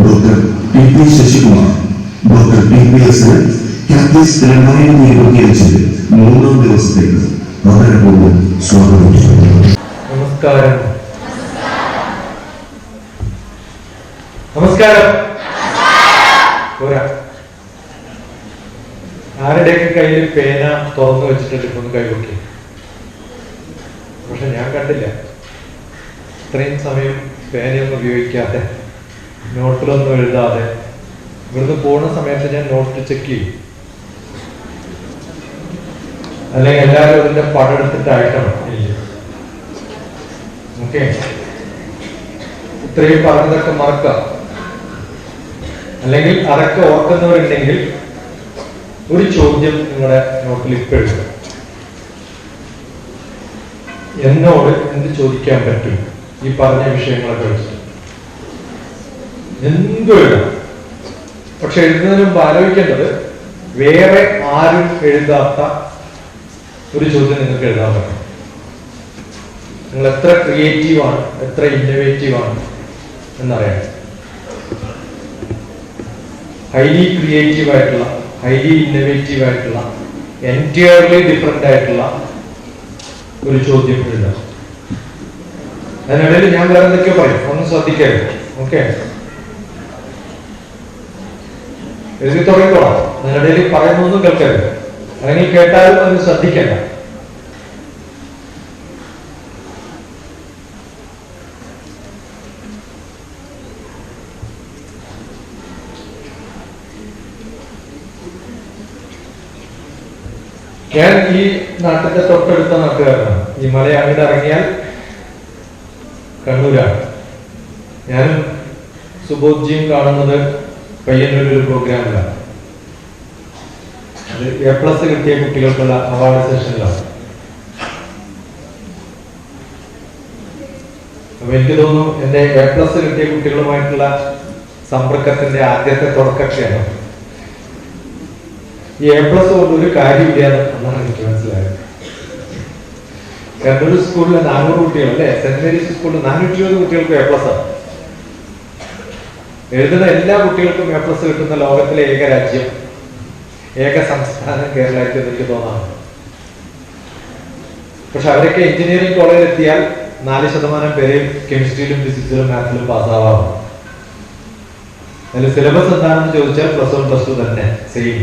Doctor T P Sasikumar. Doctor T P S Catholic 2025 മൂന്നാം ദിവസത്തേക്ക് വളരെ സ്വാഗതം. നമസ്കാരം. നമസ്കാരം. ആരുടെയൊക്കെ കയ്യിൽ പേന തുറന്നു വെച്ചിട്ടുണ്ട്? ഒന്ന് കൈകൊട്ടി. പക്ഷെ ഞാൻ കണ്ടില്ല. ഇത്രയും സമയം പേനയൊന്നും ഉപയോഗിക്കാതെ, നോട്ടിലൊന്നും എഴുതാതെ ഇവിടുന്ന് പോകുന്ന സമയത്ത് ഞാൻ നോട്ട് ചെക്ക് ചെയ്യും. അല്ലെങ്കിൽ എല്ലാവരും അതിന്റെ പടം എടുത്തിട്ട് അയക്കണം. ഓക്കെ, ഇത്രയും പറഞ്ഞതൊക്കെ മറക്കാം. അല്ലെങ്കിൽ അതൊക്കെ ഓർക്കുന്നവരുണ്ടെങ്കിൽ ഒരു ചോദ്യം നിങ്ങളുടെ നോട്ടിൽ ഇപ്പൊ എഴുതുക. എന്നോട് എന്ത് ചോദിക്കാൻ പറ്റും ഈ പറഞ്ഞ വിഷയങ്ങളൊക്കെ വെച്ചിട്ട്? എന്തും എഴുതാം. പക്ഷെ എഴുതുന്നതിന് മുമ്പ് ആലോചിക്കേണ്ടത് വേറെ ആരും എഴുതാത്ത ഒരു ചോദ്യം നിങ്ങൾക്ക് എഴുതാൻ പറ്റും. നിങ്ങൾ എത്ര ക്രിയേറ്റീവാണ്, എത്ര ഇന്നോവേറ്റീവാണ് എന്നറിയാം. ഹൈലി ക്രിയേറ്റീവ് ആയിട്ടുള്ള, ഹൈലി ഇന്നോവേറ്റീവ് ആയിട്ടുള്ള, എൻറ്റയർലി ഡിഫറെന്റ് ആയിട്ടുള്ള ഒരു ചോദ്യം എഴുതാം. അതിനിടയിൽ ഞാൻ വേറെ എന്തൊക്കെയോ പറയും, ഒന്നും ശ്രദ്ധിക്കരുത്. ഓക്കെ, എഴുതി തുടങ്ങിക്കോളാം. അതിനിടയിൽ പറയുന്നൊന്നും കേൾക്കരുത്, അല്ലെങ്കിൽ കേട്ടാലും അത് ശ്രദ്ധിക്കണ്ട. ഞാൻ ഈ നാട്ടിന്റെ തൊട്ടടുത്ത നാട്ടുകാരനാണ്. ഈ മല അങ്ങോട്ട് ഇറങ്ങിയാൽ കണ്ണൂരാണ്. ഞാനും സുബോധ്ജിയും കാണുന്നത് പയ്യന്നൂരിൽ പ്രോഗ്രാമിലാണ്. അത് A+ കിട്ടിയ കുട്ടികൾക്കുള്ള അവാർഡ് സെഷനിലാണ്. അപ്പൊ എനിക്ക് തോന്നുന്നു എന്റെ A+ കിട്ടിയ കുട്ടികളുമായിട്ടുള്ള സമ്പർക്കത്തിന്റെ ആദ്യത്തെ തുടക്കത്തെയാണ്. ഈ A+ കൊണ്ട് ഒരു കാര്യമില്ല എന്നാണ് എനിക്ക് മനസ്സിലായത്. കണ്ണൂർ സ്കൂളിലെ 400 കുട്ടികൾ അല്ലെ, സെന്റ് മേരീസ് സ്കൂളിൽ 420 കുട്ടികൾക്ക് A+ ആണ്. എഴുതുന്ന എല്ലാ കുട്ടികൾക്കും A+ കിട്ടുന്ന ലോകത്തിലെ ഏക രാജ്യം, ഏക സംസ്ഥാനം കേരളത്തിൽ എനിക്ക് തോന്നാണ്. പക്ഷെ അവരൊക്കെ എഞ്ചിനീയറിംഗ് കോളേജിൽ എത്തിയാൽ 4% പേര് കെമിസ്ട്രിയിലും ഫിസിക്സിലും മാത്സിലും പാസ്സാവാറുണ്ട്. അതിൽ സിലബസ് എന്താണെന്ന് ചോദിച്ചാൽ +1 +2 തന്നെ സെയിം.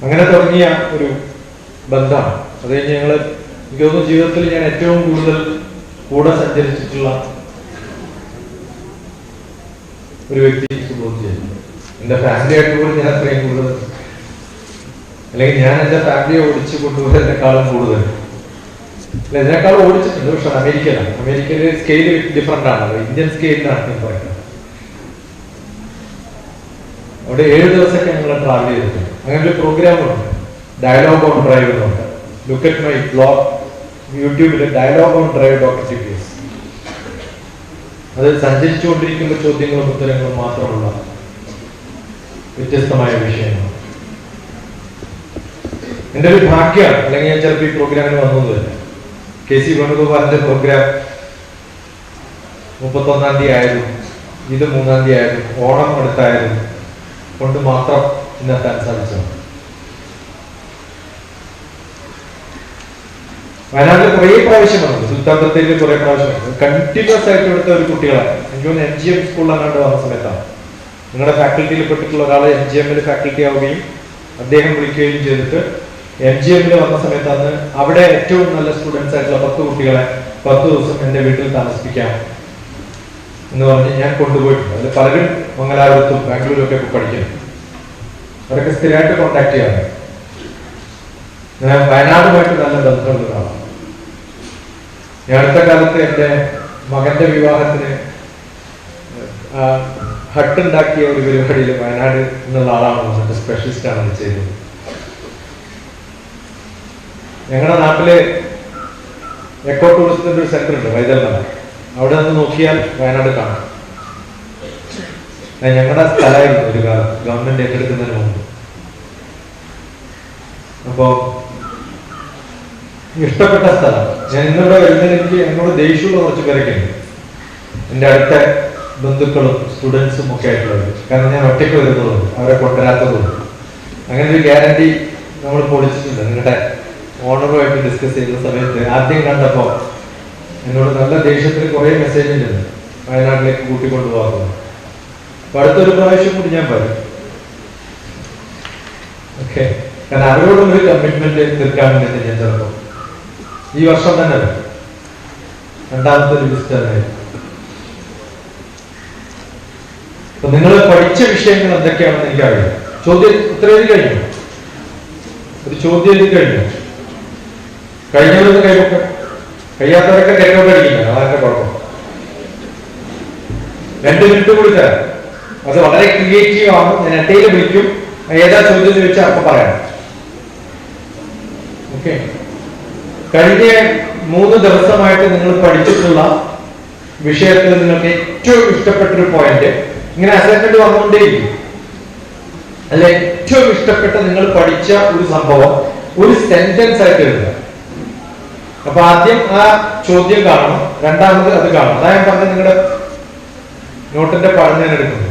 അങ്ങനെ തുടങ്ങിയ ഒരു ബന്ധമാണ്. അത് കഴിഞ്ഞ് ഞങ്ങള്, എനിക്ക് തോന്നുന്നു ജീവിതത്തിൽ ഞാൻ ഏറ്റവും കൂടുതൽ കൂടെ സഞ്ചരിച്ചിട്ടുള്ള ഒരു വ്യക്തി സുബോധ്ജിയാണ്. എന്റെ ഫാമിലിയായിട്ട് പോലും ഞാൻ അത്രയും കൂടുതൽ, അല്ലെങ്കിൽ ഞാൻ എന്റെ ഫാമിലിയെ ഓടിച്ചു കൊണ്ടുപോയതിനേക്കാളും കൂടുതൽ, അല്ല ഇതിനേക്കാളും ഓടിച്ചിട്ടുണ്ട്. പക്ഷെ അമേരിക്കയിലാണ്. അമേരിക്കയിലെ സ്കെയിൽ ഡിഫറെന്റ് ആണല്ലോ, ഇന്ത്യൻ സ്കെയിലാണ് ഞാൻ പറയുന്നത്. അവിടെ 7 ദിവസമൊക്കെ ഞങ്ങൾ ട്രാവൽ ചെയ്തിട്ടുണ്ട്. അങ്ങനെ ഒരു പ്രോഗ്രാമുണ്ട്, ഡയലോഗ് ഓൺ ഡ്രൈവ് എന്നുണ്ട്. ലുക്ക് അറ്റ് മൈ ബ്ലോഗ് യൂട്യൂബിൽ, dialogue on drive doctor T P S. അത് സഞ്ചരിച്ചുകൊണ്ടിരിക്കുമ്പോൾ ചോദ്യങ്ങളും ഉത്തരങ്ങളും മാത്രമുള്ള വ്യത്യസ്തമായ വിഷയമാണ്. എൻ്റെ ഒരു ഭാഗ്യമാണ്, അല്ലെങ്കിൽ ഞാൻ ചിലപ്പോൾ ഈ പ്രോഗ്രാമിന് വന്നതുമില്ല. KC വേണുഗോപാലിന്റെ പ്രോഗ്രാം 31-ാം തീയതി ആയിരുന്നു, ഇത് 3-ാം തീയതി ആയിരുന്നു, ഓണം അടുത്തായിരുന്നു കൊണ്ട് മാത്രം ഇന്നെത്താൻ സാധിച്ചത്. വയനാട്ടിൽ കുറെ പ്രാവശ്യം വന്നു, സുൽത്താൻ ബത്തേരിയിൽ കുറെ പ്രാവശ്യം വന്നു. കണ്ടിന്യൂസ് ആയിട്ട് എടുത്ത ഒരു കുട്ടികളാണ്. എനിക്ക് തോന്നുന്നു MGM സ്കൂളിലങ്ങാണ്ട് വന്ന സമയത്താണ്. നിങ്ങളുടെ ഫാക്കൽറ്റിയിൽ പെട്ടിട്ടുള്ള ഒരാൾ MGM-ൽ ഫാക്കൽറ്റി ആവുകയും അദ്ദേഹം വിളിക്കുകയും ചെയ്തിട്ട് MGM-ൽ വന്ന സമയത്താണ് അവിടെ ഏറ്റവും നല്ല സ്റ്റുഡൻസ് ആയിട്ടുള്ള 10 കുട്ടികളെ 10 ദിവസം എന്റെ വീട്ടിൽ താമസിപ്പിക്കാം എന്ന് പറഞ്ഞ് ഞാൻ കൊണ്ടുപോയിട്ടുണ്ട്. അതിൽ പലരും മംഗലാപുരത്തും ബാംഗ്ലൂരും ഒക്കെ പഠിക്കുന്നു. അവരൊക്കെ സ്ഥിരമായിട്ട് കോണ്ടാക്ട് ചെയ്യാറ്. ഞാൻ വയനാടുമായിട്ട് നല്ല ബന്ധമുള്ള ഒരാളാണ്. ഞാൻ അടുത്ത കാലത്ത് എൻ്റെ മകന്റെ വിവാഹത്തിന് ഹട്ടുണ്ടാക്കിയ ഒരു പരിപാടിയിൽ വയനാട് എന്നുള്ള ആളാണ് വന്നിട്ട്, സ്പെഷ്യലിസ്റ്റ് ആണ് അത് ചെയ്തത്. ഞങ്ങളുടെ നാട്ടില് എക്കോ ടൂറിസത്തിന്റെ ഒരു സെന്റർ ഉണ്ട്, വൈതൽമല. അവിടെ നിന്ന് നോക്കിയാൽ വയനാട് കാണാം. ഞങ്ങളുടെ സ്ഥലമായിരുന്നു ഒരു കാലം, ഗവൺമെന്റ് ഏറ്റെടുക്കുന്നതിന് മുമ്പ്. അപ്പോ ഇഷ്ടപ്പെട്ട സ്ഥലം ഞാൻ ഇന്നിവിടെ വരുന്നതിന് എനിക്ക് എന്നോട് ദേഷ്യമുള്ള കുറച്ച് പേരൊക്കെ ഉണ്ട്, എൻ്റെ അടുത്ത ബന്ധുക്കളും സ്റ്റുഡൻസും ഒക്കെ ആയിട്ടുള്ളത്. കാരണം ഞാൻ ഒറ്റയ്ക്ക് വരുന്നതുകൊണ്ട് അവരെ കൊണ്ടുവരാത്തതുകൊണ്ട്. അങ്ങനെ ഒരു ഗ്യാരണ്ടി നമ്മൾ പൊളിച്ചിട്ടുണ്ട്. നിങ്ങളുടെ ഓണറുമായിട്ട് ഡിസ്കസ് ചെയ്യുന്ന സമയത്ത് ആദ്യം കണ്ടപ്പോൾ എന്നോട് നല്ല ദേഷ്യത്തിൽ കുറേ മെസ്സേജ് ഉണ്ട് വയനാട്ടിലേക്ക് കൂട്ടിക്കൊണ്ടു പോകുന്നത്. അപ്പൊ അടുത്തൊരു പ്രാവശ്യം കൂടി ഞാൻ പറയും. ഓക്കെ, കാരണം അവരോടും ഒരു കമ്മിറ്റ്മെന്റ് തീർക്കാൻ വേണ്ടി ഞാൻ ചിലപ്പോൾ ഈ വർഷം തന്നെ വരും. രണ്ടാമത്തെ ഒരു വിസിറ്റ് ആയിരുന്നു. അപ്പൊ നിങ്ങൾ പഠിച്ച വിഷയങ്ങൾ എന്തൊക്കെയാണെന്ന് എനിക്കറിയാം. ഉത്തരം എഴുതി കഴിഞ്ഞു, ഒരു ചോദ്യം എഴുതി കഴിഞ്ഞു. കഴിഞ്ഞവരൊന്ന് കൈവക്കെ, കഴിയാത്തവരൊക്കെ കൈവക്കെ അടിക്കില്ല, അതൊക്കെ കുഴപ്പം. 2 മിനിറ്റ് കൂടി തരാം. അത് വളരെ ക്രിയേറ്റീവ് ആണ്. ഞാൻ എട്ടയിൽ വിളിക്കും, ഏതാ ചോദ്യം ചോദിച്ചാൽ അപ്പൊ പറയാം. ഓക്കെ, കഴിഞ്ഞ 3 ദിവസമായിട്ട് നിങ്ങൾ പഠിച്ചിട്ടുള്ള വിഷയത്തിൽ നിങ്ങൾക്ക് ഏറ്റവും ഇഷ്ടപ്പെട്ടൊരു പോയിന്റ് ഇങ്ങനെ അസൈൻമെന്റ് വന്നുകൊണ്ടേയിരിക്കും. അല്ല, ഏറ്റവും ഇഷ്ടപ്പെട്ട നിങ്ങൾ പഠിച്ച ഒരു സംഭവം ഒരു സെന്റൻസ് ആയിട്ട് എഴുതുക. അപ്പൊ ആദ്യം ആ ചോദ്യം കാണണം, രണ്ടാമത് അത് കാണണം. അതാ ഞാൻ പറഞ്ഞത് നിങ്ങളുടെ നോട്ടിന്റെ പഠനം ഞാൻ എടുക്കുന്നത്.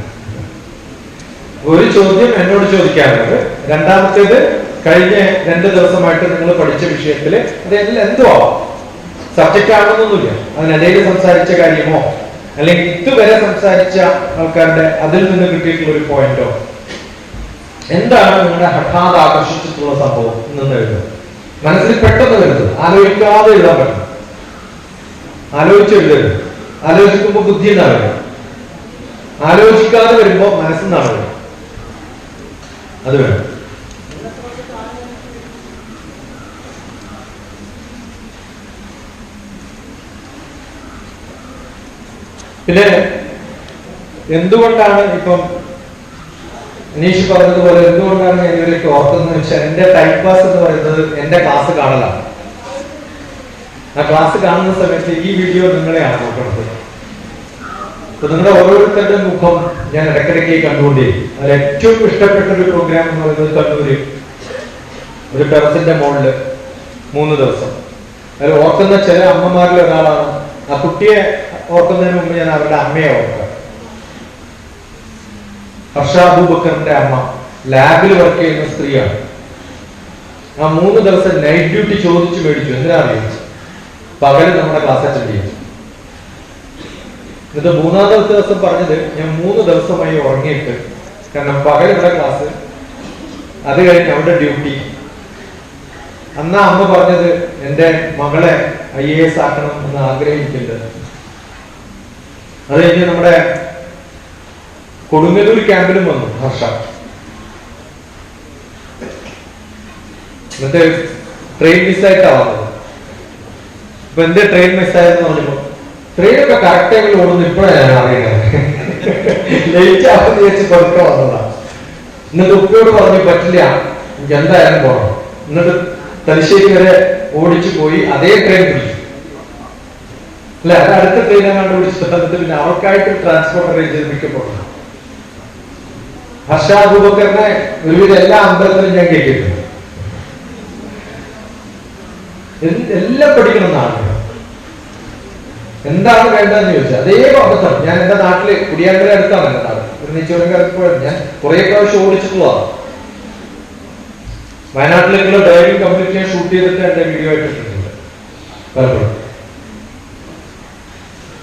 ഒരു ചോദ്യം എന്നോട് ചോദിക്കാറുണ്ട്, രണ്ടാമത്തേത് കഴിഞ്ഞ 2 ദിവസമായിട്ട് നിങ്ങൾ പഠിച്ച വിഷയത്തില് അതെല്ലാം എന്തോ ആവാം, സബ്ജക്റ്റ് ആണെന്നൊന്നുമില്ല, അതിനിടയിൽ സംസാരിച്ച കാര്യമോ അല്ലെങ്കിൽ ഇതുവരെ സംസാരിച്ച ആൾക്കാരുടെ അതിൽ നിന്ന് കിട്ടിയിട്ടുള്ള ഒരു പോയിന്റോ എന്താണ് നിങ്ങളുടെ ഹഠാത് ആകർഷിച്ചിട്ടുള്ള സംഭവം എന്ന് എഴുതുക. മനസ്സിൽ പെട്ടെന്ന് വരുന്നത്, ആലോചിക്കാതെ എഴുതാൻ പറ്റും. ആലോചിച്ച് എഴുതരുത്. ആലോചിക്കുമ്പോൾ ബുദ്ധി ഉണ്ടാവില്ല, ആലോചിക്കാതെ വരുമ്പോ മനസ്സിൽ നിന്നാണ് വരും. അത് വേണം. പിന്നെ എന്തുകൊണ്ടാണ് ഇപ്പം അനീഷ് പറഞ്ഞതുപോലെ എന്തുകൊണ്ടാണ് ഞാൻ ഇവരൊക്കെ ഓർക്കുന്നത് വെച്ചാൽ എന്റെ ടൈം പാസ് എന്ന് പറയുന്നത് എന്റെ ക്ലാസ് കാണലാണ്. ആ ക്ലാസ് കാണുന്ന സമയത്ത് ഈ വീഡിയോ നിങ്ങളെയാണ് നോക്കുന്നത്. അപ്പൊ നിങ്ങളുടെ ഓരോരുത്തരുടെ മുഖം ഞാൻ ഇടയ്ക്കിടയ്ക്ക് കണ്ടുകൊണ്ടേയിരിക്കും. അതിൽ ഏറ്റവും ഇഷ്ടപ്പെട്ട ഒരു പ്രോഗ്രാം എന്ന് പറയുന്നത് കണ്ണൂര് ഒരു ടെറസിന്റെ മുകളില് 3 ദിവസം. അതിൽ ഓർക്കുന്ന ചില അമ്മമാരിൽ ഒരാളാണ്. ആ കുട്ടിയെ ഓർക്കുന്നതിന് മുമ്പ് ഞാൻ അവരുടെ അമ്മയെ ഓർക്കുക. ഹർഷ അബൂബക്കറിന്റെ അമ്മ ലാബിൽ വർക്ക് ചെയ്യുന്ന സ്ത്രീയാണ്. ആ 3 ദിവസം നൈറ്റ് ഡ്യൂട്ടി ചോദിച്ചു മേടിച്ചു. എന്തിനാ അറിയാം? പകല് നമ്മുടെ ക്ലാസ് അറ്റൻഡ് ചെയ്യും. എന്നിട്ട് 3-ാമത്തെ ദിവസം പറഞ്ഞത് ഞാൻ 3 ദിവസമായി ഉറങ്ങിയിട്ട്, കാരണം പകൽ ഇവിടെ ക്ലാസ്, അത് കഴിഞ്ഞ് അവിടെ ഡ്യൂട്ടി. അന്നാ അമ്മ പറഞ്ഞത് എന്റെ മകളെ IAS ആക്കണം എന്ന് ആഗ്രഹിക്കുന്നത്. അത് കഴിഞ്ഞ് നമ്മുടെ കൊടുങ്ങല്ലൂർ ക്യാമ്പിലും വന്നു ഹർഷ. എന്നിട്ട് ട്രെയിൻ മിസ്സായിട്ടാണ് വന്നത്. അപ്പൊ എന്റെ ട്രെയിൻ മിസ്സായെന്ന് പറഞ്ഞപ്പോ ട്രെയിനൊക്കെ കറക്റ്റ് ടൈമിൽ ഓടുന്നു ഇപ്പോഴാണ് ഞാൻ അറിയുന്നത്. ലേറ്റ് ആണെന്ന് വിചാരിച്ച് പതുക്കെ വന്നതാണ്. എന്നിട്ട് ഉപ്പയോട് പറഞ്ഞു പറ്റില്ല, എനിക്ക് എന്തായാലും പോകണം. എന്നിട്ട് തലശ്ശേരി വരെ ഓടിച്ചു പോയി അതേ ട്രെയിൻ പിടിച്ചു. അല്ല, അത് അടുത്ത ട്രെയിനെ കണ്ടുപിടിച്ചു. എന്നിട്ട് പിന്നെ അവർക്കായിട്ട് ട്രാൻസ്പോർട്ട് അറേഞ്ച് ചെയ്ത് മിക്കപ്പെടുന്നു. ഹർഷ അബൂബക്കറിനെ ഒരുവിധ എല്ലാ അമ്പലത്തിലും ഞാൻ കേൾക്കിയിട്ടുണ്ട്. എല്ലാം പഠിക്കണം എന്നാണ്. എന്താണ് വേണ്ടതെന്ന് ചോദിച്ചാൽ അതേ അബദ്ധം ഞാൻ എന്റെ നാട്ടില് കുടിയാങ്കര അടുത്താണ് എന്റെ നാട്. ഒരു നെച്ചോരക്കാർക്ക് ഞാൻ കുറെ പ്രാവശ്യം ഓടിച്ചിട്ടുള്ളതാണ്. വയനാട്ടിലേക്കുള്ള ഡ്രൈവിംഗ് കംപ്ലീറ്റ് ഞാൻ ഷൂട്ട് ചെയ്തിട്ട് എന്റെ വീഡിയോ ആയിട്ടിട്ടുണ്ട് പലപ്പോഴും.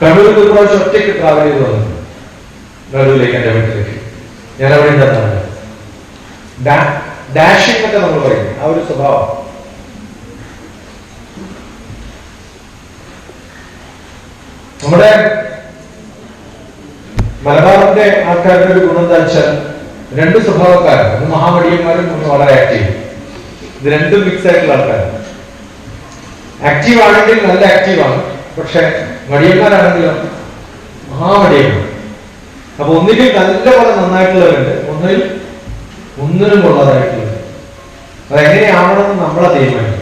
കണ്ണൂരിൽ ഒരു പ്രാവശ്യം ഒറ്റയ്ക്ക് ട്രാവൽ ചെയ്ത് വന്നിട്ടുണ്ട് നടുവിലേക്ക്, എന്റെ വീട്ടിലേക്ക്. ഞാൻ അവിടെ ഉണ്ടാകുന്നത് ഡാഷിംഗ് എന്നൊക്കെ നമ്മൾ പറയും, ആ ഒരു സ്വഭാവം. നമ്മുടെ മലബാറിന്റെ ആൾക്കാരുടെ ഒരു ഗുണം എന്താ വെച്ചാൽ 2 സ്വഭാവക്കാരാണ്. ഒന്ന് മഹാമടിയന്മാരും, ഒന്ന് വളരെ ആക്റ്റീവ്. ഇത് രണ്ടും മിക്സ് ആയിട്ടുള്ള ആൾക്കാരാണ്. ആക്റ്റീവ് ആണെങ്കിൽ നല്ല ആക്റ്റീവാണ്, പക്ഷെ മടിയന്മാരാണെങ്കിലോ മഹാമടിയന്മാർ. അപ്പൊ ഒന്നിലും നല്ലപോലെ നന്നായിട്ടുള്ളവരുണ്ട്, ഒന്നിനും കൊള്ളാതായിട്ടുള്ളത്. അതെങ്ങനെയാവണമെന്ന് നമ്മളെ തീരുമാനിക്കും.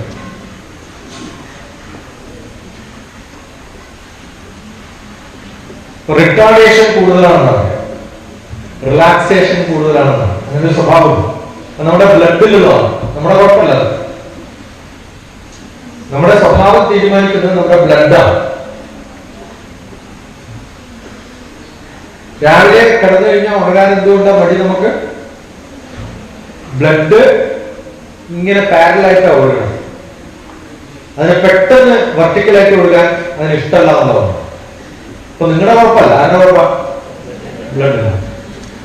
റിട്ടാർഡേഷൻ കൂടുതലാണെന്നാണ്, റിലാക്സേഷൻ കൂടുതലാണെന്നാണ്. അങ്ങനെ ഒരു സ്വഭാവം നമ്മുടെ ബ്ലഡിലുള്ളതാണ്. നമ്മുടെ കുഴപ്പമില്ല. നമ്മുടെ സ്വഭാവം തീരുമാനിക്കുന്നത് നമ്മുടെ ബ്ലഡാണ്. രാവിലെ കിടന്നു കഴിഞ്ഞാൽ ഉണരാൻ എന്തുകൊണ്ടാ മടി? നമുക്ക് ബ്ലഡ് ഇങ്ങനെ പാരലായിട്ടാണ് ഒഴുകണം. അതിന് പെട്ടെന്ന് വെർട്ടിക്കലായിട്ട് ഒഴുകാൻ അതിന് ഇഷ്ടമല്ല എന്നുള്ളതാണ്. അപ്പൊ നിങ്ങളുടെ കുഴപ്പമല്ല, ആരുടെ കുഴപ്പം? ബ്ലഡ്.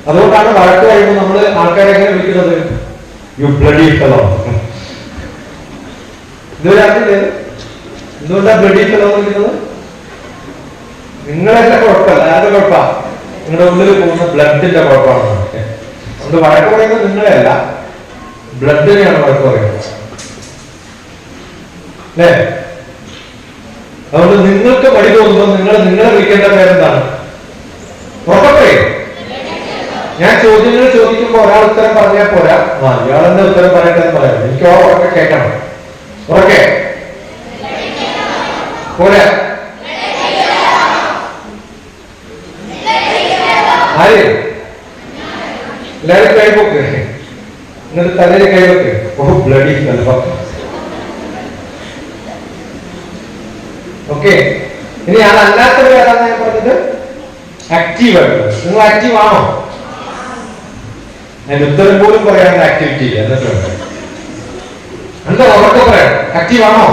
അതുകൊണ്ടാണ് വഴക്ക് കഴിയുമ്പോൾ നമ്മൾ ആൾക്കാരെ എങ്ങനെ വിളിക്കുന്നത്? You bloody fellow. ഇതുവരെ അറിഞ്ഞില്ലേ എന്തുകൊണ്ടാണ് ബ്ലഡി ഫെലോ വിളിക്കുന്നത്? നിങ്ങളെല്ലാം കുഴപ്പമല്ല, ആരുടെ കുഴപ്പ? നിങ്ങളുടെ ഉള്ളിൽ പോകുന്ന ബ്ലഡിന്റെ കുഴപ്പമാണ്. അതുകൊണ്ട് വഴക്ക് പറയുന്നത് നിങ്ങളെയല്ല, ബ്ലഡിനെയാണ് വഴക്ക് പറയുന്നത്, അല്ലേ? അതുകൊണ്ട് നിങ്ങൾക്ക് മടി തോന്നുമ്പോൾ നിങ്ങളെ വിളിക്കേണ്ട പേരെന്താണ്? ഉറപ്പേ. ഞാൻ ചോദ്യങ്ങൾ ചോദിക്കുമ്പോൾ ഒരാൾ ഉത്തരം പറഞ്ഞാൽ പോരാ, ഇയാളെന്നെ ഉത്തരം പറയട്ടെ എന്ന് പറയാം. എനിക്ക് ഉറക്കെ കേൾക്കണം. ഉറക്കെ പോരാ. ആര്? എല്ലാവരും കൈവക്ക്, എന്നിട്ട് തലയിൽ കൈവക്ക്. ഓ ബ്ലഡി ഫെലോ. ഓക്കെ. ഇനി അതല്ലാത്തവർ ഏതാണെന്ന് ഞാൻ പറഞ്ഞത്? ആക്റ്റീവ് ആയിട്ടുള്ളത്. നിങ്ങൾ ആക്റ്റീവ് ആണോ? അതിന്റെ ഉത്തരം പോലും പറയാൻ ആക്ടിവിറ്റി ഇല്ല. എന്നിട്ടുണ്ട് എന്താ ഉറക്കെ പറയാം? ആക്റ്റീവ് ആണോ?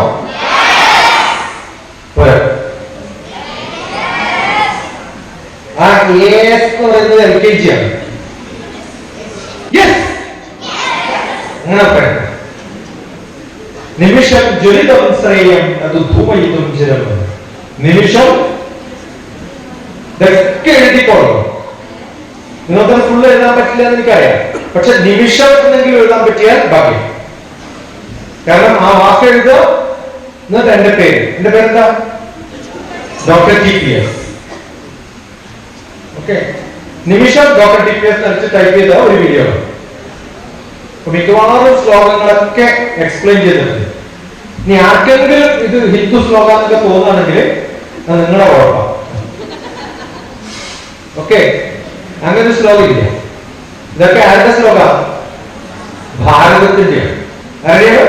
പോരാ. ആ യെസ് എന്ന് പറയുന്നത് LKG ആണ്. യെസ് അങ്ങനെ പറയാം. നിമിഷം ജ്വലിതം ശ്രേയം അത് ധൂമയിതും ചിരം. നിമിഷം ഇതൊക്കെ എഴുതിക്കോളൂ. നിങ്ങൾക്ക് ഫുള്ള് എഴുതാൻ പറ്റില്ല എന്ന് എനിക്കറിയാം. പക്ഷെ നിമിഷം എന്നെങ്കിലും എഴുതാൻ പറ്റിയാൽ ഭാഗ്യം. കാരണം ആ വാക്ക് എഴുതുക, എന്നിട്ട് എന്റെ പേരെന്താ? Doctor TPS. ഓക്കെ. നിമിഷം ഡോക്ടർ TPS നടിച്ച് ടൈപ്പ് ചെയ്ത ഒരു വീഡിയോ. മിക്കവാറും ശ്ലോകങ്ങളൊക്കെ എക്സ്പ്ലെയിൻ ചെയ്തിട്ടുണ്ട്. ഇനി ആർക്കെങ്കിലും ഇത് ഹിന്ദു ശ്ലോകം എന്നൊക്കെ തോന്നുകയാണെങ്കിൽ അത് നിങ്ങളെ കുഴപ്പം. ഓക്കെ. അങ്ങനെ ഒരു ശ്ലോകം ഇല്ല. ഇതൊക്കെ ആരുടെ ശ്ലോക? ഭാരതത്തിന്റെ. അറിയാം?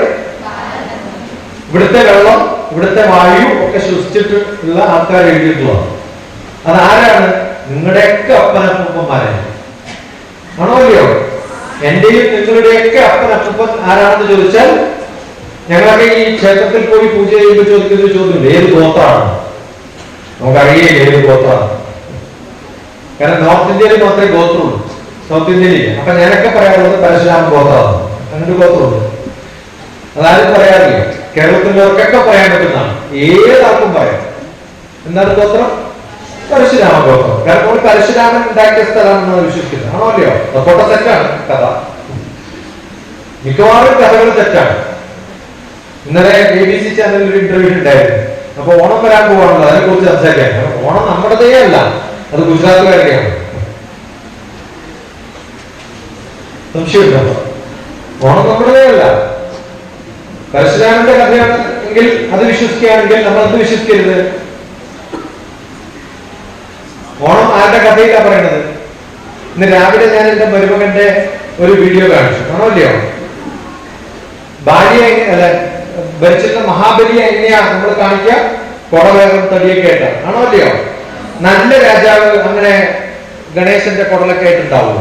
ഇവിടുത്തെ വെള്ളം, ഇവിടുത്തെ വായു ഒക്കെ സൃഷ്ടിച്ചിട്ട് ഉള്ള ആൾക്കാർ എഴുതിയിട്ടുള്ളതാണ്. അതാരാണ്? നിങ്ങളുടെയൊക്കെ അപ്പനപ്പന്മാരാണ്. ആണോ അല്ലയോ? എന്റെയും നിങ്ങളുടെയൊക്കെ അപ്പനപ്പൻ ആരാണെന്ന് ചോദിച്ചാൽ, ഞങ്ങളൊക്കെ ഈ ക്ഷേത്രത്തിൽ പോയി പൂജ ചെയ്യുമ്പോൾ ചോദിക്കുന്ന ചോദ്യമുണ്ട്, ഏത് ഗോത്രമാണ്? നമുക്കറിയില്ല ഏത് ഗോത്രമാണ്. കാരണം നോർത്ത് ഇന്ത്യയിൽ മാത്രമേ ഗോത്രമുള്ളൂ, സൗത്ത് ഇന്ത്യയിലില്ല. അപ്പൊ ഞാനൊക്കെ പറയാറുള്ളത് പരശുരാമ ഗോത്രമാണ്. അങ്ങനെ ഗോത്രമുണ്ട്. അതാരും പറയാറില്ല. കേരളത്തിലുള്ളവർക്കൊക്കെ പറയാൻ പറ്റുന്നതാണ്. ഏതാർക്കും പറയാം. എന്താണ് ഗോത്രം? പരശുരാമ ഗോത്രം. കാരണം നമ്മൾ പരശുരാമൻ ഉണ്ടാക്കിയ സ്ഥലമാണെന്നാണ് വിശ്വസിക്കുന്നത്. ആണോ അല്ലയോ? പൊട്ട തെറ്റാണ് കഥ. മിക്കവാറും കഥകൾ തെറ്റാണ്. ഇന്നലെ ABC ചാനലിൽ ഒരു ഇന്റർവ്യൂ ഉണ്ടായിരുന്നു. അപ്പൊ ഓണം വരാൻ പോവാണല്ലോ, അതിനെ കുറിച്ച് സംസാരിക്കാൻ. ഓണം നമ്മുടേതേ അല്ല, അത് ഗുജറാത്തുകാരുടെയാണ്. സംശയമില്ല. ഓണം നമ്മുടേതേ അല്ല. പരശുരാമന്റെ കഥയാണ് എങ്കിൽ അത് വിശ്വസിക്കുകയാണെങ്കിൽ നമ്മൾ എന്ത് വിശ്വസിക്കരുത്? ഓണം ആരുടെ കഥയിലാ പറയുന്നത്? ഇന്ന് രാവിലെ ഞാൻ എന്റെ മരുമകന്റെ ഒരു വീഡിയോ കാണിച്ചു. ആണോ അല്ലയോ? ഭാര്യ അല്ല, ഭരിച്ചിരുന്ന മഹാബലിയെ എങ്ങനെയാ നമ്മൾ കാണിക്കുക? കുടവേറും തടിയൊക്കെ ആയിട്ടാണ്. ആണോ അല്ലയോ? നല്ല രാജാവ് അങ്ങനെ ഗണേശന്റെ കുടലൊക്കെ ആയിട്ടുണ്ടാവുക.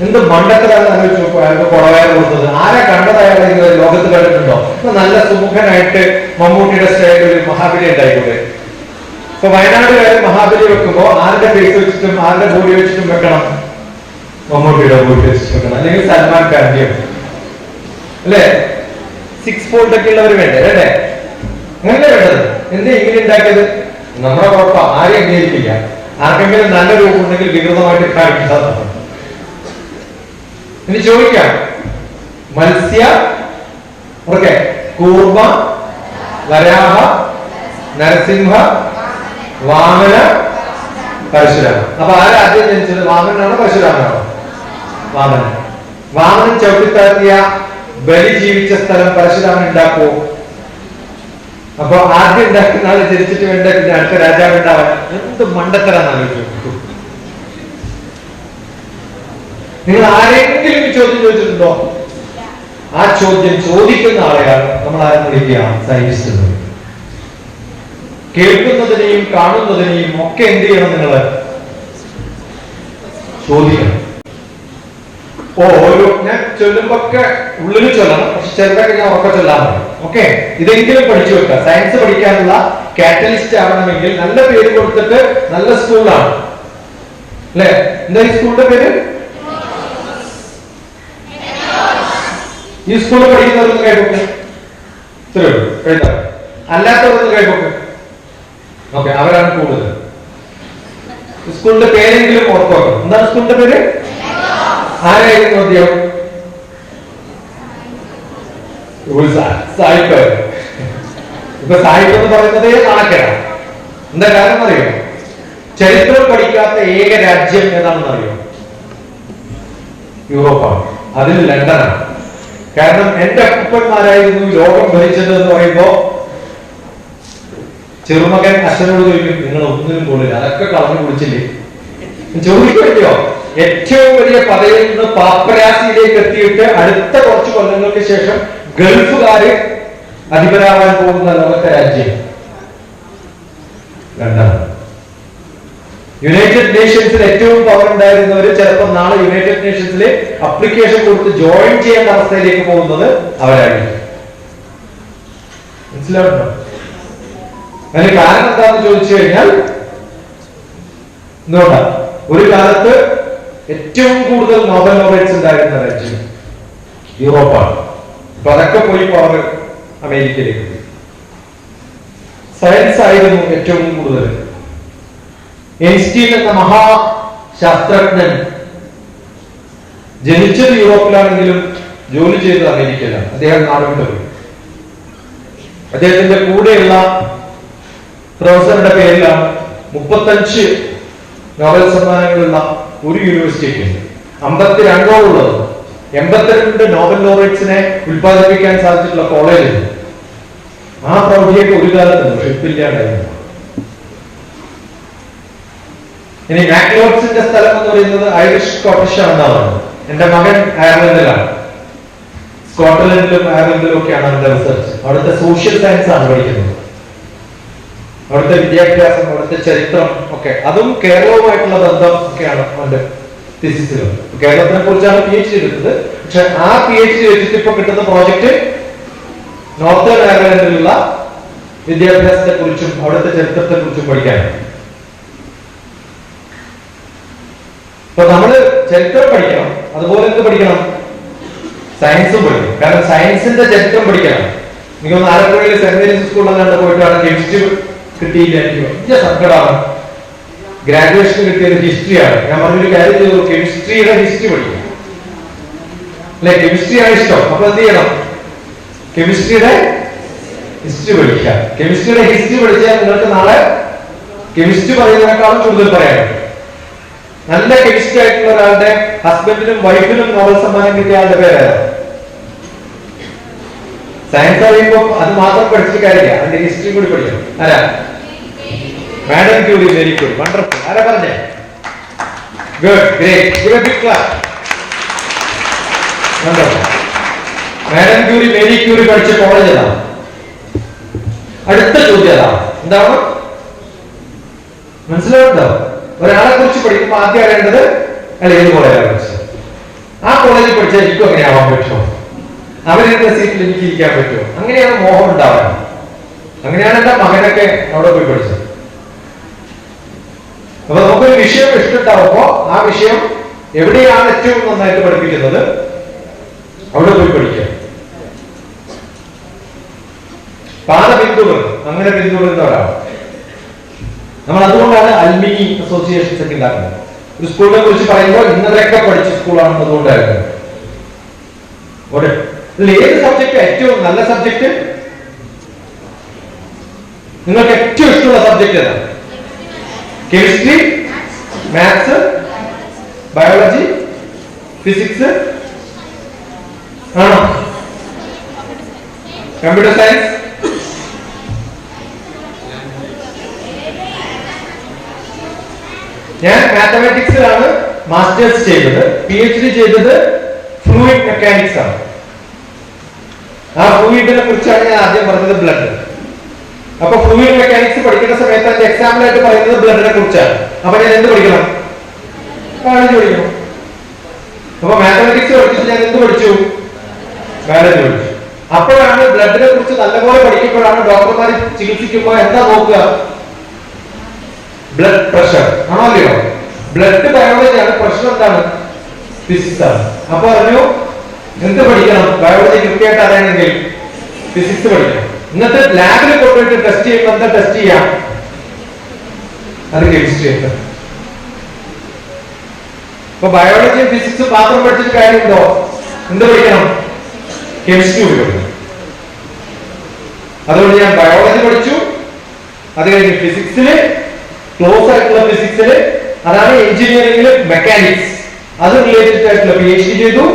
എന്ത് മണ്ടത്തരാണ് ആലോചിച്ചു നോക്കുക. അയാൾക്ക് കുടവേർ കൊടുത്തത് ആരാ കണ്ടത്? അയാളെ ലോകത്ത് കണ്ടിട്ടുണ്ടോ? നല്ല സുമുഖനായിട്ട് മമ്മൂട്ടിയുടെ സ്റ്റൈലിൽ ഒരു മഹാബലി ഉണ്ടായിക്കൂടെ? ഇപ്പൊ വയനാടുകാർ മഹാബലി വെക്കുമ്പോ ആരുടെ ഫേസ് വെച്ചിട്ടും ആരുടെ ബോഡി വെച്ചിട്ടും വെക്കണം? മമ്മൂട്ടിയുടെ ബോഡി വെച്ചിട്ട് വെക്കണം, അല്ലെങ്കിൽ സൽമാൻ ഖാന്റെ, അല്ലേ? 6 ഫോൾഡ് ഒക്കെ ഉള്ളവർ വേണ്ടേ? അല്ലേ? അങ്ങനെ വേണ്ടത്. എന്തേ ഇങ്ങനെ ഉണ്ടാക്കിയത്? നമ്മുടെ കുഴപ്പം. ആരെയും അംഗീകരിക്കില്ല. ആർക്കെങ്കിലും നല്ല രൂപം ഉണ്ടെങ്കിൽ വികൃതമായിട്ട് കാണിക്കാത്തതാണ്. ഇനി ചോദിക്കാം, മത്സ്യ, ഓക്കെ, കൂർമ്മ, വരാഹ, നരസിംഹ, വാമന, പരശുരാമൻ. അപ്പൊ ആരാ ആദ്യം ജനിച്ചത്? വാമനാണോ പരശുരാമനാണോ? വാമനൻ. വാമനൻ ചവിട്ടിത്താഴ്ത്തിയ ബലി ജീവിച്ച സ്ഥലം പരശുരാമൻ ഉണ്ടാക്കുമോ? അപ്പൊ ആദ്യം ഉണ്ടാക്കുന്ന ആള് ജനിച്ചിട്ട് വേണ്ട പിന്നെ അടുത്ത രാജാവ് ഉണ്ടാവാൻ. എന്ത് മണ്ടത്തരാന്ന് ആലോചിച്ചു. നിങ്ങൾ ആരെങ്കിലും ചോദ്യം ചോദിച്ചിട്ടുണ്ടോ? ആ ചോദ്യം ചോദിക്കുന്ന ആളെയാണ് നമ്മൾ ആരും വിളിക്കുക സയന്റിസ്റ്റ് എന്ന് വിളിക്കുക. കേൾക്കുന്നതിനെയും കാണുന്നതിനെയും ഒക്കെ എന്ത് ചെയ്യണം? നിങ്ങൾ ചോദിക്കണം. ഓരോ ഞാൻ ചൊല്ലുമ്പൊക്കെ ഉള്ളിൽ ചൊല്ലണം, പക്ഷെ ചെറുതൊക്കെ ഞാൻ ഉറക്കെ ചൊല്ലാൻ പറയും. ഓക്കെ, ഇതെങ്കിലും പഠിച്ചു വെക്കുക. സയൻസ് പഠിക്കാനുള്ള കാറ്റലിസ്റ്റ് ആവണമെങ്കിൽ നല്ല പേര് കൊടുത്തിട്ട് നല്ല സ്കൂളാണ് അല്ലെ? എന്താ ഈ സ്കൂളിന്റെ പേര്? ഈ സ്കൂളിൽ പഠിക്കുന്നവരൊന്നും കൈപ്പൊക്കെ എഴുതാം, അല്ലാത്തവരൊന്നും കൈപ്പൊക്കെ. ഓക്കെ, അവരാണ് കൂടുതൽ. സ്കൂളിന്റെ പേരെങ്കിലും ഓർത്തോക്കാം. എന്താണ് സ്കൂളിന്റെ പേര്? ആരായിരുന്നു അദ്ദേഹം? സായിപ്പ്. ഇപ്പൊ സായിപ്പ് എന്ന് പറയുന്നത് കണക്കാണ്. എന്താ കാരണം അറിയോ? ചരിത്രം പഠിക്കാത്ത ഏക രാജ്യം ഏതാണെന്ന് അറിയോ? യൂറോപ്പാണ്. അതിൽ ലണ്ടനാണ്. കാരണം എന്റെ അപ്പന്മാരായിരുന്നു ലോകം ഭരിച്ചത് എന്ന് പറയുമ്പോ ചെറുമകൻ അച്ഛനോട് ചോദിക്കും, നിങ്ങൾ ഒന്നിനും പോലില്ല, അതൊക്കെ കളഞ്ഞു കുടിച്ചില്ലേ? ചോദിക്കോ? ഏറ്റവും വലിയ പദവിയിൽ നിന്ന് പാപ്പരാസിയിലേക്ക് എത്തിയിട്ട് അടുത്ത കുറച്ച് കൊല്ലങ്ങൾക്ക് ശേഷം ഗൾഫുകാര് അധിപരാവാൻ പോകുന്ന ലോകത്തെ രാജ്യം ലണ്ടനാണ്. യുണൈറ്റഡ് നേഷൻസിൽ ഏറ്റവും പവർ ഉണ്ടായിരുന്നവര് ചിലപ്പോൾ നാളെ യുണൈറ്റഡ് നേഷൻസിലെ അപ്ലിക്കേഷൻ കൊടുത്ത് ജോയിൻ ചെയ്യേണ്ട അവസ്ഥയിലേക്ക് പോകുന്നത് അവരായിരിക്കും. മനസ്സിലാവുന്നുണ്ടോ? അതിന് കാരണം എന്താണെന്ന് ചോദിച്ചു കഴിഞ്ഞാൽ, എന്തുകൊണ്ടാ? ഒരു കാലത്ത് ഏറ്റവും കൂടുതൽ നോബൽ ലോറേറ്റ്സ് ഉണ്ടായിരുന്ന രാജ്യം യൂറോപ്പാണ്. അപ്പൊ അതൊക്കെ പോയി പവർ അമേരിക്കയിലേക്ക് പോയി. സയൻസ് ആയിരുന്നു ഏറ്റവും കൂടുതൽ. ഐൻസ്റ്റീൻ എന്ന മഹാശാസ്ത്രജ്ഞൻ ജനിച്ചത് യൂറോപ്പിലാണെങ്കിലും ജോലി ചെയ്തത് അമേരിക്കയിലാണ്. അദ്ദേഹം നാടുവിട്ട് പോയി. അദ്ദേഹത്തിന്റെ കൂടെയുള്ള പ്രൊഫസറുടെ പേരിലാണ് 35 നോബൽ സമ്മാനങ്ങളുള്ള ഒരു യൂണിവേഴ്സിറ്റിക്ക് 52 ഉള്ളത്. 82 നോബൽ ലോറേറ്റ്സിനെ ഉത്പാദിപ്പിക്കാൻ സാധിച്ചിട്ടുള്ള കോളേജ്. ആ പ്രൗഢിയൊക്കെ ഒരു കാലത്തുണ്ട്, പക്ഷെ ഇപ്പില്ലാണ്ടായിരുന്നു. ഇനി മാക്ലോഡ്സിന്റെ സ്ഥലം എന്ന് പറയുന്നത് ഐറിഷ് സ്കോട്ടിഷ് ആണെന്നാണ് പറഞ്ഞത്. എന്റെ മകൻ അയർലൻഡിലാണ്. സ്കോട്ട്ലൻഡിലും അയർലൻഡിലും ഒക്കെയാണ് എന്റെ റിസർച്ച്. അവിടുത്തെ സോഷ്യൽ സയൻസ് ആണ് പഠിക്കുന്നത്. അവിടുത്തെ വിദ്യാഭ്യാസം, അവിടുത്തെ ചരിത്രം ഒക്കെ, അതും കേരളവുമായിട്ടുള്ള ബന്ധം ഒക്കെയാണ് അവന്റെ തിസിസിൽ. കേരളത്തിനെ കുറിച്ചാണ് PhD എടുത്തത്. പക്ഷെ ആ PhD വെച്ചിട്ട് ഇപ്പൊ കിട്ടുന്ന പ്രോജക്റ്റ് നോർത്തേൺ അയർലൻഡിലുള്ള വിദ്യാഭ്യാസത്തെ കുറിച്ചും അവിടുത്തെ ചരിത്രത്തെ കുറിച്ചും പഠിക്കാനാണ്. അപ്പൊ നമ്മള് ചരിത്രം പഠിക്കണം, അതുപോലെ എന്ത് പഠിക്കണം? സയൻസും പഠിക്കണം. കാരണം സയൻസിന്റെ ചരിത്രം പഠിക്കണം. എനിക്കൊന്ന് ആലപ്പുഴയിലെ സെന്റ് മേരീസ് സ്കൂളിൽ കണ്ട് പോയിട്ടാണ് കെമിസ്ട്രി കിട്ടിയില്ല. എനിക്ക് വലിയ സങ്കടമാണ്. ഗ്രാജുവേഷൻ കിട്ടിയത് ഹിസ്റ്ററിയാണ്. ഞാൻ പറഞ്ഞൊരു കാര്യം ചെയ്തു, കെമിസ്ട്രിയുടെ ഹിസ്റ്ററി പഠിക്കണം അല്ലെ? കെമിസ്ട്രിയാണ് ഇഷ്ടം. അപ്പൊ എന്ത് ചെയ്യണം? കെമിസ്ട്രിയുടെ ഹിസ്റ്ററി പഠിക്കുക. കെമിസ്ട്രിയുടെ ഹിസ്റ്ററി പഠിച്ചാൽ നിങ്ങൾക്ക് നാളെ കെമിസ്ട്രി പറയുന്നതിനേക്കാളും കൂടുതൽ പറയാനുണ്ട്. നല്ല കെമിസ്ട്രി ആയിട്ടുള്ള ഒരാളുടെ ഹസ്ബൻഡിനും വൈഫിനും നോബൽ സമ്മാനം കിട്ടിയ ആളുടെ പേരാണ്. സയൻസ് അറിയുമ്പോൾ അത് മാത്രം പഠിച്ചിട്ട് കാര്യമില്ല, അതിന്റെ ഹിസ്റ്ററി കൂടി പഠിക്കണം. ആരാ? Madam Curie. Very good, wonderful. ആരാ പറഞ്ഞേ? Good, great. Give a big clap. Wonderful. Madam Curie, Marie Curie പഠിച്ച കോളേജ് ഏതാണ്? അടുത്ത ചോദ്യം ഏതാണ്? എന്താണ് മനസ്സിലാവുണ്ടോ? ഒരാളെ കുറിച്ച് പഠിക്കുമ്പോൾ ആദ്യം അറിയേണ്ടത് അയാൾ ഏത് കോളേജാണ് പഠിച്ചത്. ആ കോളേജിൽ പഠിച്ചാൽ എനിക്കും അങ്ങനെ ആവാൻ പറ്റുമോ? അവരെന്താ സീറ്റിൽ എനിക്ക് ഇരിക്കാൻ പറ്റുമോ? അങ്ങനെയാണ് മോഹം ഉണ്ടാവാൻ. അങ്ങനെയാണ് എന്റെ മകനൊക്കെ അവിടെ പോയി പഠിച്ചത്. അപ്പൊ നമുക്കൊരു വിഷയം ഇഷ്ടമുണ്ടാവുമ്പോ ആ വിഷയം എവിടെയാണ് ഏറ്റവും നന്നായിട്ട് പഠിപ്പിക്കുന്നത് അവിടെ പോയി പഠിക്കുക. പാത പിന്തുടർന്ന് അങ്ങനെ പിന്തുടരുന്നവരാണ് നമ്മൾ. അതുകൊണ്ടാണ് അൽമിനി അസോസിയേഷൻസ് ഒക്കെ ഉണ്ടാക്കുന്നത്. ഒരു സ്കൂളിനെ കുറിച്ച് പറയുമ്പോൾ ഇന്നലെയൊക്കെ പഠിച്ച സ്കൂളാണെന്ന് അതുകൊണ്ടായിരുന്നു. ഏത് സബ്ജക്ട് ഏറ്റവും നല്ല സബ്ജക്ട്? നിങ്ങൾക്ക് ഏറ്റവും ഇഷ്ടമുള്ള സബ്ജക്ട് ഏതാണ്? കെമിസ്ട്രി, മാത്സ്, ബയോളജി, ഫിസിക്സ് ആണോ? Computer science? ഞാൻ മാത്തമാറ്റിക്സിലാണ് മാസ്റ്റേഴ്സ് ചെയ്തത്. PhD ചെയ്തത് ഫ്ലൂയിഡ് മെക്കാനിക്സ് ആണ്. ആ ഫ്ലൂയിഡിനെ കുറിച്ചാണ് ഞാൻ ആദ്യം പറഞ്ഞത്, ബ്ലഡ്. അപ്പൊ ഫ്ലൂയിഡ് മെക്കാനിക്സ് പഠിക്കുന്ന സമയത്ത് അതിന്റെ എക്സാമ്പിൾ ആയിട്ട് പറയുന്നത് ബ്ലഡിനെ കുറിച്ചാണ്. അപ്പൊ ഞാൻ എന്ത് പഠിക്കണം? ബയോളജി പഠിക്കണം. അപ്പൊ മാത്തമാറ്റിക്സ് പഠിച്ചിട്ട് ഞാൻ എന്ത് പഠിച്ചു? ബയോളജി പഠിച്ചു. അപ്പോഴാണ് ബ്ലഡിനെ കുറിച്ച് നല്ലപോലെ പഠിക്കുമ്പോഴാണ് ഡോക്ടർമാർ ചികിത്സിക്കുമ്പോൾ എന്താ നോക്കുക? ബ്ലഡ് പ്രഷർ ആണോ അല്ലയോ? ബ്ലഡ് ബയോളജിയാണ്, പ്രഷർ എന്താണ്? ഫിസിക്സ് ആണ്. അപ്പൊ പറഞ്ഞു എന്ത് പഠിക്കണം? ബയോളജി കൃത്യമായിട്ട് അറിയണമെങ്കിൽ ഫിസിക്സ് പഠിക്കണം. എന്നിട്ട് ലാബിൽ കൊണ്ടുപോയിട്ട് ടെസ്റ്റ് ചെയ്യുമ്പോൾ എന്താ ടെസ്റ്റ് ചെയ്യാം? അത് കെമിസ്ട്രി ഉണ്ട്. അപ്പൊ ബയോളജിയും ഫിസിക്സും മാത്രം പഠിച്ചിട്ട് കാര്യമുണ്ടോ? എന്ത് പഠിക്കണം? കെമിസ്ട്രി പഠിക്കണം. അതുകൊണ്ട് ഞാൻ ബയോളജി പഠിച്ചു, അത് കഴിഞ്ഞ് ഫിസിക്സില് ക്ലോസ് ആയിട്ടുള്ള ഫിസിക്സില്, അതാണ് എഞ്ചിനീയറിംഗില് മെക്കാനിക്സ്, അത് റിലേറ്റഡ് ആയിട്ടുള്ള PhD ചെയ്തു.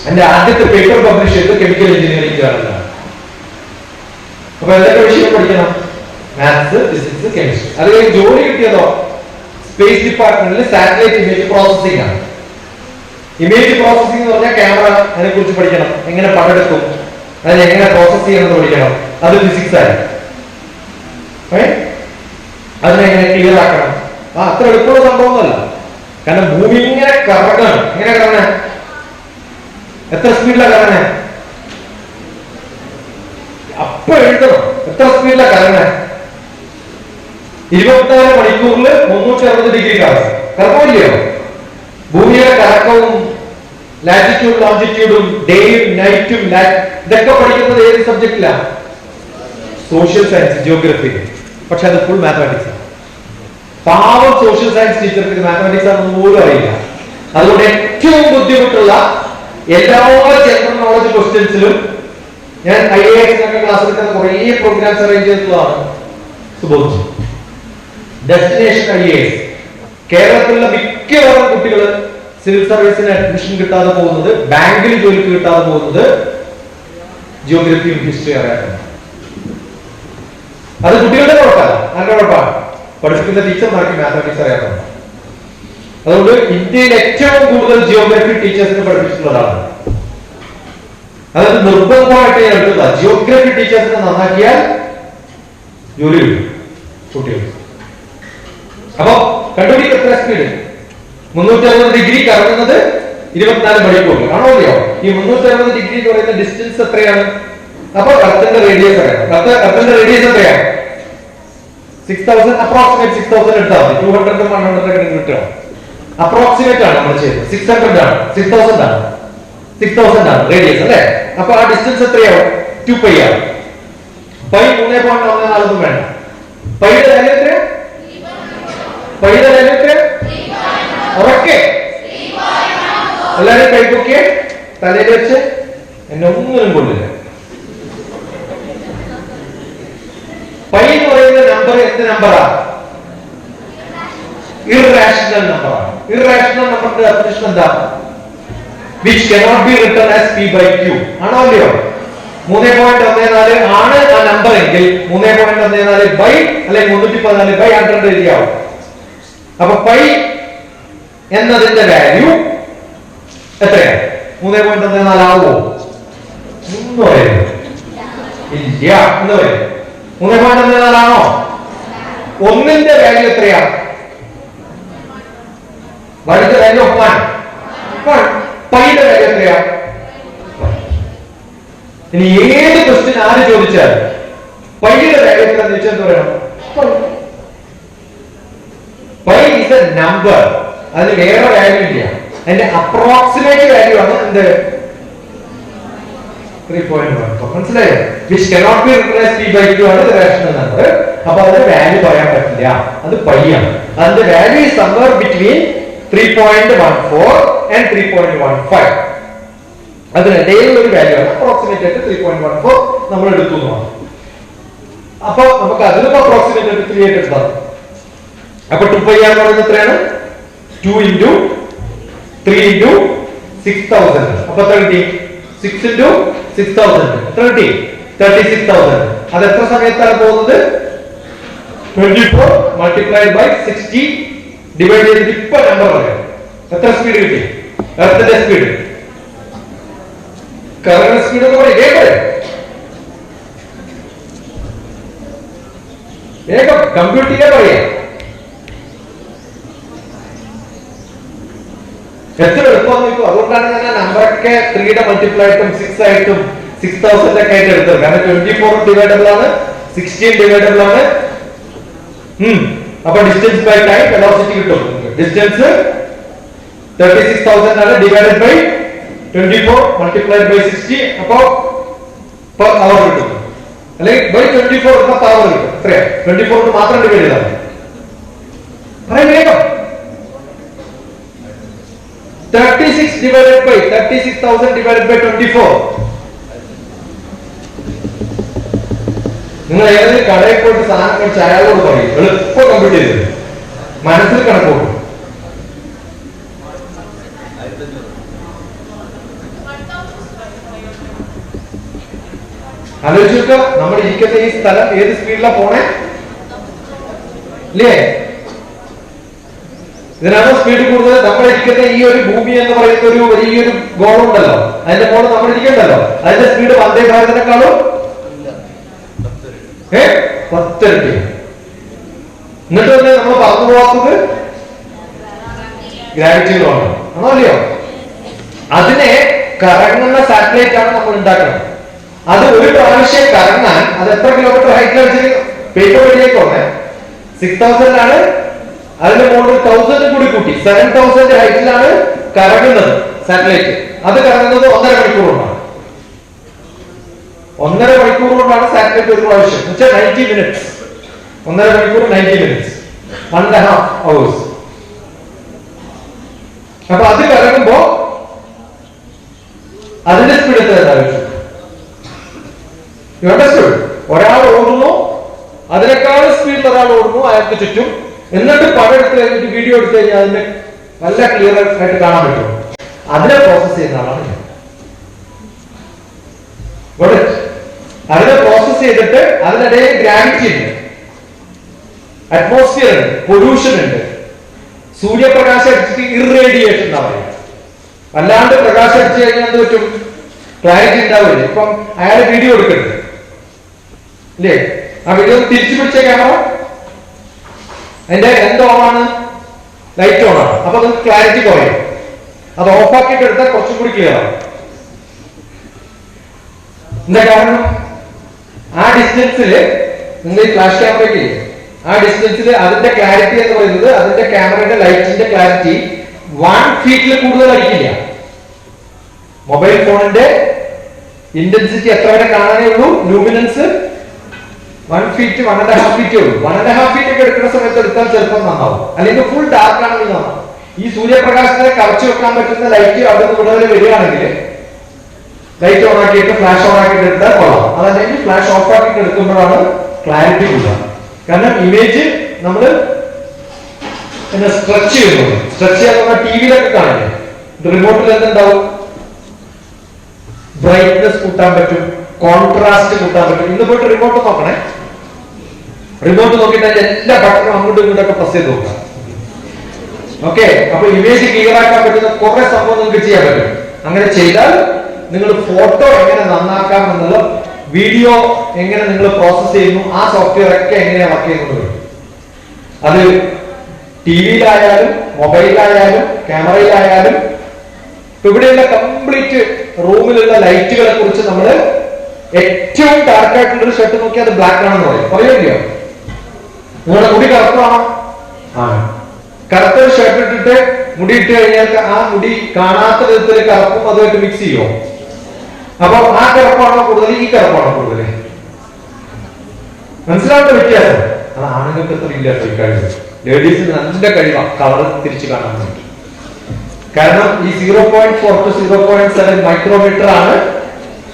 എന്റെ ആദ്യത്തെ പേപ്പർ പബ്ലിഷ് ചെയ്തു കെമിക്കൽ എഞ്ചിനീയറിംഗ് ജേർണലാണ്. അപ്പൊ എന്തൊക്കെ വിഷയം പഠിക്കണം? Maths, physics, chemistry. അത് കഴിഞ്ഞ് ജോലി കിട്ടിയതോ സ്പേസ് ഡിപ്പാർട്ട്മെന്റിൽ സാറ്റലൈറ്റ് ഇമേജ് പ്രോസസിംഗ് ആണ്. ഇമേജ് പ്രോസസിംഗ് എന്ന് പറഞ്ഞാൽ ക്യാമറ, അതിനെ കുറിച്ച് പഠിക്കണം, എങ്ങനെ പകടെടുക്കും, അതിനെ എങ്ങനെ പ്രോസസ് ചെയ്യണമെന്ന് പഠിക്കണം. അത് ഫിസിക്സ് ആയി. അതിനെങ്ങനെ ക്ലിയർ ആക്കണം. അത്ര എളുപ്പമുള്ള സംഭവമൊന്നുമല്ല. കാരണം ഭൂമി ഇങ്ങനെ കറങ്ങാണ്. എങ്ങനെ കറങ്ങാൻ? എത്ര സ്പീഡിലാണ് കറങ്ങാൻ? അപ്പൊ എഴുതണം എത്ര സ്പീഡിലാണ് കറങ്ങാൻ. 24 മണിക്കൂറിൽ 360 ഡിഗ്രി കറങ്ങും. കറങ്ങുമില്ലയോ? ഭൂമിയുടെ കറക്കവും ലാറ്റിറ്റ്യൂഡ് ലോഞ്ചിറ്റ്യൂഡും ഡേയും നൈറ്റും ഇതൊക്കെ പഠിക്കുന്നത് ഏത് സബ്ജക്റ്റിലാണ്? Social science, geography. പക്ഷെ അത് ഫുൾ മാത്തമാറ്റിക്സ് ആണ്. പാവം സോഷ്യൽ സയൻസ് ടീച്ചർക്ക് മാത്തമാറ്റിക്സ് ആണെന്ന് പോലും അറിയില്ല. അതുകൊണ്ട് ഏറ്റവും ബുദ്ധിമുട്ടുള്ള എല്ലാ ജനറൽ നോളജ് ക്വസ്റ്റ്യൻസിലും ഞാൻ IAS ക്ലാസ് എടുക്കുന്ന കുറേ പ്രോഗ്രാംസ് അറേഞ്ച് ചെയ്തിട്ടുള്ളതാണ്. Subodh destination IAS. കേരളത്തിലുള്ള മിക്കവാറും കുട്ടികൾ സിവിൽ സർവീസിന് അഡ്മിഷൻ കിട്ടാതെ പോകുന്നത്, ബാങ്കിൽ ജോലിക്ക് കിട്ടാതെ പോകുന്നത് ജിയോഗ്രഫിയും ഹിസ്റ്ററി അറിയാനാണ്. അത് കുട്ടികളുടെ കുഴപ്പമല്ല, നല്ല കുഴപ്പമാണ്. പഠിപ്പിക്കുന്ന ടീച്ചർമാർക്ക് മാത്തമാറ്റിക്സ് അറിയാത്തതാണ്. അതുകൊണ്ട് ഇന്ത്യയിൽ ഏറ്റവും കൂടുതൽ ജിയോഗ്രഫി ടീച്ചേഴ്സിനെ പഠിപ്പിച്ചിട്ടുള്ളതാണ്. അതായത് നിർബന്ധമായിട്ട് ഞാൻ എടുത്തതാ, ജിയോഗ്രഫി ടീച്ചേഴ്സിനെ നന്നാക്കിയാൽ ജോലി കിട്ടും കുട്ടികൾ. അപ്പൊ കണ്ടുപിടിക്കുക എത്ര സ്പീഡ്? 360 ഡിഗ്രി കറങ്ങുന്നത് 24 മണിക്കൂറിൽ ആണോ അല്ലയോ? ഈ 360 ഡിഗ്രി എന്ന് പറയുന്ന ഡിസ്റ്റൻസ് എത്രയാണ്? അപ്പൊ എർത്തിന്റെ റേഡിയസ് അറിയാം. എർത്തിന്റെ റേഡിയസ് എത്രയാണ്? 6000, അപ്രോക്സിമേറ്റ് 6000 എടുത്താൽ മതി. 200 100 കിട്ടുക. അപ്രോക്സിമേറ്റ് ആണ് നമ്മൾ ചെയ്തത്. 600 ആണ്, 6000 ആണ്, 6000 ആണ് റേഡിയസ് അല്ലേ? അപ്പൊ ആ ഡിസ്റ്റൻസ് എത്രയാവും? 2π ആണ്. പൈ 3.14 വേണ്ട. പൈയുടെ വാല്യൂ എത്രയാ? പൈയുടെ വാല്യൂ എത്രയാ? ഉറക്കെ എല്ലാരും കൈപ്പൊക്കെ തലയിൽ വെച്ച്. എന്നെ ഒന്നിനും കൊള്ളില്ല. പൈ എന്ന് പറയുന്ന നമ്പർ എന്ത് നമ്പറാ? ഇറേഷണൽ നമ്പറാണ്. ഇറേഷണൽ നമ്പറിന്റെ ഡെഫിനിഷൻ എന്താ? which cannot be written as p/q ആണോ അല്ലയോ? 3.14 ആണ് ആ നമ്പർ എങ്കിൽ 3.14 ബൈ അല്ലെങ്കിൽ 314 ബൈ 100 എഴുതിയാവും. അപ്പൊ പൈ എന്നതിന്റെ വാല്യൂ എത്രയാണ്? 3.14 ആവുമോ? എന്ന് പറയുന്നത് ഇല്ല. എന്ന് പറയുന്നത് 3.14 ആണോ? ഒന്നിന്റെ വാല്യൂ എത്രയാ? വലുത് വാല്യൂ ഓഫ് 1. പൈയുടെ വാല്യൂ എത്രയാ? ഇനി ഏത് ക്വസ്റ്റ്യൻ ആര് ചോദിച്ചാൽ പൈയുടെ വാല്യൂ എത്ര ചോദിച്ചാൽ പറയണം? Pi is A number. അതിന് വേറെ വാല്യൂ ഇല്ല. അതിന്റെ അപ്രോക്സിമേറ്റ് വാല്യൂ ആണ് എന്ത്? 3.14. മനസ്സിലായോ? which cannot be written as p/q ആണ് റേഷണൽ നമ്പർ. അപ്പൊ അതിന്റെ വാല്യൂ പറയാൻ പറ്റില്ല. അത് പൈ ആണ്. അതിന്റെ value is somewhere between 3.14 and 3.15. അതിനിടയിലുള്ള ഒരു വാല്യൂ ആണ്. അപ്രോക്സിമേറ്റ് ആയിട്ട് 3.14 നമ്മൾ എടുത്തു എന്നാണ്. അപ്പൊ നമുക്ക് അതിലും അപ്രോക്സിമേറ്റ് ആയിട്ട് 3 ആയിട്ട് എടുത്താൽ അപ്പൊ 2π എന്ന് പറയുന്നത് എത്രയാണ്? 2 into 3 into 6000. അപ്പൊ 30. 6 into 6000 30. 36,000. അത് എത്ര സമയത്താണ് പോകുന്നത്? 24 multiplied by 60 ഡിവൈഡ് ചെയ്തിട്ട് ഇപ്പൊ നമ്പർ പറയാം. എത്ര സ്പീഡ് കിട്ടി? എർത്തിന്റെ സ്പീഡ് കറങ്ങുന്ന സ്പീഡ് ഒക്കെ പറയും, വേഗം കമ്പ്യൂട്ടിങ്ങെ പറയാ. എത്ര എളുപ്പം നോക്കൂ. അതുകൊണ്ടാണ് ഞാൻ ആ നമ്പറൊക്കെ 3 മൾട്ടിപ്ലൈ ആയിട്ടും 6 ആയിട്ടും 6000 ഒക്കെ ആയിട്ട് എടുത്തത്. കാരണം 24 ഡിവൈഡബിൾ ആണ്, 16 ഡിവൈഡബിൾ ആണ്. അപ്പൊ ഡിസ്റ്റൻസ് ബൈ ടൈം വെലോസിറ്റി കിട്ടും. ഡിസ്റ്റൻസ് 36,000 ആണ്, ഡിവൈഡഡ് ബൈ 24 മൾട്ടിപ്ലൈഡ് ബൈ 60, അപ്പൊ പെർ അവർ കിട്ടും. അല്ലെങ്കിൽ ബൈ 24 എന്ന പെർ അവർ കിട്ടും. എത്രയാ? 24 മാത്രം ഡിവൈഡ് ചെയ്താൽ പറയാം വേഗം. 36 divided by 36,000 divided by 24. നിങ്ങൾ ഏതെങ്കിലും കടയിൽ പോയിട്ട് സാധനം കഴിച്ച് അയാളോട് പറയും, എളുപ്പം കമ്പ്യൂട്ട് ചെയ്ത് മനസ്സിൽ കണക്കോട്ടും. ആലോചിച്ചോ, നമ്മൾ ഇരിക്കുന്ന ഈ സ്ഥലം ഏത് സ്പീഡിലാണ് പോണേ ഇല്ലേ? ഇതിനാണോ സ്പീഡ് കൂടുതൽ? നമ്മൾ ഇരിക്കുന്ന ഈ ഒരു ഭൂമി എന്ന് പറയുന്ന ഒരു വലിയൊരു ഗോളമുണ്ടല്ലോ, അതിന്റെ മുകളിൽ നമ്മൾ ഇരിക്കണ്ടല്ലോ, അതിന്റെ സ്പീഡ് വന്ദേ ഭാരതിനെക്കാളും 10 ഇരട്ടി. എന്നിട്ട് തന്നെ നമ്മൾ പറഞ്ഞു പോകാത്തത് ഗ്രാവിറ്റിയിലാണ്, ആണോ അല്ലയോ? അതിനെ കറങ്ങുന്ന സാറ്റലൈറ്റ് ആണ് നമ്മൾ ഉണ്ടാക്കുന്നത്. അത് ഒരു പ്രാവശ്യം കറങ്ങാൻ അത് എത്ര കിലോമീറ്റർ ഹൈറ്റിലാണ് പേപ്പർ വഴിയേക്ക് വന്നേ? 6000 ആണ്. അതിന്റെ മുകളിൽ 1000 കൂടി കൂട്ടി 7000 ഹൈറ്റിലാണ് കറങ്ങുന്നത് സാറ്റലൈറ്റ്. അത് കറങ്ങുന്നത് 1.5 മണിക്കൂർ കൊണ്ടാണ്. 1.5 മണിക്കൂർ കൊണ്ടാണ് സാറ്റലൈറ്റ് ഒരു പ്രാവശ്യം, 90 മിനിറ്റ്സ്. 1.5 മണിക്കൂർ 90 മിനിറ്റ്സ്, 1.5 hours. അപ്പൊ അത് കറങ്ങുമ്പോ അതിന്റെ സ്പീഡ് എത്ര? ഒരാൾ ഓടുന്നു, അതിനേക്കാൾ സ്പീഡിൽ ഒരാൾ ഓടുന്നു അയാൾക്ക് ചുറ്റും. എന്നിട്ട് പടം എടുത്ത് കഴിഞ്ഞിട്ട് വീഡിയോ എടുത്തു കഴിഞ്ഞാൽ അതിന്റെ നല്ല ക്ലിയർ ആയിട്ട് കാണാൻ പറ്റും. അതിനെ പ്രോസസ് ചെയ്യുന്ന ആളാണ് ഞാൻ. അതിനെ പ്രോസസ് ചെയ്തിട്ട് അതിനിടയിൽ ഗ്രാവിറ്റി ഉണ്ട്, അറ്റ്മോസ്ഫിയർ ഉണ്ട്, പൊല്യൂഷൻ ഉണ്ട്, സൂര്യപ്രകാശം അടിച്ചിട്ട് ഇറേഡിയേഷൻ എന്നാ പറയുക. അല്ലാണ്ട് പ്രകാശം അടിച്ചു കഴിഞ്ഞാൽ എന്ത് പറ്റും? ക്ലാരിറ്റി ഉണ്ടാവില്ല. ഇപ്പം അയാൾ വീഡിയോ എടുക്കരുത് ഇല്ലേ? ആ വീഡിയോ തിരിച്ചു പിടിച്ച ക്യാമറ അതിന്റെ എന്ത് ഓണാണ്? ലൈറ്റ് ഓൺ ആണ്. അപ്പൊ നമുക്ക് ക്ലാരിറ്റി കുറയും. അത് ഓഫ് ആക്കിയിട്ട് എടുത്താൽ കുറച്ചും കൂടി ക്ലിയർ ആണ്. എന്താ കാരണം? ആ ഡിസ്റ്റൻസില് നിങ്ങൾ ഈ ഫ്ലാഷ് ക്യാമറയ്ക്ക് ആ ഡിസ്റ്റൻസിൽ അതിന്റെ ക്ലാരിറ്റി എന്ന് പറയുന്നത്, അതിന്റെ ക്യാമറയുടെ ലൈറ്റിന്റെ ക്ലാരിറ്റി 1 ഫീറ്റിൽ കൂടുതലായിരിക്കില്ല. മൊബൈൽ ഫോണിന്റെ ഇന്റൻസിറ്റി എത്ര വരെ കാണാനേ ഉള്ളൂ? ലൂമിനൻസ് 1 ഫീറ്റ് 1.5 ഫീറ്റ് ഉള്ളൂ. 1.5 ഫീറ്റ് ഒക്കെ എടുക്കുന്ന സമയത്ത് എടുത്താൽ ചിലപ്പോൾ നന്നാവും, അല്ലെങ്കിൽ ഫുൾ ഡാർക്ക് ആണെങ്കിൽ നന്നാവും. ഈ സൂര്യപ്രകാശത്തെ കറച്ചു വെക്കാൻ പറ്റുന്ന ലൈറ്റ് അവിടെ നിന്ന് കൂടുതൽ വരികയാണെങ്കിൽ ലൈറ്റ് ഓൺ ആക്കിയിട്ട് ഫ്ലാഷ് ഓൺ ആക്കിയിട്ട് എടുത്താൽ കൊള്ളാം. അതല്ലെങ്കിൽ ഫ്ലാഷ് ഓഫ് ആക്കിയിട്ട് എടുക്കുമ്പോഴാണ് ക്ലാരിറ്റി കൂടുതൽ. കാരണം ഇമേജ് നമ്മൾ സ്ട്രെച്ച് ചെയ്യുന്നത്, സ്ട്രെച്ച് ചെയ്യാൻ ടിവിയിലൊക്കെ കാണില്ലേ, റിമോട്ടിൽ എന്തുണ്ടാവും? ബ്രൈറ്റ്നസ് കൂട്ടാൻ പറ്റും, കോൺട്രാസ്റ്റ് കൂട്ടാൻ പറ്റും. ഇന്ന് പോയിട്ട് റിമോട്ട് നോക്കണേ, റിമോട്ട് നോക്കിയിട്ട് അതിന്റെ എല്ലാ ബട്ടണും അങ്ങോട്ടും ഇങ്ങോട്ടൊക്കെ പ്രസ് ചെയ്ത് നോക്കാം. ഓക്കെ, അപ്പൊ ഇമേജ് ക്ലിയർ ആക്കാൻ പറ്റുന്ന കുറെ സംഭവം നിങ്ങൾക്ക് ചെയ്യാൻ പറ്റും. അങ്ങനെ ചെയ്താൽ നിങ്ങൾ ഫോട്ടോ എങ്ങനെ നന്നാക്കാം എന്നുള്ള, വീഡിയോ എങ്ങനെ നിങ്ങൾ പ്രോസസ് ചെയ്യുന്നു, ആ സോഫ്റ്റ്വെയർ ഒക്കെ എങ്ങനെയാണ് വർക്ക് ചെയ്യുന്നത്. അത് ടിവിയിലായാലും മൊബൈലിലായാലും ക്യാമറയിലായാലും. ഇവിടെയുള്ള കംപ്ലീറ്റ് റൂമിലുള്ള ലൈറ്റുകളെ കുറിച്ച് നമ്മൾ ഏറ്റവും ഡാർക്ക് ആയിട്ടുള്ള ഒരു ഷർട്ട് നോക്കി അത് ബ്ലാക്ക് ആണെന്ന് പറയും. പറയില്ലയോ? നിങ്ങളുടെ മുടി കറുപ്പാണോ? കറുത്ത ഒരു ഷർട്ട് ഇട്ടിട്ട് മുടി ഇട്ട് കഴിഞ്ഞാൽ ആ മുടി കാണാത്ത വിധത്തിൽ കറുപ്പും അതുമായിട്ട് മിക്സ് ചെയ്യുമോ? അപ്പൊ ആ കറുപ്പാണോ കൂടുതൽ, ഈ കറുപ്പാണോ കൂടുതൽ? മനസ്സിലാവേണ്ട വ്യത്യാസം. അത് ആണുങ്ങൾക്ക് എത്ര ഇല്ല കഴിവ്. ലേഡീസിന് നല്ല കഴിവാണ് കളർ തിരിച്ചു കാണാൻ വേണ്ടി. കാരണം ഈ 0.4 to 0.7 മൈക്രോമീറ്റർ ആണ്.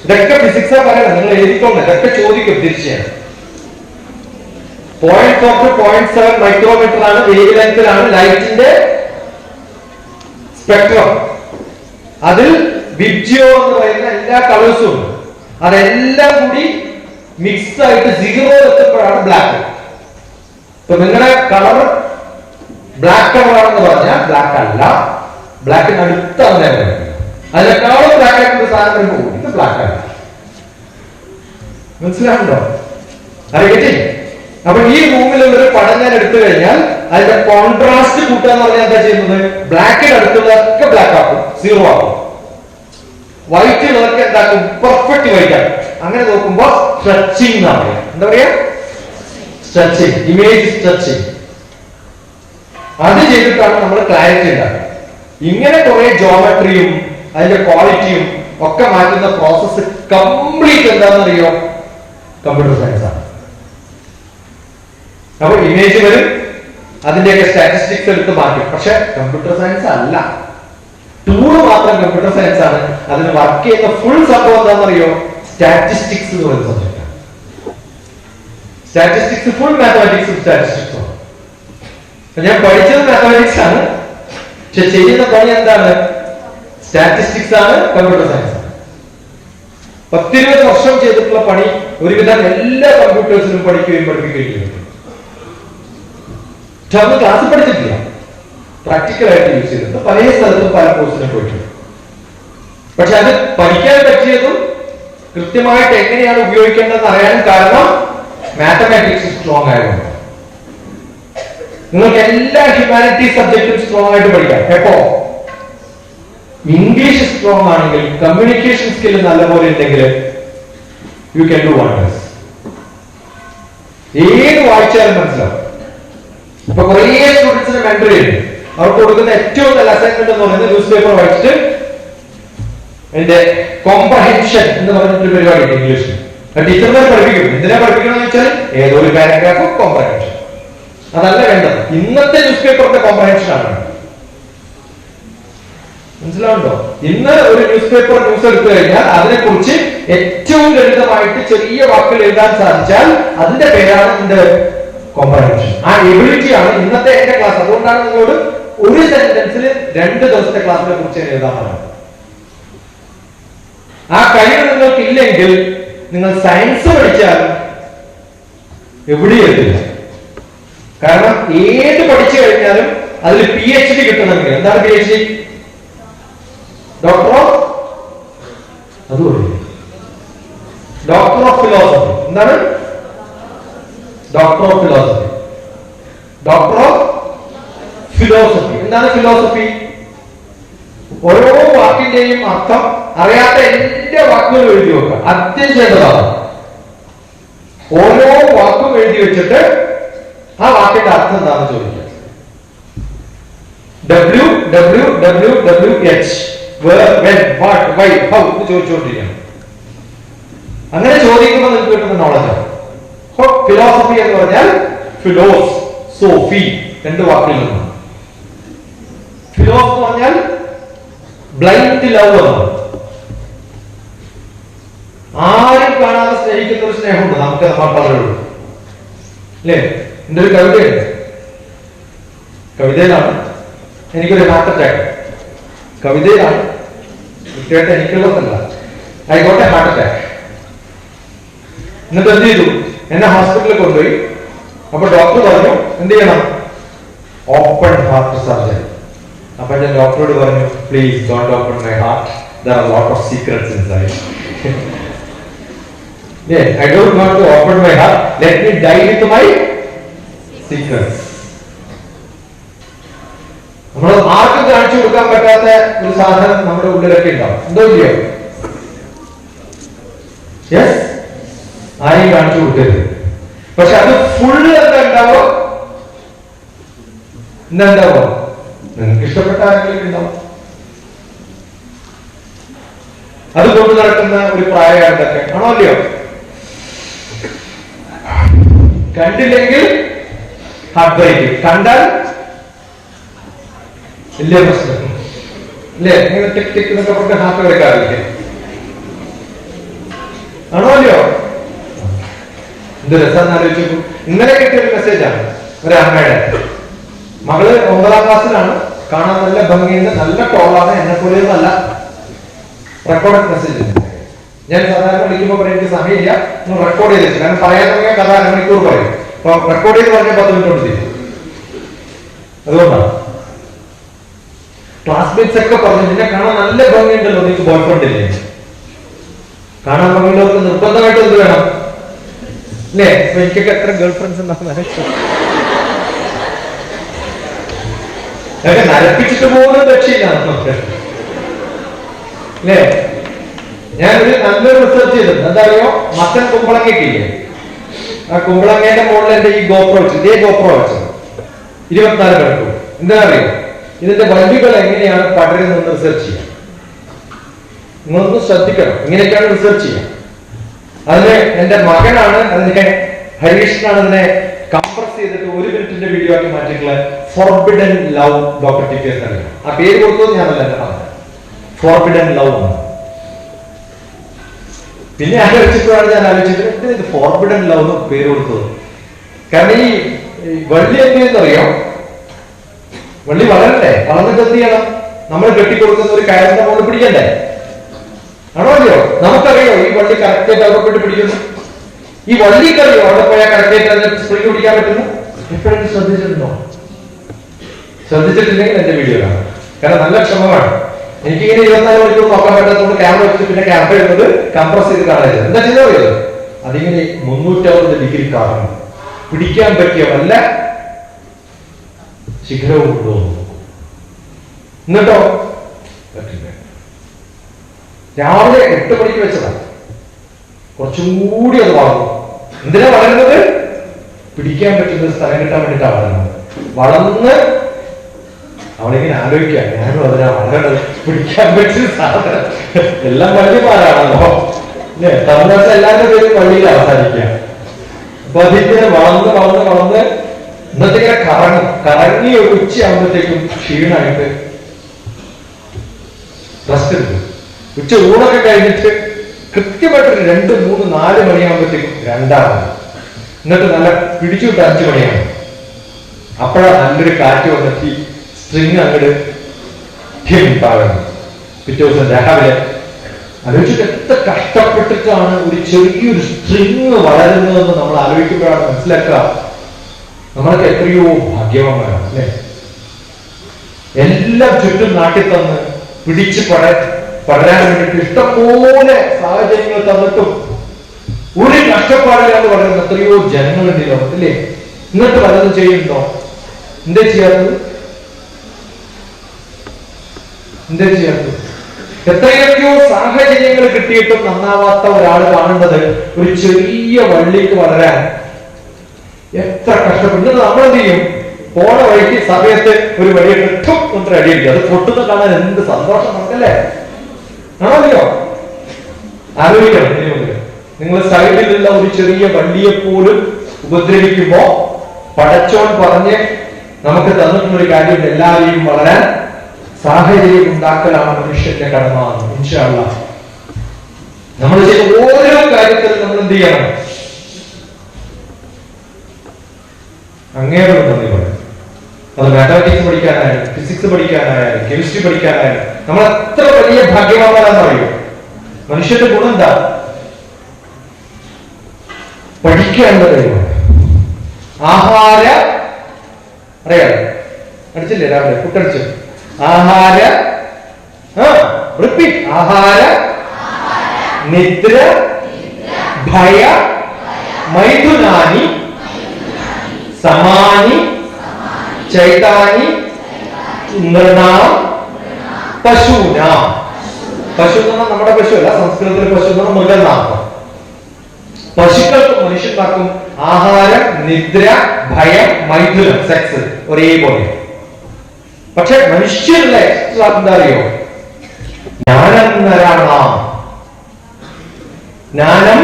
ഇതൊക്കെ ഫിസിക്സാ പറയണം, നിങ്ങൾ എഴുതിക്കോളെ. ഇതൊക്കെ ചോദിക്കും തീർച്ചയാണ്. 0.4 to 0.7 മൈക്രോമീറ്റർ ആണ് വേവ് ലെങ്തിലാണ് ലൈറ്റിന്റെ സ്പെക്ട്രം. അതിൽ വിബ്ജിയോ എന്ന് പറയുന്ന എല്ലാ കളേഴ്സും ഉണ്ട്. അതെല്ലാം കൂടി മിക്സ് ആയിട്ട് 0 എത്തുമ്പോഴാണ് ബ്ലാക്ക്. ഇപ്പൊ നിങ്ങളുടെ കളർ ബ്ലാക്ക് കളറാണെന്ന് പറഞ്ഞാൽ ബ്ലാക്ക് അല്ല, ബ്ലാക്കിന് അടുത്താണ്. അതിനേക്കാളും ബ്ലാക്ക് ആയിട്ടുള്ള സാധനം വരുമ്പോൾ ഇത് ബ്ലാക്ക് ആണ്. മനസ്സിലാവുണ്ടോ? അറിയട്ടെ. അപ്പൊ ഈ റൂമിലുള്ള ഒരു പടം ഞാൻ എടുത്തു കഴിഞ്ഞാൽ അതിന്റെ കോൺട്രാസ്റ്റ് കൂട്ടുക എന്ന് പറഞ്ഞാൽ എന്താ ചെയ്യുന്നത്? ബ്ലാക്കിന് അടുത്തുള്ളതൊക്കെ ബ്ലാക്ക് ആക്കും, സീറോ ആക്കും. വൈറ്റ് ഉള്ളതൊക്കെ എന്താക്കും? പെർഫെക്റ്റ് വൈറ്റ് ആക്കും. അങ്ങനെ നോക്കുമ്പോ സ്ട്രെച്ചിങ് എന്നാണ് പറയാ. എന്താ പറയാ? Stretching, image stretching. അത് ചെയ്തിട്ടാണ് നമ്മൾ ക്ലാരിറ്റി ഉണ്ടാക്കുക. ഇങ്ങനെ കുറെ ജോമെട്രിയും അതിന്റെ ക്വാളിറ്റിയും ഒക്കെ മാറ്റുന്ന പ്രോസസ് കംപ്ലീറ്റ് എന്താണെന്നറിയോ? കമ്പ്യൂട്ടർ സയൻസ് ആണ്. അപ്പൊ ഇമേജ് വരും, അതിന്റെയൊക്കെ സ്റ്റാറ്റിസ്റ്റിക്സ് എടുത്ത് മാറ്റും. പക്ഷെ കമ്പ്യൂട്ടർ സയൻസ് അല്ല, ടൂള് മാത്രം കമ്പ്യൂട്ടർ സയൻസ് ആണ്. അതിന് വർക്ക് ചെയ്യുന്ന ഫുൾ സംഭവം എന്താണെന്നറിയോ? സ്റ്റാറ്റിസ്റ്റിക്സ് എന്ന് പറയുന്ന സബ്ജക്റ്റ് ആണ്. സ്റ്റാറ്റിസ്റ്റിക്സ് ഫുൾ മാത്തമാറ്റിക്സും സ്റ്റാറ്റിസ്റ്റിക്സും ആണ്. ഞാൻ പഠിച്ചത് മാത്തമാറ്റിക്സ് ആണ്, പക്ഷെ ചെയ്യുന്ന പണി എന്താണ്? സ്റ്റാറ്റിസ്റ്റിക്സ് ആണ്, കമ്പ്യൂട്ടർ സയൻസ് ആണ്. 10-20 വർഷം ചെയ്തിട്ടുള്ള പണി ഒരുവിധം എല്ലാ കമ്പ്യൂട്ടേഴ്സിനും പഠിക്കുകയും പഠിപ്പിക്കുകയും ചെയ്തു. പക്ഷെ അന്ന് ക്ലാസ് പഠിച്ചിട്ടില്ല, പ്രാക്ടിക്കലായിട്ട് യൂസ് ചെയ്തിട്ട് പല സ്ഥലത്തും പല കോഴ്സിനും പോയിട്ടുണ്ട്. പക്ഷെ അത് പഠിക്കാൻ പറ്റിയതും കൃത്യമായിട്ട് എങ്ങനെയാണ് ഉപയോഗിക്കേണ്ടതെന്ന് അറിയാനും കാരണം മാത്തമാറ്റിക്സ് സ്ട്രോങ് ആയതുകൊണ്ട്. നിങ്ങൾക്ക് എല്ലാ ഹ്യൂമാനിറ്റീസ് സബ്ജക്റ്റും സ്ട്രോങ് ആയിട്ട് പഠിക്കാം. എപ്പോ? ഇംഗ്ലീഷ് സ്ട്രോങ് ആണെങ്കിൽ, കമ്മ്യൂണിക്കേഷൻ സ്കിൽ നല്ലപോലെ ഉണ്ടെങ്കിൽ യു ക്യാൻ ഡു വണ്ടേഴ്സ്. ഏത് വായിച്ചാലും മനസ്സിലാവും. ഇപ്പൊ കുറേ സ്റ്റുഡൻസിന് മെന്റർ ചെയ്യുന്നു. അവർക്ക് കൊടുക്കുന്ന ഏറ്റവും നല്ല അസൈൻമെന്റ് എന്ന് പറയുന്നത് ന്യൂസ് പേപ്പർ വായിച്ചിട്ട് എന്റെ കോംപ്രഹെൻഷൻ എന്ന് പറഞ്ഞിട്ട് പരിപാടി ഇംഗ്ലീഷ് ടീച്ചർമാർ പഠിപ്പിക്കും. എന്തിനാ പഠിപ്പിക്കണമെന്ന് വെച്ചാൽ ഏതോ ഒരു പാരഗ്രാഫ് കോംപ്രഹെൻഷൻ. അതല്ല വേണ്ടത്. ഇന്നത്തെ ന്യൂസ് പേപ്പറിന്റെ കോംപ്രഹെൻഷൻ ആണ്. മനസ്സിലാവുണ്ടോ? ഇന്ന് ഒരു ന്യൂസ് പേപ്പർ ന്യൂസ് എടുത്തു കഴിഞ്ഞാൽ അതിനെക്കുറിച്ച് ഏറ്റവും ലളിതമായിട്ട് ചെറിയ വാക്കുകൾ എഴുതാൻ സാധിച്ചാൽ അതിന്റെ പേരാണ് എന്റെ കോംപ്രഹെൻഷൻ. ആ എബിലിറ്റി ആണ് ഇന്നത്തെ എന്റെ ക്ലാസ്. അതുകൊണ്ടാണ് നിങ്ങളോട് ഒരു സെന്റൻസിൽ 2 ദിവസത്തെ ക്ലാസ്സിനെ കുറിച്ച് എഴുതാൻ പറയുന്നത്. ആ കഴിവ് നിങ്ങൾക്ക് ഇല്ലെങ്കിൽ നിങ്ങൾ സയൻസ് പഠിച്ചാലും എവിടെയും എത്തില്ല. കാരണം ഏത് പഠിച്ചു കഴിഞ്ഞാലും അതിൽ PhD കിട്ടണമെങ്കിൽ എന്താണ് PhD? Doctor of philosophy. എന്താണ്? Doctor of philosophy. Doctor of philosophy. എന്താണ് ഫിലോസഫി? ഓരോ വാക്കിന്റെയും അർത്ഥം അറിയാത്ത എല്ലാ വാക്കുകളും എഴുതി വെക്കുക. ആദ്യം ചെയ്തതാണ് ഓരോ വാക്കും എഴുതി വെച്ചിട്ട് ആ വാക്കിന്റെ അർത്ഥം എന്താണെന്ന് ചോദിക്കുക. WWWH where, when, what, why, how എന്ന് ചോദിച്ചുകൊണ്ടിരിക്കണം. അങ്ങനെ ചോദിക്കുമ്പോൾ നിങ്ങൾക്ക് കിട്ടുന്ന നോളജാണ്. ഫിലോസഫി എന്ന് പറഞ്ഞാൽ ഫിലോസ്, സോഫി 2 വാക്കിൽ നിന്നാണ്. ഫിലോസ് എന്ന് പറഞ്ഞാൽ ബ്ലൈൻഡ് ലവ് എന്നാണ്. ആരും കാണാതെ സ്നേഹിക്കുന്ന ഒരു സ്നേഹമുണ്ട് നമുക്ക്. നമ്മൾ പറയുള്ളൂ അല്ലേ? എന്റെ ഒരു കവിതയുണ്ട്. കവിതയിലാണ് എനിക്കൊരു ഹാർട്ട് അറ്റാക്ക്. കവിതയിലാണ്. കുട്ടിയായിട്ട് എനിക്കുള്ളതല്ല. I got a heart attack. എന്നിട്ട് എന്ത് ചെയ്തു? എന്നെ ഹോസ്പിറ്റലിൽ കൊണ്ടുപോയി. അപ്പൊ ഡോക്ടർ പറഞ്ഞു എന്ത് ചെയ്യണം? Open heart surgery. അപ്പൊ ഞാൻ ഡോക്ടറോട് പറഞ്ഞു please don't open my heart, there are lot of secrets inside. Yeah, I don't want to open my heart, let me die with my secrets. നമ്മൾ ആർക്കും കാണിച്ചു കൊടുക്കാൻ പറ്റാത്ത ഒരു സാധനം നമ്മുടെ ഉള്ളിലൊക്കെ ഉണ്ടാവും. എന്തോ ഇല്ലയോ? യെസ്, ആരെയും കാണിച്ചു കൊടുക്കരുത്. പക്ഷെ അത് ഫുള്ള് എന്താ ഉണ്ടാവോ? എന്താണ്ടാവോ? നിങ്ങൾക്ക് ഇഷ്ടപ്പെട്ട ആരെങ്കിലും ഉണ്ടാവും. അത് കൊണ്ട് നടക്കുന്ന ഒരു പ്രായമായിട്ടൊക്കെ ആണോ അല്ലയോ? കണ്ടില്ലെങ്കിൽ ഹാർട്ട് ബ്രേക്ക്, കണ്ടാൽ വലിയ പ്രശ്നം ഇല്ലേ? ഇങ്ങനെ ടിക് ടിക് എന്നൊക്കെ പറഞ്ഞ ഹാർട്ട് ബ്രേക്ക് ആവില്ലേ? ആണോ അല്ലയോ? എന്ത് രസം ആലോചിച്ചു. ഇന്നലെ കിട്ടിയൊരു മെസ്സേജാണ് ഒരു അമ്മയുടെ. മകള് 9ാം ക്ലാസ്സിലാണ്. കാണാൻ നല്ല ഭംഗിയുണ്ട്, നല്ല ടോളാണ്, എന്നെ പോലെയൊന്നല്ല. റെക്കോർഡ് മെസ്സേജ് ഞാൻ സാധാരണ വിളിക്കുമ്പോൾ പറയാൻ എനിക്ക് സമയമില്ല, റെക്കോർഡ് ചെയ്ത് വെച്ചു. കാരണം പറയാൻ തുടങ്ങിയ കഥ 1 മണിക്കൂർ പറയും. അപ്പൊ റെക്കോർഡ് ചെയ്ത് പറഞ്ഞാൽ 10 മിനിറ്റ് കൊണ്ട് ചെയ്യും. അതുകൊണ്ടാണ് ക്ലാസ്മേറ്റ്സ് ഒക്കെ പറഞ്ഞു നിന്നെ കാണാൻ നല്ല ഭംഗിയുണ്ടല്ലോ, നിനക്ക് ബോയ് ഫ്രണ്ട് ഇല്ലേ? കാണാൻ ഭംഗിയുള്ളവർക്ക് നിർബന്ധമായിട്ട് എന്ത് വേണം അല്ലേ? എനിക്കൊക്കെ എത്ര ഗേൾ ഫ്രണ്ട്സ് ഉണ്ടാകുന്ന നരപ്പിച്ചിട്ട് പോലും രക്ഷയില്ല നമുക്ക് അല്ലേ? ഞാനൊരു നല്ലൊരു റിസർച്ച് ചെയ്തിട്ടുണ്ട്. എന്താ അറിയോ, മത്തൻ കുമ്പളങ്ങയ്ക്കില്ലേ, ആ കുമ്പളങ്ങയുടെ മുകളിൽ എന്റെ ഈ ഗോപ്രോ വെച്ചു, ഇതേ ഗോപ്രോ വെച്ചത് 24 മണിക്കൂർ. എന്താ അറിയോ, ഇതിന്റെ വള്ളികൾ എങ്ങനെയാണ് പടരുന്നതെന്ന് റിസർച്ച് ചെയ്യാം. നിങ്ങളൊന്ന് ശ്രദ്ധിക്കണം, ഇങ്ങനെയൊക്കെയാണ് റിസർച്ച് ചെയ്യാം. അതിന് എന്റെ മകനാണ് അതിനെ, ഹരീഷിനാണ് അതിനെ കംപ്രസ് ചെയ്തിട്ട് 1 മിനിറ്റിന്റെ വീഡിയോ ആക്കി മാറ്റിയിട്ടുള്ള ഫോർബിഡൻ ലവ് ഡോക്ടർ TPS അറിയാം. ആ പേര് കൊടുത്തത് ഞാനല്ല, എന്റെ മകൻ. ഫോർബിഡൻ ലവ് ആണ്. പിന്നെ ആലോചിച്ചപ്പോഴാണ് ഞാൻ ആലോചിച്ചത് ഇത് ഫോർബിഡൻ ലവ് എന്ന് പേര് കൊടുത്തത്. കാരണം ഈ വള്ളി എങ്ങനെയെന്നറിയോ, വള്ളി വളരണ്ടേ, വളർന്നിട്ട് എന്ത് ചെയ്യണം, നമ്മൾ കെട്ടിക്കൊടുക്കുന്ന ഒരു കയറിന്റെ മുകളിൽ പിടിക്കണ്ടേ, ആണോ അല്ലയോ? നമുക്കറിയോ ഈ വള്ളി കറക്റ്റായിട്ട് അവിടെ പോയിട്ട് പിടിക്കുന്നു? ഈ വള്ളിക്കറിയോ അവിടെ പോയാൽ കറക്റ്റായിട്ട് അതിന് സ്പ്രിംഗ് പിടിക്കാൻ പറ്റുന്നു? എപ്പോഴെങ്കിലും ശ്രദ്ധിച്ചിട്ടുണ്ടോ? ശ്രദ്ധിച്ചിട്ടില്ലെങ്കിൽ എന്റെ വീഡിയോ കാണാം. കാരണം നല്ല ക്ഷമമാണ്. എനിക്കിങ്ങനെ 24 മണിക്കൂർ നോക്കാൻ പറ്റാത്തതുകൊണ്ട് ക്യാമറ വെച്ചിട്ട് പിന്നെ ക്യാമറ എടുത്തത് കംപ്രസ് ചെയ്ത് കാണാൻ. എന്താ ചെയ്തത്, അതിങ്ങനെ 360 ഡിഗ്രി കാണുന്നു, പിടിക്കാൻ പറ്റിയ വല്ല ശിഖരവും ഉണ്ടോ എന്നിട്ടോ പറ്റില്ല. രാവിലെ 8 മണിക്ക് വെച്ചതാണ്, കുറച്ചും കൂടി അത് വളർന്നു. എന്തിനാ വളരുന്നത്? പിടിക്കാൻ പറ്റുന്ന സ്ഥലം കിട്ടാൻ വേണ്ടിയിട്ടാണ് വളരുന്നത്. വളർന്ന് അവളിങ്ങനെ ആലോചിക്കുക, ഞാനും അതിനാ വളരണത്, പിടിക്കാൻ പറ്റിയ സാധനം. എല്ലാം വള്ളിമാരാണല്ലോ അല്ലേ? തമിഴ്നാട്ടിൽ എല്ലാവരുടെ പേരും വള്ളിയിൽ അവസാനിക്കുക. അപ്പൊ അതിങ്ങനെ വളർന്ന് വളർന്ന് വളർന്ന് ഇന്നത്തെ ഇങ്ങനെ കറങ്ങി ഒരു ഉച്ചയാകുമ്പോഴത്തേക്കും ക്ഷീണമായിട്ട് റെസ്റ്റ് എടുക്കും. ഉച്ച ഊണൊക്കെ കഴിഞ്ഞിട്ട് കൃത്യമായിട്ടൊരു 2, 3, 4 മണിയാകുമ്പോഴത്തേക്കും രണ്ടാമത്, എന്നിട്ട് നല്ല പിടിച്ചുവിട്ട് 5 മണിയാണ്. അപ്പോഴാ നല്ലൊരു കാറ്റ് വന്നിട്ട് സ്ട്രിങ് അങ്ങോട്ട് താഴുന്നു. പിറ്റേ ദിവസം രാവിലെ ആലോചിച്ചിട്ട് എത്ര കഷ്ടപ്പെട്ടിട്ടാണ് ഒരു ചെറിയൊരു സ്ട്രിങ് വളരുന്നതെന്ന് നമ്മൾ ആലോചിക്കുമ്പോഴാണ് മനസ്സിലാക്കുക നമ്മളൊക്കെ എത്രയോ ഭാഗ്യവാന്മാരാണ് അല്ലെ? എല്ലാം ചുറ്റും നാട്ടിൽ തന്ന് പിടിച്ച് പടരാൻ വേണ്ടിയിട്ട് ഇഷ്ടംപോലെ സാഹചര്യങ്ങൾ തന്നിട്ടും ഒരു കഷ്ടപ്പാടില്ലാതെ വളരുന്ന എത്രയോ ജനങ്ങളുണ്ട് ഈ ലോകത്തില്ലേ? എന്നിട്ട് വല്ലതും ചെയ്യുന്നുണ്ടോ? എന്താ ചെയ്യാത്തത്? എന്താ ചെയ്യാത്തത്? എത്രയൊക്കെയോ സാഹചര്യങ്ങൾ കിട്ടിയിട്ടും നന്നാവാത്ത ഒരാൾ കാണേണ്ടത് ഒരു ചെറിയ വള്ളിക്ക് വളരാൻ എത്ര കഷ്ടപ്പെട്ടു. നമ്മൾ എന്ത് ചെയ്യും? പോണ വഴിക്ക് സമയത്ത് ഒരു വലിയ കൊണ്ട് അടിയിടിക്കും. അത് പൊട്ടുന്ന കാണാൻ എന്ത് സന്തോഷം നമുക്കല്ലേ? ആണോ? ആലോചിക്കണം. നിങ്ങൾ സൈഡിലുള്ള ഒരു ചെറിയ വള്ളിയെ പോലും ഉപദ്രവിക്കുമ്പോ പടച്ചോൻ പറഞ്ഞ് നമുക്ക് തന്നിട്ടുള്ളൊരു കാര്യം എല്ലാവരെയും വളരാൻ സാഹചര്യം ഉണ്ടാക്കലാണ് മനുഷ്യന്റെ കടമ. ഇൻഷാ അല്ലാഹ് നമ്മൾ ചെയ്യുന്ന ഓരോ കാര്യത്തിലും നമ്മൾ എന്ത് ചെയ്യണം? അങ്ങേരോട് നന്ദി പറയും. അത് മാത്തമാറ്റിക്സ് പഠിക്കാനായാലും ഫിസിക്സ് പഠിക്കാനായാലും കെമിസ്ട്രി പഠിക്കാനായാലും നമ്മൾ എത്ര വലിയ ഭാഗ്യവാന്മാരാന്ന് അറിയോ? മനുഷ്യന്റെ ഗുണം എന്താ? പഠിക്കാനുള്ള കഴിവാണ്. ആഹാര അറിയാലോ, അടിച്ചില്ലേ രാവിലെ പുട്ടടിച്ചു? ആഹാര റിപ്പീറ്റ്. ആഹാര, നിദ്ര, ഭയ, മൈഥുനാനി, സമാനി, ചൈതാനി, നൃണാം, പശൂനാം. പശു എന്ന് പറഞ്ഞാൽ നമ്മുടെ പശു അല്ല, സംസ്കൃതത്തിൽ പശു എന്ന് പറഞ്ഞാൽ മൃഗനാമം. പശുക്കൾക്കും മനുഷ്യന്മാർക്കും ആഹാരം, നിദ്ര, ഭയം, മൈഥുനം, സെക്സ് ഒരേപോലെ. പക്ഷെ മനുഷ്യരുടെ എക്സ്ട്രാ എന്താ അറിയോ? ജ്ഞാനം നരാണാം. ജ്ഞാനം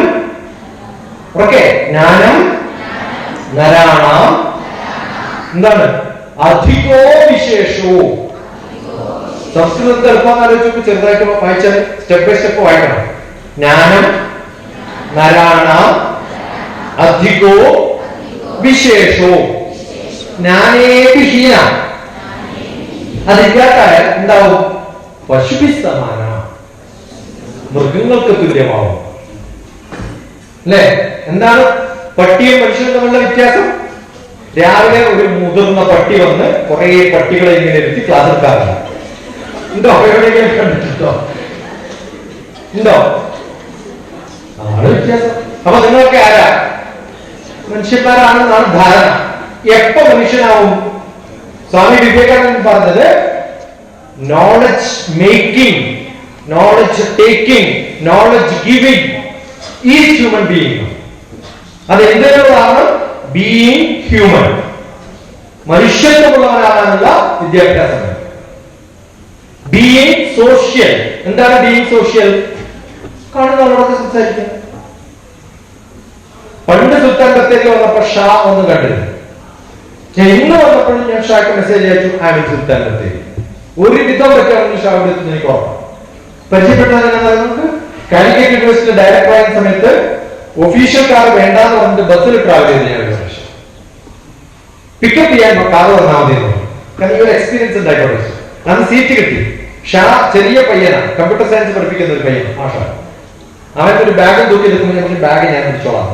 ഓക്കെ, ജ്ഞാനം നരാണാം എന്താണ്? അധികോ വിശേഷോ. സംസ്കൃതത്തിൽ എളുപ്പം ആലോചിച്ച് ചെറുതായിട്ട് വായിച്ചാൽ സ്റ്റെപ്പ് ബൈ സ്റ്റെപ്പ് വായിക്കണം. ജ്ഞാനം നരാണാം അധികോ വിശേഷോ. ജ്ഞാനേഭിഹീന. അതില്ലാത്തായ എന്താവും? പശുഭിസ്സമാന, മൃഗങ്ങൾക്ക് തുല്യമാവും അല്ലെ? എന്താണ് പട്ടിയും മനുഷ്യനും തമ്മിലുള്ള വ്യത്യാസം? രാവിലെ ഒരു മുതിർന്ന പട്ടി വന്ന് കുറെ പട്ടികളെ ഇങ്ങനെ ഇരുത്തി ക്ലാസ് എടുക്കാറില്ല. ഉണ്ടോ? എവിടെയെങ്കിലും കണ്ടിട്ടുണ്ടോ? ഉണ്ടോ? ആണ് വ്യത്യാസം. അപ്പൊ നിങ്ങളൊക്കെ ആരാ? മനുഷ്യന്മാരാണെന്നാണ് ധാരണ. എപ്പോ മനുഷ്യനാവും? സ്വാമി വിവേകാനന്ദൻ പറഞ്ഞത് knowledge making, knowledge taking, knowledge giving is human being. അത് എന്തിനുള്ളതാണ്? ബീയിങ് ഹ്യൂമൻ, മനുഷ്യത്വമുള്ളവനാകാനുള്ള വിദ്യാഭ്യാസം. Being social. എന്താണ് ബീയിങ് സോഷ്യൽ? കാണുന്നവരോടൊക്കെ സംസാരിക്കുക. പണ്ട് സുൽത്താൻ ബത്തേരി വന്നപ്പോ ഷാ ഒന്ന് കണ്ടിരുന്നു. ഞാൻ ഇന്ന് വന്നപ്പോഴും ഞാൻ ഷാക്ക് മെസ്സേജ് അയച്ചു, ആമിൻ സുൽത്താൻ ബത്തേരി. ഒരു വിധം പറ്റുകയാണെങ്കിൽ ഷാ ഇവിടെ എനിക്ക് ഓർമ്മ പരിചയപ്പെട്ടത്. കാലിക്കറ്റ് യൂണിവേഴ്സിറ്റി ഡയറക്ടർ ആയ സമയത്ത് ഒഫീഷ്യൽ കാർ വേണ്ടാന്ന് പറഞ്ഞിട്ട് ബസ്സിൽ ട്രാവൽ ചെയ്ത് ഞാൻ ഒരു വർഷം പിക്കപ്പ് ചെയ്യാൻ കാർ വന്നാൽ മതി. കാരണം ഈ ഒരു എക്സ്പീരിയൻസ് ഉണ്ടായിക്കോട്ടെ. അന്ന് സീറ്റ് കിട്ടി. ഷാ ചെറിയ പയ്യനാണ്, കമ്പ്യൂട്ടർ സയൻസ് പഠിപ്പിക്കുന്ന ഒരു പയ്യൻ. ആഷ അവൻ ഒരു ബാഗ് തൂക്കി എടുക്കുമ്പോൾ ബാഗ് ഞാൻ പിടിച്ചോളാം.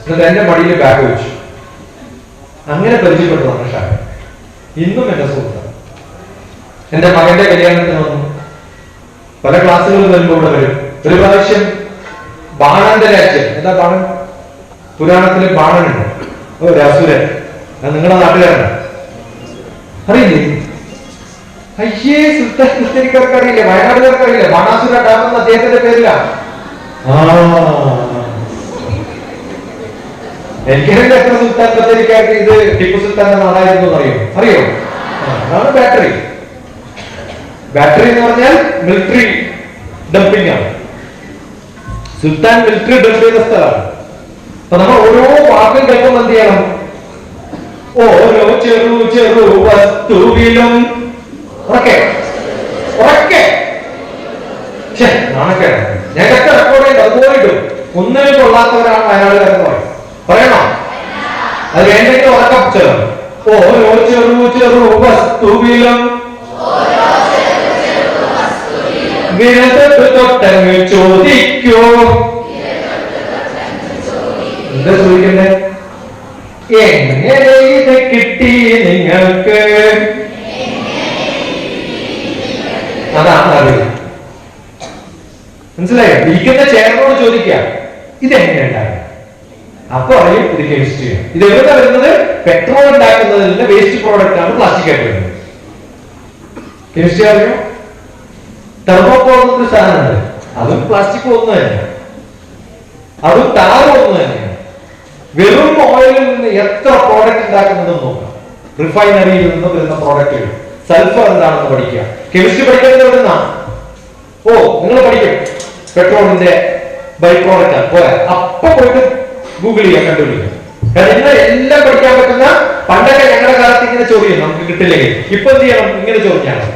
എന്നിട്ട് എന്റെ മടിയിൽ ബാഗ് വെച്ചു. അങ്ങനെ പരിചയപ്പെട്ടതാണ് ഷാ. ഇന്നും എന്റെ സുഹൃത്താണ്. എന്റെ മകന്റെ കല്യാണത്തിന് വന്നു. പല ക്ലാസ്സുകളിൽ വരുമ്പോൾ ഇവിടെ വരും. ഒരു പ്രാവശ്യം ബാണന്റെ രാജ്യം, എന്താ ബാണൻ? പുരാണത്തില് ബാണനുണ്ട്, ഒരു അസുരൻ. അത് നിങ്ങളുടെ നാട്ടുകാരനാണ്, അറിയില്ലേ? അയ്യേ, സുൽത്താൻ ബത്തേരിക്കാർക്ക് അറിയില്ല, വയനാട്ടുകാർക്ക് അറിയില്ല. ബാണാസുര ഡാം എന്ന അദ്ദേഹത്തിന്റെ പേരില. എനിക്കറിയില്ല എത്ര സുൽത്താൻ ബത്തേരിക്കാർക്ക് ഇത് ടിപ്പു സുൽത്താന്റെ നാടായിരുന്നു അറിയോ? അറിയോ? അതാണ് ബാറ്ററി. ബാറ്ററി എന്ന് പറഞ്ഞാൽ മിലിറ്ററി ഡംപിംഗ് ആണ്. സുൽത്താൻ മിലിറ്ററി ഡംപ് ചെയ്ത സ്ഥലമാണ്. അപ്പൊ നമ്മൾ ഓരോ വാക്കും കേൾക്കുമ്പോൾ എന്ത് ചെയ്യണം? ഓരോ ചെറു ചെറു വസ്തുവിലും ഉറക്കെ ഉറക്കെ. നാണക്കേട്. ഞങ്ങൾക്ക് റെക്കോർഡ് ചെയ്ത് അതുപോലെ ഇടും. ഒന്നിനും കൊള്ളാത്തവരാണ് വയനാടുകാരെന്ന് പറയും. പറയണോ? അത് വേണ്ടെങ്കിൽ ഉറക്കം ചേർന്നു. ഓരോ ചെറു ചെറു വസ്തുവിലും വിരതൊട്ട് തൊട്ടങ്ങ് ചോദിക്കൂ. എന്താ ചോദിക്കണ്ടേ? എങ്ങനെ ഇത് കിട്ടി നിങ്ങൾക്ക്? അതാണ് അറിവ്. മനസ്സിലായോ? ഇരിക്കുന്ന ചെയറിനോട് ചോദിക്കാം, ഇതെങ്ങനെയുണ്ടാകും? അപ്പൊ അറിയും ഇത് കെമിസ്ട്രിയാണ്. ഇത് എവിടെ വരുന്നത്? പെട്രോൾ ഉണ്ടാക്കുന്നതിന്റെ വേസ്റ്റ് പ്രോഡക്റ്റ് ആണ് പ്ലാസ്റ്റിക് ആയിട്ട് വരുന്നത്. കെമിസ്ട്രി അറിയോ? തെർമോകോൾ എന്നൊരു സാധനമുണ്ട്, അതും പ്ലാസ്റ്റിക് ഒന്നു തന്നെ, അതും ടാറും ഒന്നു തന്നെയാണ്. വെറും ഓയിലിൽ നിന്ന് എത്ര പ്രോഡക്റ്റ് ഉണ്ടാക്കുന്നുണ്ടെന്ന് നോക്കാം. റിഫൈനറിയിൽ നിന്ന് വരുന്ന പ്രോഡക്റ്റുകൾ. സൾഫർ എന്താണെന്ന് പഠിക്കുക. കെമിസ്ട്രി പഠിക്കുന്നത് എവിടുന്ന? ഓ, നിങ്ങൾ പഠിക്കും പെട്രോളിന്റെ ബൈ പ്രോഡക്റ്റ് പോരാ, അപ്പൊ പോയിട്ട് ഗൂഗിൾ ചെയ്യാൻ കണ്ടുപിടിക്കും. കാരണം നിങ്ങൾ എല്ലാം പഠിക്കാൻ പറ്റുന്ന. പണ്ടൊക്കെ ഞങ്ങളുടെ കാലത്ത് ഇങ്ങനെ ചോദ്യം നമുക്ക് കിട്ടില്ലെങ്കിൽ ഇപ്പൊ എന്ത് ചെയ്യണം? ഇങ്ങനെ ചോദിക്കാണ്.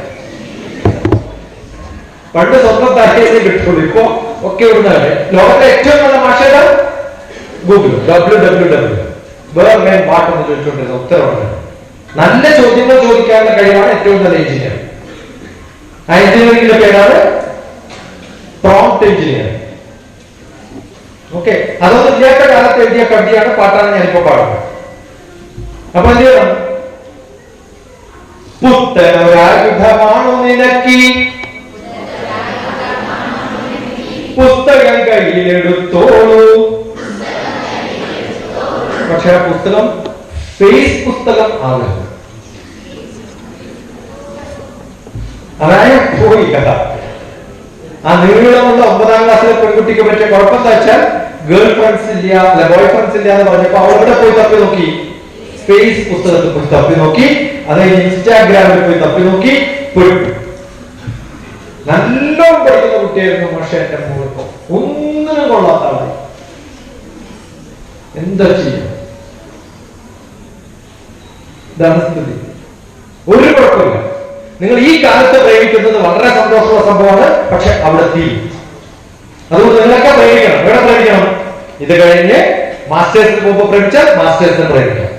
പണ്ട് സ്വന്തം താല്പര്യം കിട്ടുള്ളൂ, ഇപ്പൊ ഒക്കെ ഇവിടുന്ന്. ലോകത്തെ ഏറ്റവും നല്ല ഭാഷയുടെ ഗൂഗിൾ www വേറെ ഞാൻ പാട്ടെന്ന് ചോദിച്ചുകൊണ്ടിരുന്ന ഉത്തരവുണ്ട്. നല്ല ചോദ്യങ്ങൾ ചോദിക്കാവുന്ന കഴിവാണ് ഏറ്റവും നല്ല എഞ്ചിനീയർ. ആ എഞ്ചിനീയറിംഗിന്റെ പേരാണ് പ്രോംപ്റ്റ് എഞ്ചിനീയറിംഗ്. ഓക്കെ, അതൊന്നും ഇല്ലാത്ത കാലത്ത് എഴുതിയ കവിതയാണ്, പാട്ടാണ് ഞാനിപ്പോ പാടുന്നത്. അപ്പൊ എന്ത് ചെയ്യണം? പുത്തനൊരായുധമാണു നിനക്കി, പുസ്തകം കയ്യിലെടുത്തോളൂ. പക്ഷെ ആ പുസ്തകം ഫേസ് പുസ്തകം ആവരുത്. അതായത് പോയി കഥ. ആ നീളമുള്ള 9ാം ക്ലാസ്സിലെ പെൺകുട്ടിക്ക് പറ്റിയ കുഴപ്പം എന്താ വെച്ചാൽ ഗേൾ ഫ്രണ്ട്സ് ഇല്ല, അല്ല ബോയ് ഫ്രണ്ട്സ് ഇല്ല എന്ന് പറഞ്ഞപ്പോ അവളുടെ പോയി തപ്പി നോക്കി, ഫേസ് പുസ്തകത്തിൽ പോയി തപ്പി നോക്കി, അതായത് ഇൻസ്റ്റാഗ്രാമിൽ പോയി തപ്പി നോക്കി, പെട്ടു. നല്ലോണം പഠിക്കുന്ന കുട്ടിയായിരുന്നു, പക്ഷെ എന്റെ മുഴുവൻ ഒന്നിനും കൊള്ളാത്ത ആളായി. എന്താ ചെയ്യും? ഇതാണ് സ്ഥിതി. ഒരു കുഴപ്പമില്ല. നിങ്ങൾ ഈ കാലത്ത് പ്രേമിക്കുന്നത് വളരെ സന്തോഷമുള്ള സംഭവമാണ്, പക്ഷെ അവിടെ തീരും. അതുകൊണ്ട് നിങ്ങളൊക്കെ പ്രേമിക്കണം. എവിടെ പ്രേമിക്കണം? ഇത് കഴിഞ്ഞ് മാസ്റ്റേഴ്സിന് പോകുമ്പോൾ പ്രേമിച്ചാൽ മാസ്റ്റേഴ്സിനെ പ്രേമിക്കാം,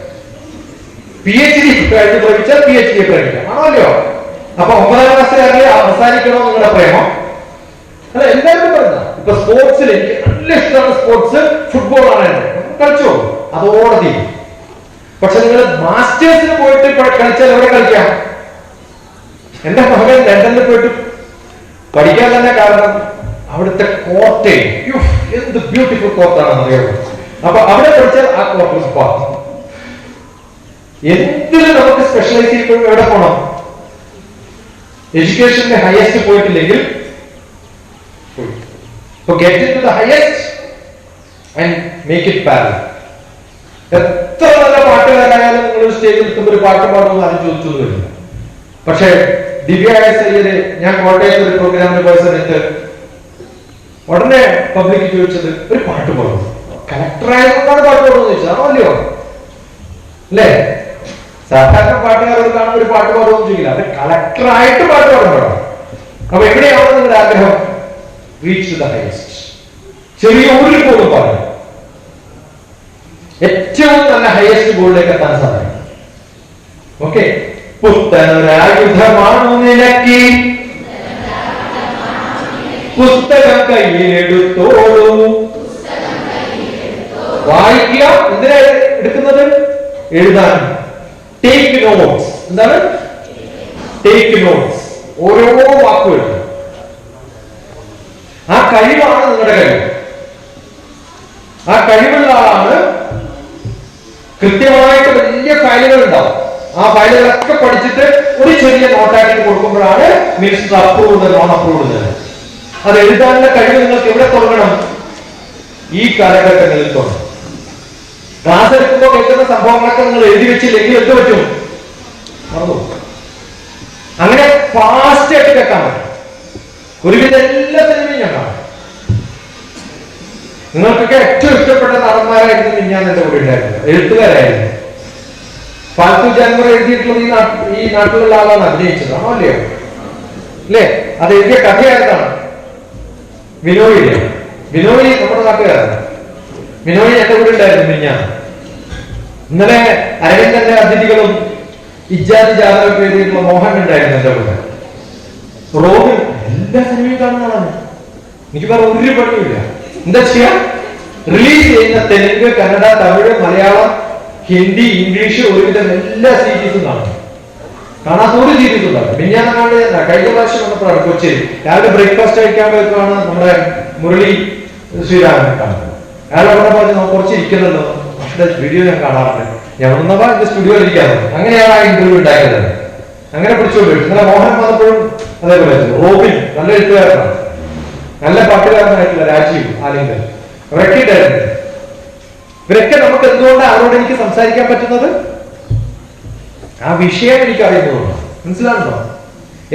PhD കഴിഞ്ഞ് പ്രേമിച്ചാൽ PhD പ്രേമിക്കാം. ആണല്ലോ? അപ്പൊ 9ാം ക്ലാസ്സിൽ അവസാനിക്കണോ നിങ്ങളുടെ പ്രേമം? അല്ല, എല്ലാവരും പറഞ്ഞ ഇപ്പൊ സ്പോർട്സിൽ എനിക്ക് നല്ല ഇഷ്ടമാണ്. സ്പോർട്സ് ഫുട്ബോൾ ആണ്, കളിച്ചോ, അതോടെ തീരും. പക്ഷെ നിങ്ങൾ മാസ്റ്റേഴ്സിന് പോയിട്ട് കളിച്ചാൽ എവിടെ കളിക്കാം? എന്റെ മകൻ ലണ്ടനിൽ പോയിട്ട് പഠിക്കാൻ തന്നെ കാരണം അവിടുത്തെ കോർട്ടേ എന്ത് ബ്യൂട്ടിഫുൾ കോർട്ടാണെന്ന് അറിയാമോ. അപ്പൊ അവിടെ പഠിച്ചാൽ ആ കോർട്ടിൽ പോകാം. എന്തിലും നമുക്ക് സ്പെഷ്യലൈസ് ചെയ്യുമ്പോഴും എവിടെ പോകണം? എഡ്യൂക്കേഷന്റെ highest പോയിട്ടില്ലെങ്കിൽ get into the highest and make it parallel. എത്ര നല്ല പാട്ടുകാരായാലും നിങ്ങൾ സ്റ്റേജിൽ നിൽക്കുമ്പോൾ ഒരു പാട്ട് പാടുമെന്ന് ആരും ചോദിച്ചു വരില്ല. പക്ഷേ ദിവ്യായ സയ്യര് ഞാൻ കോട്ടയത്ത് ഒരു പ്രോഗ്രാമിന് പോയ സമയത്ത് ഉടനെ പബ്ലിക് ചോദിച്ചത് ഒരു പാട്ട് പാടും. കലക്ടറായതുകൊണ്ടാണ് പാട്ട് പാടുമെന്ന് ചോദിച്ചത്. ആണോ അല്ലയോ? അല്ലേ? സാധാരണ പാട്ടുകാരോട് കാണുമ്പോൾ ഒരു പാട്ട് പാടുമെന്ന് ചോദിക്കില്ല. അത് കളക്ടറായിട്ട് പാട്ട് പാടുമ്പോഴാണ്. അപ്പൊ എവിടെയാണ് നിങ്ങളുടെ ആഗ്രഹം? Reach the heist. ചെറിയ ഊരിൽ പോലും പാടും. ഏറ്റവും നല്ല ഹയസ്റ്റ് ഗോളിലേക്ക് എത്താൻ സാധിക്കും. ഓക്കെ. പുത്തനൊരായുധമാണു നിനക്ക്, പുസ്തകം കയ്യിലെടുത്തോളൂ. വായിക്കുക. എന്തിനാ എടുക്കുന്നത്? എഴുതാൻ. Take notes. എന്താണ് ടേക്ക് നോട്ട്സ്? ഓരോ വാക്കും എഴുതും. ആ കഴിവാണ് നിങ്ങളുടെ കഴിവ്. ആ കഴിവുള്ള ആളാണ് കൃത്യമായിട്ട് വലിയ ഫയലുകൾ ഉണ്ടാവും. ആ ഫയലുകളൊക്കെ പഠിച്ചിട്ട് ഒരു ചെറിയ നോട്ടാക്കി കൊടുക്കുമ്പോഴാണ് മിനിസ്റ്റർ അപ്രൂവ്ഡ് നോൺ അപ്രൂവ്ഡ്. അത് എഴുതാനുള്ള കഴിവ് നിങ്ങൾക്ക് എവിടെ തുടങ്ങണം? ഈ കാലഘട്ടങ്ങളിൽ തുടങ്ങും. ക്ലാസ് എടുക്കുമ്പോൾ കേൾക്കുന്ന സംഭവങ്ങളൊക്കെ നിങ്ങൾ എഴുതി വെച്ചില്ലെങ്കിൽ എന്ത് പറ്റും? മറന്നു. അങ്ങനെ ഫാസ്റ്റ് ആയിട്ട് കേൾക്കാൻ പറ്റും. ഒരുവിധ എല്ലാ സിനിമയും ഞാൻ കാണും. നിങ്ങൾക്കൊക്കെ ഏറ്റവും ഇഷ്ടപ്പെട്ട നടന്മാരായിരുന്നു ഞാൻ എന്റെ കൂടെ ഉണ്ടായിരുന്നത്. എഴുത്തുകാരായിരുന്നു. ഫാൽത്തു ജാൻവർ എഴുതിയിട്ടുള്ളത് ഈ നാട്ടിലുള്ള ആളാണ് അഭിനയിച്ചത്. ആണോ അല്ലയോ? അല്ലേ? അത് എഴുതിയ കഥയായതാണ് വിനോയിലെ. വിനോയി നമ്മുടെ നാട്ടുകാരാണ്. വിനോയി എന്റെ കൂടെ ഉണ്ടായിരുന്നു ഞാൻ. ഇന്നലെ അരവിന്ദന്റെ അതിഥികളും ഇജാതി ജാതകമൊക്കെ എഴുതിയിട്ടുള്ള മോഹൻ ഉണ്ടായിരുന്നു എന്റെ കൂടെ. റോബിൻ എല്ലാ സിനിമയും കാണുന്ന ആളാണ്. എനിക്ക് വേറെ ഒരു പണിയില്ല. എന്താ ചെയ്യാ? റിലീസ് ചെയ്യുന്ന തെലുങ്ക്, കന്നഡ, തമിഴ്, മലയാളം, ഹിന്ദി, ഇംഗ്ലീഷ് ഒരുവിധം എല്ലാ സീരീസും കാണും. കാണാത്ത ഒരു സീരീസും ഉണ്ടാകും. മിഞ്ഞാന്നാണ്ട് കഴിഞ്ഞ പ്രാവശ്യം വന്നപ്പോഴാണ് കൊച്ചിയിൽ രാവിലെ ബ്രേക്ക്ഫാസ്റ്റ് കഴിക്കാൻ പോയപ്പോഴാണ് നമ്മുടെ മുരളി ശ്രീരാമനെ കാണുന്നത്. അയാൾ അവിടെ പറഞ്ഞു കുറച്ച് ഇരിക്കുന്നല്ലോ, പക്ഷേ വീഡിയോ ഞാൻ കാണാറുണ്ട്. ഞാൻ വന്നപ്പോ എന്റെ സ്റ്റുഡിയോയിൽ ഇരിക്കാറുണ്ട്. അങ്ങനെയാണ് ആ ഇന്റർവ്യൂ ഉണ്ടാക്കിയത്. അങ്ങനെ പിടിച്ചോണ്ട് ഇന്നലെ മോഹൻ വന്നപ്പോഴും അതേപോലെ റോബിൻ നല്ല എഴുത്തുകാരനാണ്, നല്ല പാട്ടുകാരനായിട്ടുള്ള രാജീവ് ആലിംഗൻ, അവരൊക്കെ ഉണ്ടായിരുന്നു. ഇവരൊക്കെ നമുക്ക് എന്തുകൊണ്ടാണ് അവരോട് എനിക്ക് സംസാരിക്കാൻ പറ്റുന്നത്? ആ വിഷയം എനിക്ക് അറിയുന്നതുകൊണ്ട്. മനസ്സിലാണല്ലോ?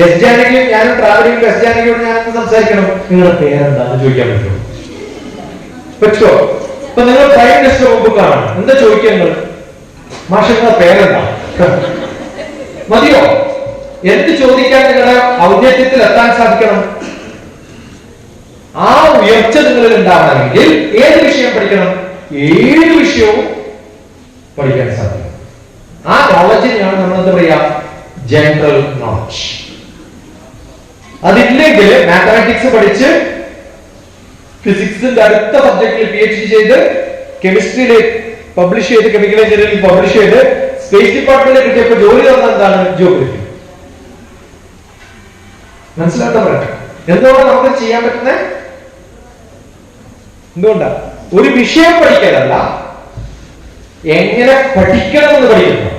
എസ് ജാനകിയും ഞാനും ട്രാവൽ ചെയ്യുമ്പോൾ എസ് ജാനകിയോട് ഞാനൊന്ന് സംസാരിക്കണം. നിങ്ങളുടെ പേരെന്താന്ന് ചോദിക്കാൻ പറ്റുമോ? പറ്റുമോ? ഇപ്പൊ നിങ്ങൾ പ്രൈം മിനിസ്റ്റർ മുമ്പ് കാണാം. എന്താ ചോദിക്കുക നിങ്ങൾ? മാഷ് നിങ്ങളുടെ പേരെന്താ? മതിയോ? എന്ത് ചോദിക്കാൻ നിങ്ങളുടെ ഔന്നത്യത്തിൽ എത്താൻ സാധിക്കണം? ആ ഉയർച്ച നിങ്ങളിൽ ഉണ്ടാവണമെങ്കിൽ ഏത് വിഷയം പഠിക്കണം? ഏത് വിഷയവും പഠിക്കാൻ സാധിക്കും. ആ നോളജിനെയാണ് നമ്മൾ എന്താ പറയാ? General knowledge. അതില്ലെങ്കിൽ മാത്തമാറ്റിക്സ് പഠിച്ച് ഫിസിക്സിന്റെ അടുത്ത സബ്ജക്റ്റിൽ PhD ചെയ്ത് കെമിസ്ട്രിയിൽ പബ്ലിഷ് ചെയ്ത് കെമിക്കൽ എഞ്ചിനീയറിംഗ് പബ്ലിഷ് ചെയ്ത് സ്പേസ് ഡിപ്പാർട്ട്മെന്റിൽ കിട്ടിയപ്പോ ജോലി തന്ന എന്താണ്? ജോഗ്രഫി. മനസ്സിലാക്കാൻ പറ്റും. എന്തുകൊണ്ടാണ് നമുക്ക് ചെയ്യാൻ പറ്റുന്നത്? എന്തുകൊണ്ടാ? ഒരു വിഷയം പഠിക്കാനല്ല, എങ്ങനെ പഠിക്കണമെന്ന് പഠിക്കണം.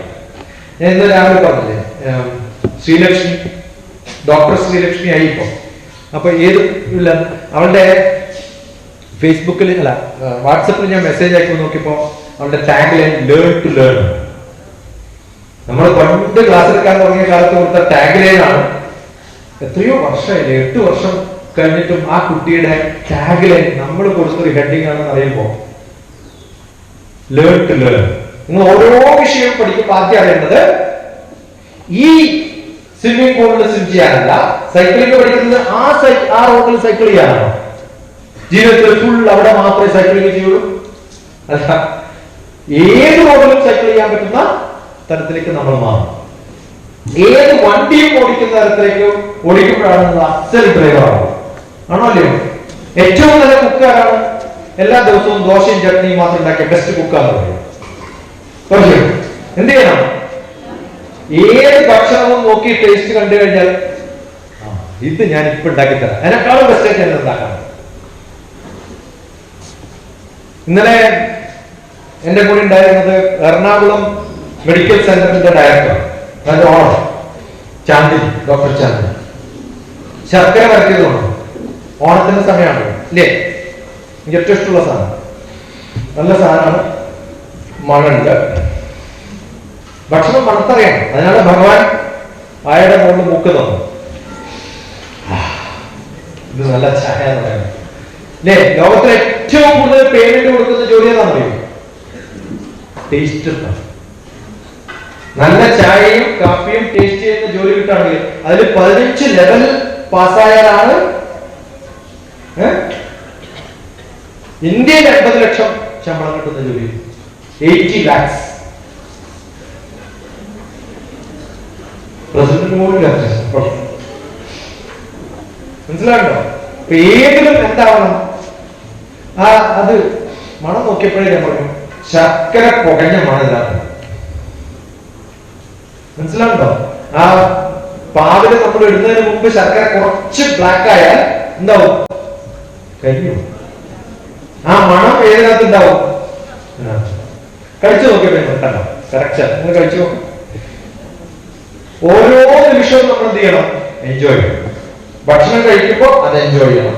ഞാൻ ഇന്ന് രാവിലെ പറഞ്ഞില്ലേ, ശ്രീലക്ഷ്മി, ഡോക്ടർ ശ്രീലക്ഷ്മി ആയി ഇപ്പൊ. അപ്പൊ ഏത് ഇല്ല അവളുടെ ഫേസ്ബുക്കിൽ അല്ല വാട്സപ്പിൽ ഞാൻ മെസ്സേജ് അയക്കുമ്പോൾ നോക്കിയപ്പോ അവളുടെ tag line learn to learn. നമ്മൾ പണ്ട് ക്ലാസ് എടുക്കാൻ തുടങ്ങിയ കാലത്ത് കൊടുത്ത ടാഗ് ലൈൻ ആണ്. എത്രയോ വർഷമായില്ലേ, 8 വർഷം കഴിഞ്ഞിട്ടും ആ കുട്ടിയുടെ ടാഗ് ലൈൻ നമ്മൾ കൊടുത്തൊരു ഹെഡിങ് ആണെന്ന് അറിയുമ്പോ ലേൺ ടു ലേൺ. നിങ്ങൾ ഓരോ വിഷയവും പഠിക്കുമ്പോൾ ആദ്യം അറിയേണ്ടത് ഈ സ്വിമ്മിംഗ് പൂളിൽ സ്വിം ചെയ്യാനല്ല, സൈക്ലിംഗ് പഠിക്കുന്നത് ആ റോഡിൽ സൈക്കിൾ ചെയ്യാനാണോ? ജീവിതത്തിൽ ഫുൾ അവിടെ മാത്രമേ സൈക്ലിംഗ് ചെയ്യുള്ളൂ? അല്ല, ഏത് റോഡിലും സൈക്കിൾ ചെയ്യാൻ പറ്റുന്ന തരത്തിലേക്ക് നമ്മൾ മാറും. ഏത് വണ്ടിയും ഓടിക്കുന്ന തരത്തിലേക്ക് ഓടിക്കുമ്പോഴാണ് നിങ്ങൾ അസൽ ഡ്രൈവറാണ്. ആണോ അല്ലയോ? ഏറ്റവും നല്ല കുക്കാരാണ്. എല്ലാ ദിവസവും ദോശയും ചട്നിയും മാത്രം ഉണ്ടാക്കിയ ബെസ്റ്റ് കുക്കാന്ന് പറയും. പക്ഷേ എന്ത് ചെയ്യണം? ഏത് ഭക്ഷണവും നോക്കി ടേസ്റ്റ് കണ്ടു കഴിഞ്ഞാൽ ഇത് ഞാൻ ഇപ്പൊ ഉണ്ടാക്കിത്തരാം, അതിനേക്കാളും ബെസ്റ്റായിട്ട് ഞാൻ ഉണ്ടാക്കാം. ഇന്നലെ എന്റെ കൂടെ ഉണ്ടായിരുന്നത് എറണാകുളം മെഡിക്കൽ സെന്ററിന്റെ ഡയറക്ടർ, അതിന്റെ ഓണർ ചാന്ദിനി, ഡോക്ടർ ചാന്ദിനി. ശർക്കര വരക്കിയത് കൊണ്ടോ ഓണത്തിന്റെ സമയമാണ് ഇല്ലേ? എനിക്ക് ഏറ്റവും ഇഷ്ടമുള്ള സാധനം, നല്ല സാധനമാണ്. മണുണ്ട്, ഭക്ഷണം മണത്തറിയണം. അതിനാണ് ഭഗവാൻ ആയുടെ മുകളിൽ മൂക്ക് തന്നു. ഇത് നല്ല ചായ എന്ന് പറയുന്നത് അല്ലേ? ലോകത്തിൽ ഏറ്റവും കൂടുതൽ പേയ്മെന്റ് കൊടുക്കുന്ന ജോലി ഏതാണെന്നറിയോ? ടേസ്റ്റ്. നല്ല ചായയും കാപ്പിയും ടേസ്റ്റ് ചെയ്യുന്ന ജോലി കിട്ടുകയാണെങ്കിൽ അതിൽ 15 ലെവൽ പാസ്സായാലാണ് ഇന്ത്യയിൽ 80 ലക്ഷം ശമ്പളം കിട്ടുന്ന ജോലി. 80 lakhs. പ്രസിഡന്റ് മനസ്സിലാകണ്ടോ? അപ്പൊ ഏതിലും എന്താവണം? അത് മണം നോക്കിയപ്പോഴേ ഞാൻ പറഞ്ഞു, ശർക്കര പുകഞ്ഞ മണം ഇല്ലാത്ത. മനസ്സിലാകണ്ടോ? ആ പാവില് നമ്മൾ ഇടുന്നതിന് മുമ്പ് ശർക്കര കുറച്ച് ബ്ലാക്ക് ആയാൽ എന്താവും? കഴിഞ്ഞു. ആ മണം ഏതിനകത്ത് ഉണ്ടാവും? കഴിച്ചു നോക്കിയപ്പോ കണ്ടോ? കറക്റ്റ്. നിങ്ങൾ കഴിച്ചു നോക്കും. ഓരോ നിമിഷവും നമ്മൾ എന്ത് ചെയ്യണം? എൻജോയ് ചെയ്യണം. ഭക്ഷണം കഴിക്കുമ്പോൾ അത് എൻജോയ് ചെയ്യണം.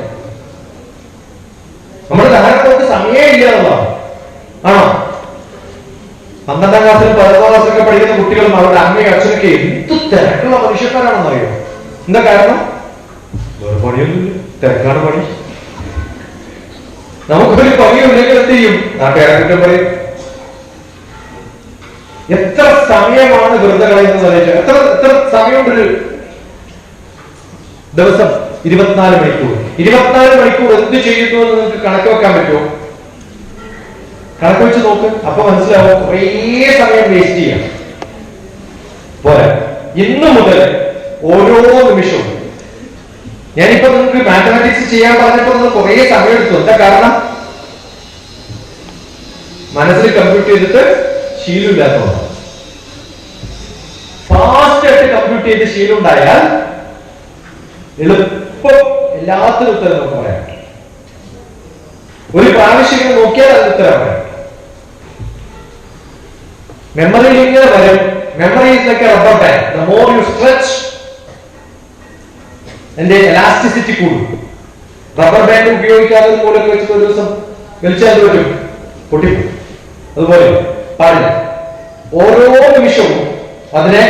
നമ്മൾ ധാരാളം സമയം ഇല്ല എന്നുള്ളതാണ്. ആണോ? 12ാം ക്ലാസ്സിലും 11ാം ക്ലാസ്സിലൊക്കെ പഠിക്കുന്ന കുട്ടികളും അവരുടെ അമ്മയും അച്ഛനൊക്കെ എന്ത് തിരക്കുള്ള മനുഷ്യന്മാരാണെന്ന് അറിയോ? എന്താ കാരണം? വേറെ പണിയൊന്നുമില്ല, തിരക്കാണ് പണി. നമുക്കൊരു പണിയുണ്ടെങ്കിൽ എന്ത് ചെയ്യും? നാട്ടുകാരെ കുറ്റം പറയും. എത്ര സമയമാണ് വെറുതെ കളയുന്നത്? എത്ര സമയമുണ്ടൊരു ദിവസം? 24 മണിക്കൂർ. 24 മണിക്കൂർ എന്ത് ചെയ്യുന്നു എന്ന് നിങ്ങൾക്ക് കണക്ക് വെക്കാൻ പറ്റുമോ? കണക്ക് വെച്ച് നോക്ക്. അപ്പൊ മനസ്സിലാവും കുറേ സമയം വേസ്റ്റ് ചെയ്യാം. പോരാ, ഇന്നു മുതൽ ഓരോ നിമിഷവും. ഞാനിപ്പോ നിങ്ങൾക്ക് മാത്തമാറ്റിക്സ് ചെയ്യാൻ പറഞ്ഞപ്പോ നിങ്ങൾ കുറേ സമയം എടുത്തു. എന്താ കാരണം? മനസ്സിൽ കമ്പ്യൂട്ട് ചെയ്തിട്ട് ശീലമില്ലാത്തതാണ്. ഫാസ്റ്റ് ആയിട്ട് കമ്പ്യൂട്ട് ചെയ്ത് ശീലം ഉണ്ടായാൽ എളുപ്പം എല്ലാത്തിനും ഉത്തരം നമുക്ക് പറയാം. ഒരു പ്രാവശ്യം നോക്കിയാൽ അതിന് ഉത്തരം പറയാം. മെമ്മറിയിൽ ഇങ്ങനെ വരും. Memory is like a rubber band. The more you stretch, അതിന്റെ എലാസ്റ്റിസിറ്റി കൂടും. റബ്ബർ ബാൻഡ് ഉപയോഗിക്കാതെ മൂലം വെച്ചിട്ട് ഒരു ദിവസം വലിച്ചാൽ വരും, പൊട്ടിപ്പോ. അതുപോലെ പാടില്ല. ഓരോ നിമിഷവും അതിനെ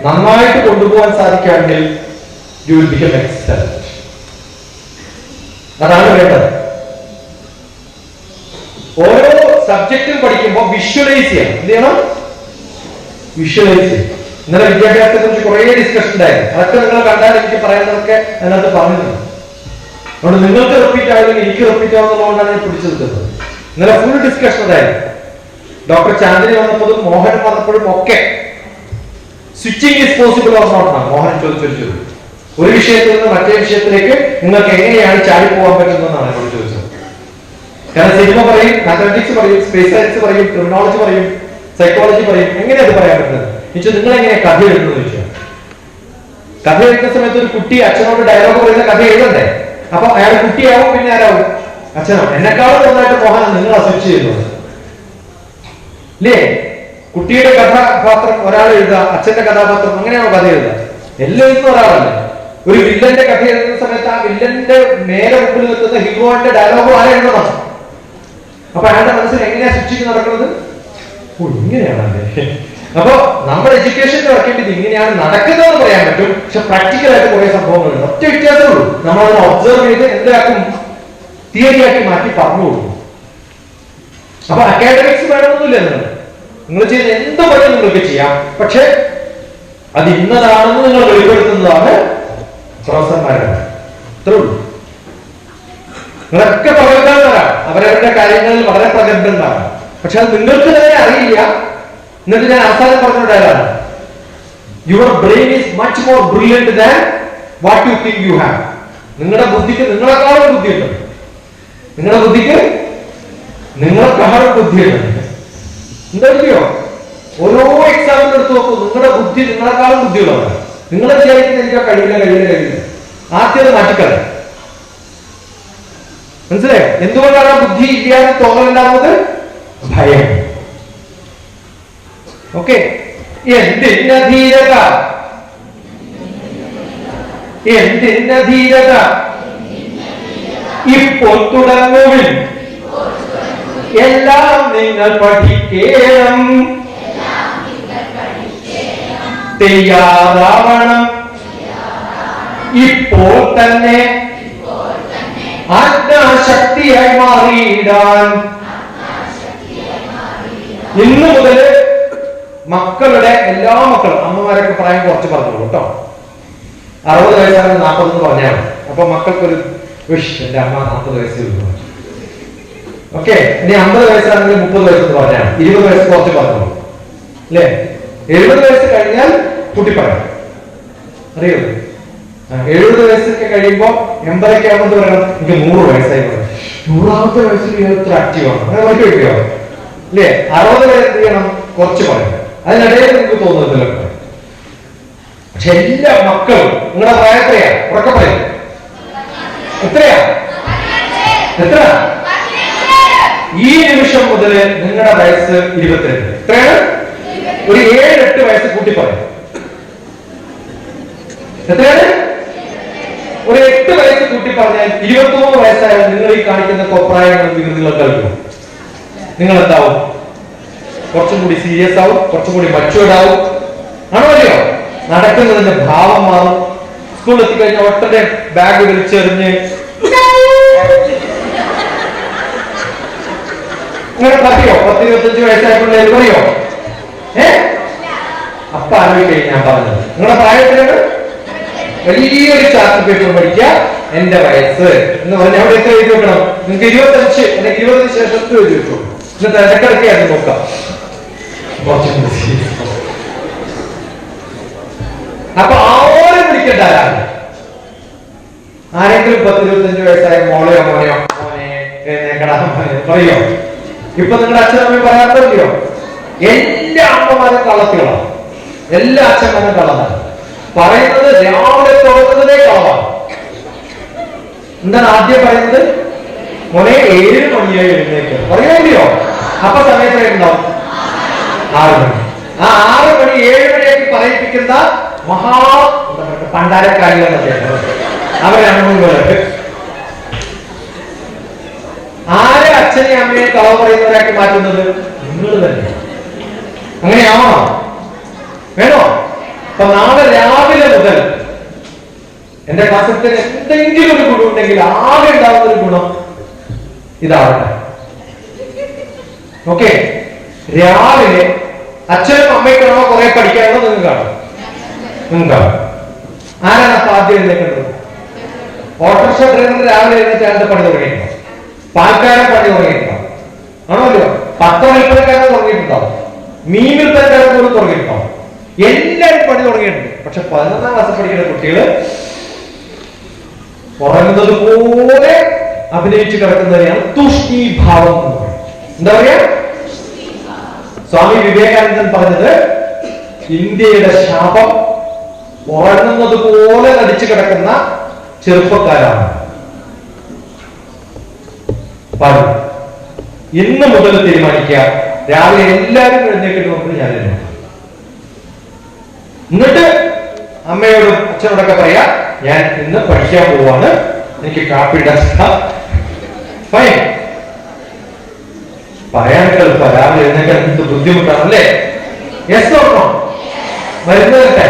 നന്നായിട്ട് കൊണ്ടുപോകാൻ സാധിക്കുകയാണെങ്കിൽ you will become excellent. അതാണ് വേണ്ടത്. ഓരോ സബ്ജക്റ്റും പഠിക്കുമ്പോൾ വിഷ്വലൈസ് ചെയ്യണം. എന്ത് ചെയ്യണം? വിഷ്വലൈസ് ചെയ്യും. ഇന്നലെ വിദ്യാഭ്യാസത്തെ കുറിച്ച് കുറേ ഡിസ്കഷൻ ഉണ്ടായിരുന്നു. അതൊക്കെ നിങ്ങൾ കണ്ടാൽ എനിക്ക് പറയുന്നതൊക്കെ അതിനകത്ത് പറഞ്ഞിട്ടുണ്ട്. അതുകൊണ്ട് നിങ്ങൾക്ക് റിപ്പീറ്റ് ആയില്ലെങ്കിൽ എനിക്ക് റിപ്പീറ്റ് ആവുന്നതുകൊണ്ടാണ് ഞാൻ പിടിച്ചു നിൽക്കുന്നത്. ഇന്നലെ ഫുൾ ഡിസ്കഷൻ ഉണ്ടായിരുന്നു. ഡോക്ടർ ചാന്ദിനി വന്നപ്പോഴും മോഹൻ വന്നപ്പോഴും ഒക്കെ switching is possible or not ആണ് മോഹൻ ചോദിച്ചു. ഒരു വിഷയത്തിൽ നിന്ന് മറ്റേ വിഷയത്തിലേക്ക് നിങ്ങൾക്ക് എങ്ങനെയാണ് ചാടി പോകാൻ പറ്റുന്നതെന്നാണ് എന്നോട് ചോദിച്ചത്. കാരണം സിനിമ പറയും, മാത്തമാറ്റിക്സ് പറയും, സ്പേസ് സയൻസ് പറയും, ക്രിമിനോളജി പറയും, സൈക്കോളജി പറയും. എങ്ങനെ അത് പറയാൻ പറ്റുന്നത്? ചോദിച്ചാൽ നിങ്ങൾ എങ്ങനെ കഥ എഴുതുന്നത് ചോദിച്ചാൽ, കഥ എഴുതുന്ന സമയത്ത് ഒരു കുട്ടി അച്ഛനോട് ഡയലോഗ് പറയുന്ന കഥ എഴുതണ്ടേ? അപ്പൊ അയാൾ കുട്ടിയാവും, പിന്നെ ആരാവും? അച്ഛനാവും. എന്നെക്കാളും നന്നായിട്ട് മോഹൻ നിങ്ങൾ സ്വിച്ച് ചെയ്യുന്നത് ഇല്ലേ? കുട്ടിയുടെ കഥാപാത്രം ഒരാൾ എഴുതുക, അച്ഛന്റെ കഥാപാത്രം, അങ്ങനെയാണോ കഥ എഴുതുക? എല്ലാം എഴുതുന്ന ഒരാളല്ലേ. ഒരു വില്ലന്റെ കഥ എഴുതുന്ന സമയത്ത് ആ വില്ലന്റെ നേരെ മുമ്പിൽ നിൽക്കുന്ന ഹീറോന്റെ ഡയലോഗ് ആരെ എഴുതണം? അപ്പൊ അയാളുടെ മനസ്സിൽ എങ്ങനെയാ സ്വിച്ചിങ് നടക്കുന്നത്? ഓ, ഇങ്ങനെയാണല്ലേ. അപ്പൊ നമ്മൾ എഡ്യൂക്കേഷനിൽ നടക്കേണ്ടത് ഇങ്ങനെയാണ് നടക്കുന്നതെന്ന് പറയാൻ പറ്റും. പക്ഷെ പ്രാക്ടിക്കലായിട്ട് കുറെ സംഭവങ്ങളുണ്ട്. ഒറ്റ വ്യത്യാസമേ ഉള്ളൂ. നമ്മളത് ഒബ്സർവ് ചെയ്ത് എന്താക്കും? തിയറിയാക്കി മാറ്റി പറഞ്ഞു കൊടുക്കും. അപ്പൊ അക്കാഡമിക്സ് വേണമെന്നില്ല. നിങ്ങൾ ചെയ്യുന്ന എന്ത് പണി നിങ്ങൾക്ക് ചെയ്യാം. പക്ഷെ അത് ഇന്നതാണെന്ന് നിങ്ങൾ വെളിപ്പെടുത്തുന്നതാണ് പ്രൊഫസർമാരാണ്. ഇത്രേ ഉള്ളൂ. നിങ്ങളൊക്കെ പ്രഗത്ഭന്മാരാണ്, അവരവരുടെ കാര്യങ്ങളിൽ വളരെ പ്രഗത്ഭന്മാരാണ്. പക്ഷെ അത് നിങ്ങൾക്ക് തന്നെ അറിയില്ല. എന്നിട്ട് ഞാൻ അവസാനം പറഞ്ഞിട്ടാണ്, your brain is much more brilliant than what you think you have. നിങ്ങളുടെ ബുദ്ധിക്ക് നിങ്ങളെക്കാളും ബുദ്ധിയുണ്ട്. നിങ്ങളുടെ ബുദ്ധിക്ക് നിങ്ങളെക്കാളും ബുദ്ധിയുണ്ട്. എന്താ ബുദ്ധിയോ? ഓരോ എക്സാമിനും എടുത്ത് നോക്കൂ. നിങ്ങളുടെ ബുദ്ധി നിങ്ങളെക്കാളും ബുദ്ധിയുള്ളതാണ്. നിങ്ങളെ വിചാരിക്കുന്ന എനിക്ക് കഴിയില്ല. ആദ്യം അത് മാറ്റിക്കളയാം. മനസ്സിലായോ? എന്തുകൊണ്ടാണ് ബുദ്ധി ഇല്ലാതെ തോന്നലുണ്ടാവുന്നത്? ഭയം. ഓക്കെ. എന്തിന്ന ധീരത, എന്തിന്ന ധീരത, ഇപ്പോൾ തുടങ്ങുവിൻ, എല്ലാം നിങ്ങൾ പഠിക്കണം, തയ്യാറാവണം, ഇപ്പോൾ തന്നെ ആജ്ഞാശക്തിയായി മാറിയിടാൻ. ഇന്ന് മുതൽ മക്കളുടെ എല്ലാ മക്കളും, അമ്മമാരൊക്കെ പ്രായം കുറച്ച് പറഞ്ഞോളൂ കേട്ടോ. 60 വയസ്സാണ് 40 എന്ന് പറഞ്ഞാണ്. അപ്പൊ മക്കൾക്കൊരു എന്റെ അമ്മ 40 വയസ്സിൽ. ഓക്കെ. ഇനി 50 വയസ്സാണെങ്കിൽ 30 വയസ്സെന്ന് പറഞ്ഞാണ്. 20 വയസ്സ് കുറച്ച് പറഞ്ഞോളൂ അല്ലേ? 70 വയസ്സ് കഴിഞ്ഞാൽ കുട്ടി പറയാം. അറിയോ? 70 വയസ്സൊക്കെ കഴിയുമ്പോ 80 ആകുമ്പോൾ പറയണം എനിക്ക് 100 വയസ്സായി പറയാം. 100ാമത്തെ വയസ്സിൽ എത്ര ആക്റ്റീവാണ്, അങ്ങനെ വർക്ക് വയ്ക്കുക അല്ലേ? 60 വയസ്സ് ചെയ്യണം കുറച്ച് പറയാം. അതിനിടയിൽ നിങ്ങൾക്ക് തോന്നുന്നില്ല. പക്ഷെ എല്ലാ മക്കളും നിങ്ങളുടെ പ്രായം എത്രയാ? ഉറക്കെ പറയും. എത്രയാ? എത്ര? ഈ നിമിഷം മുതൽ നിങ്ങളുടെ വയസ്സ് 22. എത്രയാണ്? ഒരു 7-8 വയസ്സ് കൂട്ടി പറയും. എത്രയാണ്? ഒരു 8 വയസ്സ് കൂട്ടി പറഞ്ഞാൽ 23 വയസ്സായാൽ നിങ്ങൾ ഈ കാണിക്കുന്ന കൊപ്രായങ്ങളും വികൃതികളും കളിക്കും. നിങ്ങൾ എന്താവും? കുറച്ചും കൂടി സീരിയസ് ആവും, കുറച്ചും കൂടി മച്ചുവേർഡ് ആവും. ആണോ അല്ലയോ? നടക്കുന്നതിന്റെ ഭാവം മാറും. സ്കൂളിൽ എത്തിക്കഴിഞ്ഞാൽ ഒട്ടന്റെ ബാഗ് വലിച്ചെറിഞ്ഞ് ഇങ്ങനെ പറയോ? 10-25 വയസ്സായിട്ടുള്ള പറയോ? അപ്പൊ ആലോചിക്കഴിഞ്ഞ ഞാൻ പറഞ്ഞത് നിങ്ങളുടെ പ്രായത്തിലാണ് വലിയൊരു ചാർട്ട് പേപ്പർ പഠിക്കുക. എന്റെ വയസ്സ് എന്ന് പറഞ്ഞാൽ അവിടെ എത്ര എഴുതി വെക്കണം? നിങ്ങൾക്ക് 25 അല്ലെങ്കിൽ 20 ശേഷം എഴുതി വെച്ചോ. എന്നിട്ട് ഇടക്കിടക്കായിരുന്നു നോക്കാം. അപ്പൊ ആരും വിളിക്കേണ്ട ആരാണ്? ആരെങ്കിലും 10-25 വയസ്സായ മോളെയോ മോനെയോ മോനെ പറയോ? ഇപ്പൊ നിങ്ങളുടെ അച്ഛനമ്മയും പറയാറില്ലയോ? എല്ലാ അമ്മമാരും കള്ളത്തികളാണ്, എല്ലാ അച്ഛന്മാരും കള്ളമാണ്. പറയുന്നത് രാവിലെ തുടങ്ങുന്നതേ കളവാണ്. എന്താണ് ആദ്യം പറയുന്നത്? മോനെ 7 മണിയായി എഴുന്നേക്ക് പറയില്ലയോ? അപ്പൊ സമയത്ത് ഉണ്ടാവും 6 മണി. ആ 6 മണി 7 മണിയാക്കി പറയിപ്പിക്കുന്ന മഹാ പണ്ടാരക്കാരികളൊക്കെ അവരാണ്. ആരെ അച്ഛനെയും അമ്മയെ കളവ് പറയുന്നവരാക്കി മാറ്റുന്നത്? നിങ്ങൾ തന്നെ. അങ്ങനെയാണോ? വേണോ? അപ്പൊ നാളെ രാവിലെ മുതൽ എന്റെ ക്ലാസ്സിൽ എന്തെങ്കിലും ഒരു ഗുണം ഉണ്ടെങ്കിൽ ആകെ ഉണ്ടാവുന്ന ഒരു ഗുണം ഇതാണ്. ഓക്കെ. രാവിലെ അച്ഛനും അമ്മയ്ക്കാണോ കുറെ പഠിക്കാനോ നിങ്ങൾക്കാണോ? നിങ്ങൾക്കാണ്. ആരാണ് അപ്പൊ ആദ്യം എഴുന്നേക്കേണ്ടത്? ഓട്ടോറിക്ഷ ഡ്രൈവർ രാവിലെ എഴുന്നേറ്റ് അയാളുടെ പണി തുടങ്ങിയിട്ടുണ്ടോ? പാൽക്കാരൻ പണി തുടങ്ങിയിട്ടുണ്ടോ? ആണല്ലോ. പത്രം വിൽപ്പനക്കാരൻ തുടങ്ങിയിട്ടുണ്ടാവും, മീൻ വിൽപ്പനക്കാരൻ പോലും തുടങ്ങിയിട്ടുണ്ടാവും. എല്ലാവരും പണി തുടങ്ങിയിട്ടുണ്ട്. പക്ഷെ 11ാം ക്ലാസ്സിൽ പഠിക്കുന്ന കുട്ടികൾ ഉറങ്ങുന്നത് പോലെ അഭിനയിച്ച് കിടക്കുന്നതിനെയാണ് തൂഷ്ണീഭാവം എന്ന് പറയുന്നത്. എന്താ പറയാ? സ്വാമി വിവേകാനന്ദൻ പറഞ്ഞത് ഇന്ത്യയുടെ ശാപം ഉറങ്ങുന്നത് പോലെ നടിച്ചു കിടക്കുന്ന ചെറുപ്പക്കാരാണ്. ഇന്ന് മുതൽ തീരുമാനിക്കുക, രാവിലെ എല്ലാവരും എഴുന്നേറ്റ് നോക്കുന്നത് ഞാൻ എന്നിട്ട് അമ്മയോടും അച്ഛനോടൊക്കെ പറയാ ഞാൻ ഇന്ന് പഠിക്കാൻ പോവാണ്, എനിക്ക് കാപ്പിയുടെ ഫൈൻ. പറയാനൊക്കെ എളുപ്പം, രാവിലെ എഴുന്നേക്കാൻ എന്ത് ബുദ്ധിമുട്ടാണല്ലേ? യെസ് നോക്കണോ? വരുന്നതല്ലേ?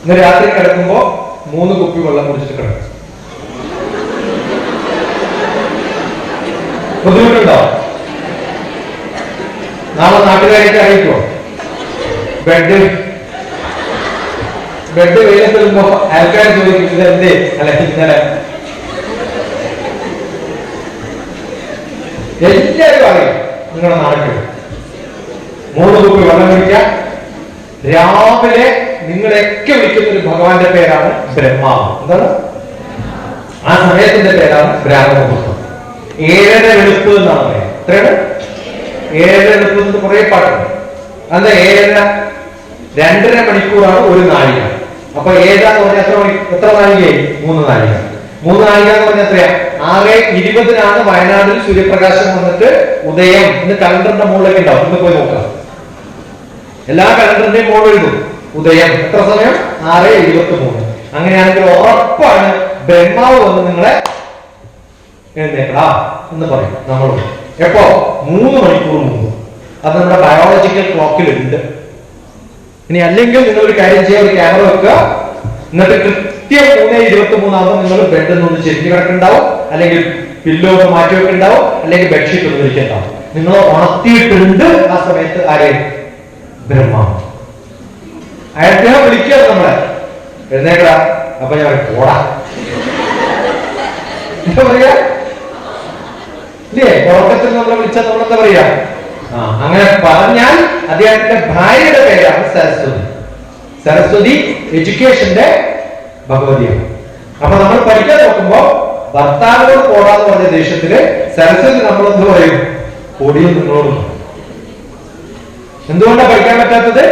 ഇന്ന് രാത്രി കിടക്കുമ്പോ 3 കുപ്പി വെള്ളം കുടിച്ചിട്ട് കിടക്കും. ബുദ്ധിമുട്ടുണ്ടോ? നാളെ നാട്ടുകാരൊക്കെ അറിയിക്കോ? ബെഡ് വെയിലത്തിടുമ്പോ ആൾക്കാർ ചോദിക്കും ഇത് എന്തേ അല്ല ഇന്നലെ. എല്ലാവരും അറിയാം നിങ്ങളുടെ നാട്ടിൽ 3 കുപ്പി വെള്ളം കുടിക്കാം. രാവിലെ നിങ്ങളെയൊക്കെ വിളിക്കുന്ന ഒരു ഭഗവാന്റെ പേരാണ് ബ്രഹ്മാവ്. എന്താണ്? ആ സമയത്തിന്റെ പേരാണ് ബ്രാഹ്മമുഹൂർത്തം. 7:30 വെളുപ്പ് എന്നാണ് പറയുന്നത്. എത്രയാണ്? 7:30 വെളുപ്പ് എന്ന് കുറെ പാട്ടുണ്ട്. അല്ല 7:30 2.5 മണിക്കൂറാണ് ഒരു നാഴിക. അപ്പൊ 7 എന്ന് പറഞ്ഞാൽ എത്ര നാഴികയായി? 3 നാഴിക. 3 നാഴിക എന്ന് പറഞ്ഞാൽ എത്രയാ? 6:20 വയനാട്ടിൽ സൂര്യപ്രകാശം വന്നിട്ട് ഉദയം. ഇന്ന് കലണ്ടറിന്റെ മുകളിലൊക്കെ ഉണ്ടാവും, ഇന്ന് പോയി നോക്കാം. എല്ലാ കലണ്ടറിന്റെയും മുകളിൽ എഴുതും ഉദയം. എത്ര സമയം? 6:23. അങ്ങനെയാണെങ്കിൽ ഉറപ്പാണ് ബ്രഹ്മാവ് വന്ന് നിങ്ങളെ എഴുന്നേക്കടാ എന്ന് പറയും നമ്മൾ. എപ്പോ? 3 മണിക്കൂർ മുമ്പ്. അത് നമ്മുടെ ബയോളജിക്കൽ ക്ലോക്കിലുണ്ട്. ഇനി അല്ലെങ്കിൽ നിങ്ങൾ ഒരു കാര്യം ചെയ്യുക, ഒരു ക്യാമറ വെക്കുക, എന്നിട്ട് കൃത്യം 3:23 ആകുമ്പോൾ നിങ്ങൾ ബെഡിൽ നിന്ന് ചെരിഞ്ഞ് കിടക്കുന്നുണ്ടാവും, അല്ലെങ്കിൽ പില്ലോ ഒന്ന് മാറ്റി വെക്കുന്നുണ്ടാവും, അല്ലെങ്കിൽ ബെഡ്ഷീറ്റ് ഒന്ന് വിരിക്കുന്നുണ്ടാവും. നിങ്ങൾ ഉണർത്തിയിട്ടുണ്ട് ആ സമയത്ത്. ആരെ? ബ്രഹ്മാവ്. അയാൾക്ക് വിളിക്കുക നമ്മളെ, എഴുന്നേക്കടാ. അപ്പൊ ഞാൻ പോടാ എന്താ പറയാ? ഇല്ലേ? ഉറക്കത്തിൽ നമ്മളെ വിളിച്ചാൽ നമ്മളെന്താ പറയാ? അങ്ങനെ പറഞ്ഞാൽ അദ്ദേഹത്തിന്റെ ഭാര്യയുടെ പേരാണ് സരസ്വതി. സരസ്വതി എഡ്യൂക്കേഷന്റെ ഭഗവതിയാണ്. അപ്പൊ നമ്മൾ പഠിക്കാൻ നോക്കുമ്പോ ഭർത്താവിനോട് പോടാന്ന് പറഞ്ഞ ദേഷ്യത്തില് സരസ്വതി നമ്മൾ എന്ത് പറയും? ഓടിയും നിങ്ങളോട്. എന്തുകൊണ്ടാണ് പഠിക്കാൻ പറ്റാത്തത്?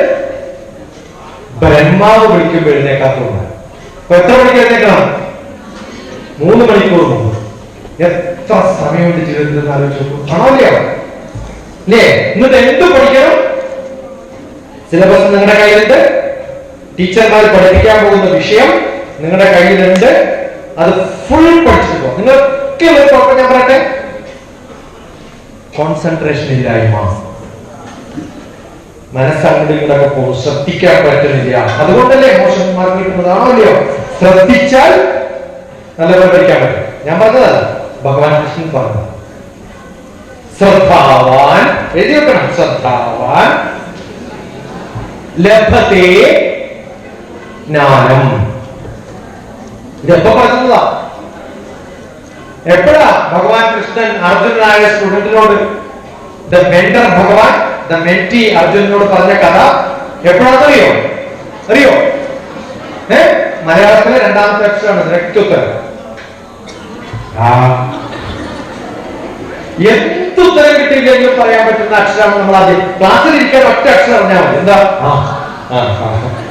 ബ്രഹ്മാവ് വിളിക്കുമ്പോൾ എഴുന്നേക്കാത്തതുകൊണ്ട്. അപ്പൊ എത്ര മണിക്ക് എഴുന്നേക്കണം? 3 മണിക്കൂർ മുമ്പ്. എത്ര സമയമുണ്ട് ജീവിതത്തിൽ ആലോചിച്ചു ആണോല്ലയോ? അല്ലേ? എന്നിട്ട് എന്ത് പഠിക്കണം? സിലബസ് നിങ്ങളുടെ കയ്യിലുണ്ട്, ടീച്ചർമാർ പഠിപ്പിക്കാൻ പോകുന്ന വിഷയം നിങ്ങളുടെ കയ്യിലുണ്ട്. അത് ഫുൾ പഠിച്ചിട്ടോ. നിങ്ങൾക്ക് ഞാൻ പറയട്ടെ, കോൺസെൻട്രേഷൻ ഇല്ലായ്മ, മനസ്സങ്ങോട്ട് ഇങ്ങോട്ടൊക്കെ പോകും, ശ്രദ്ധിക്കാൻ പറ്റുന്നില്ല. അതുകൊണ്ടല്ലേ മോശം മാർക്ക് കിട്ടുന്നതാണോ അല്ലയോ? ശ്രദ്ധിച്ചാൽ നല്ലപോലെ പഠിക്കാൻ പറ്റും. ഞാൻ പറഞ്ഞതല്ല, ഭഗവാൻ കൃഷ്ണൻ പറഞ്ഞു. ശ്രദ്ധാവാൻ എഴുതി വെക്കണം. ശ്രദ്ധാവാൻ ലഭത്തെ ജ്ഞാനം. ഇതെപ്പോ പറഞ്ഞതാ? എപ്പോഴാ ഭഗവാൻ കൃഷ്ണൻ അർജുനായ സ്റ്റുഡന്റിനോട്, ദ മെന്റർ ഭഗവാൻ ദ മെന്റി അർജുനനോട് പറഞ്ഞ കഥ എപ്പോഴാണെന്നറിയോ? അറിയോ? മലയാളത്തിലെ 2ാമത്തെ അക്ഷരമാണ് രക്തുത്തരം. എന്തുത്തരം കിട്ടിയില്ലെങ്കിലും പറയാൻ പറ്റുന്ന അക്ഷരമാണ് നമ്മൾ ആദ്യം. ക്ലാസ്സിൽ ഇരിക്കാൻ ഒറ്റ അക്ഷരം അറിഞ്ഞാൽ മതി. എന്താ?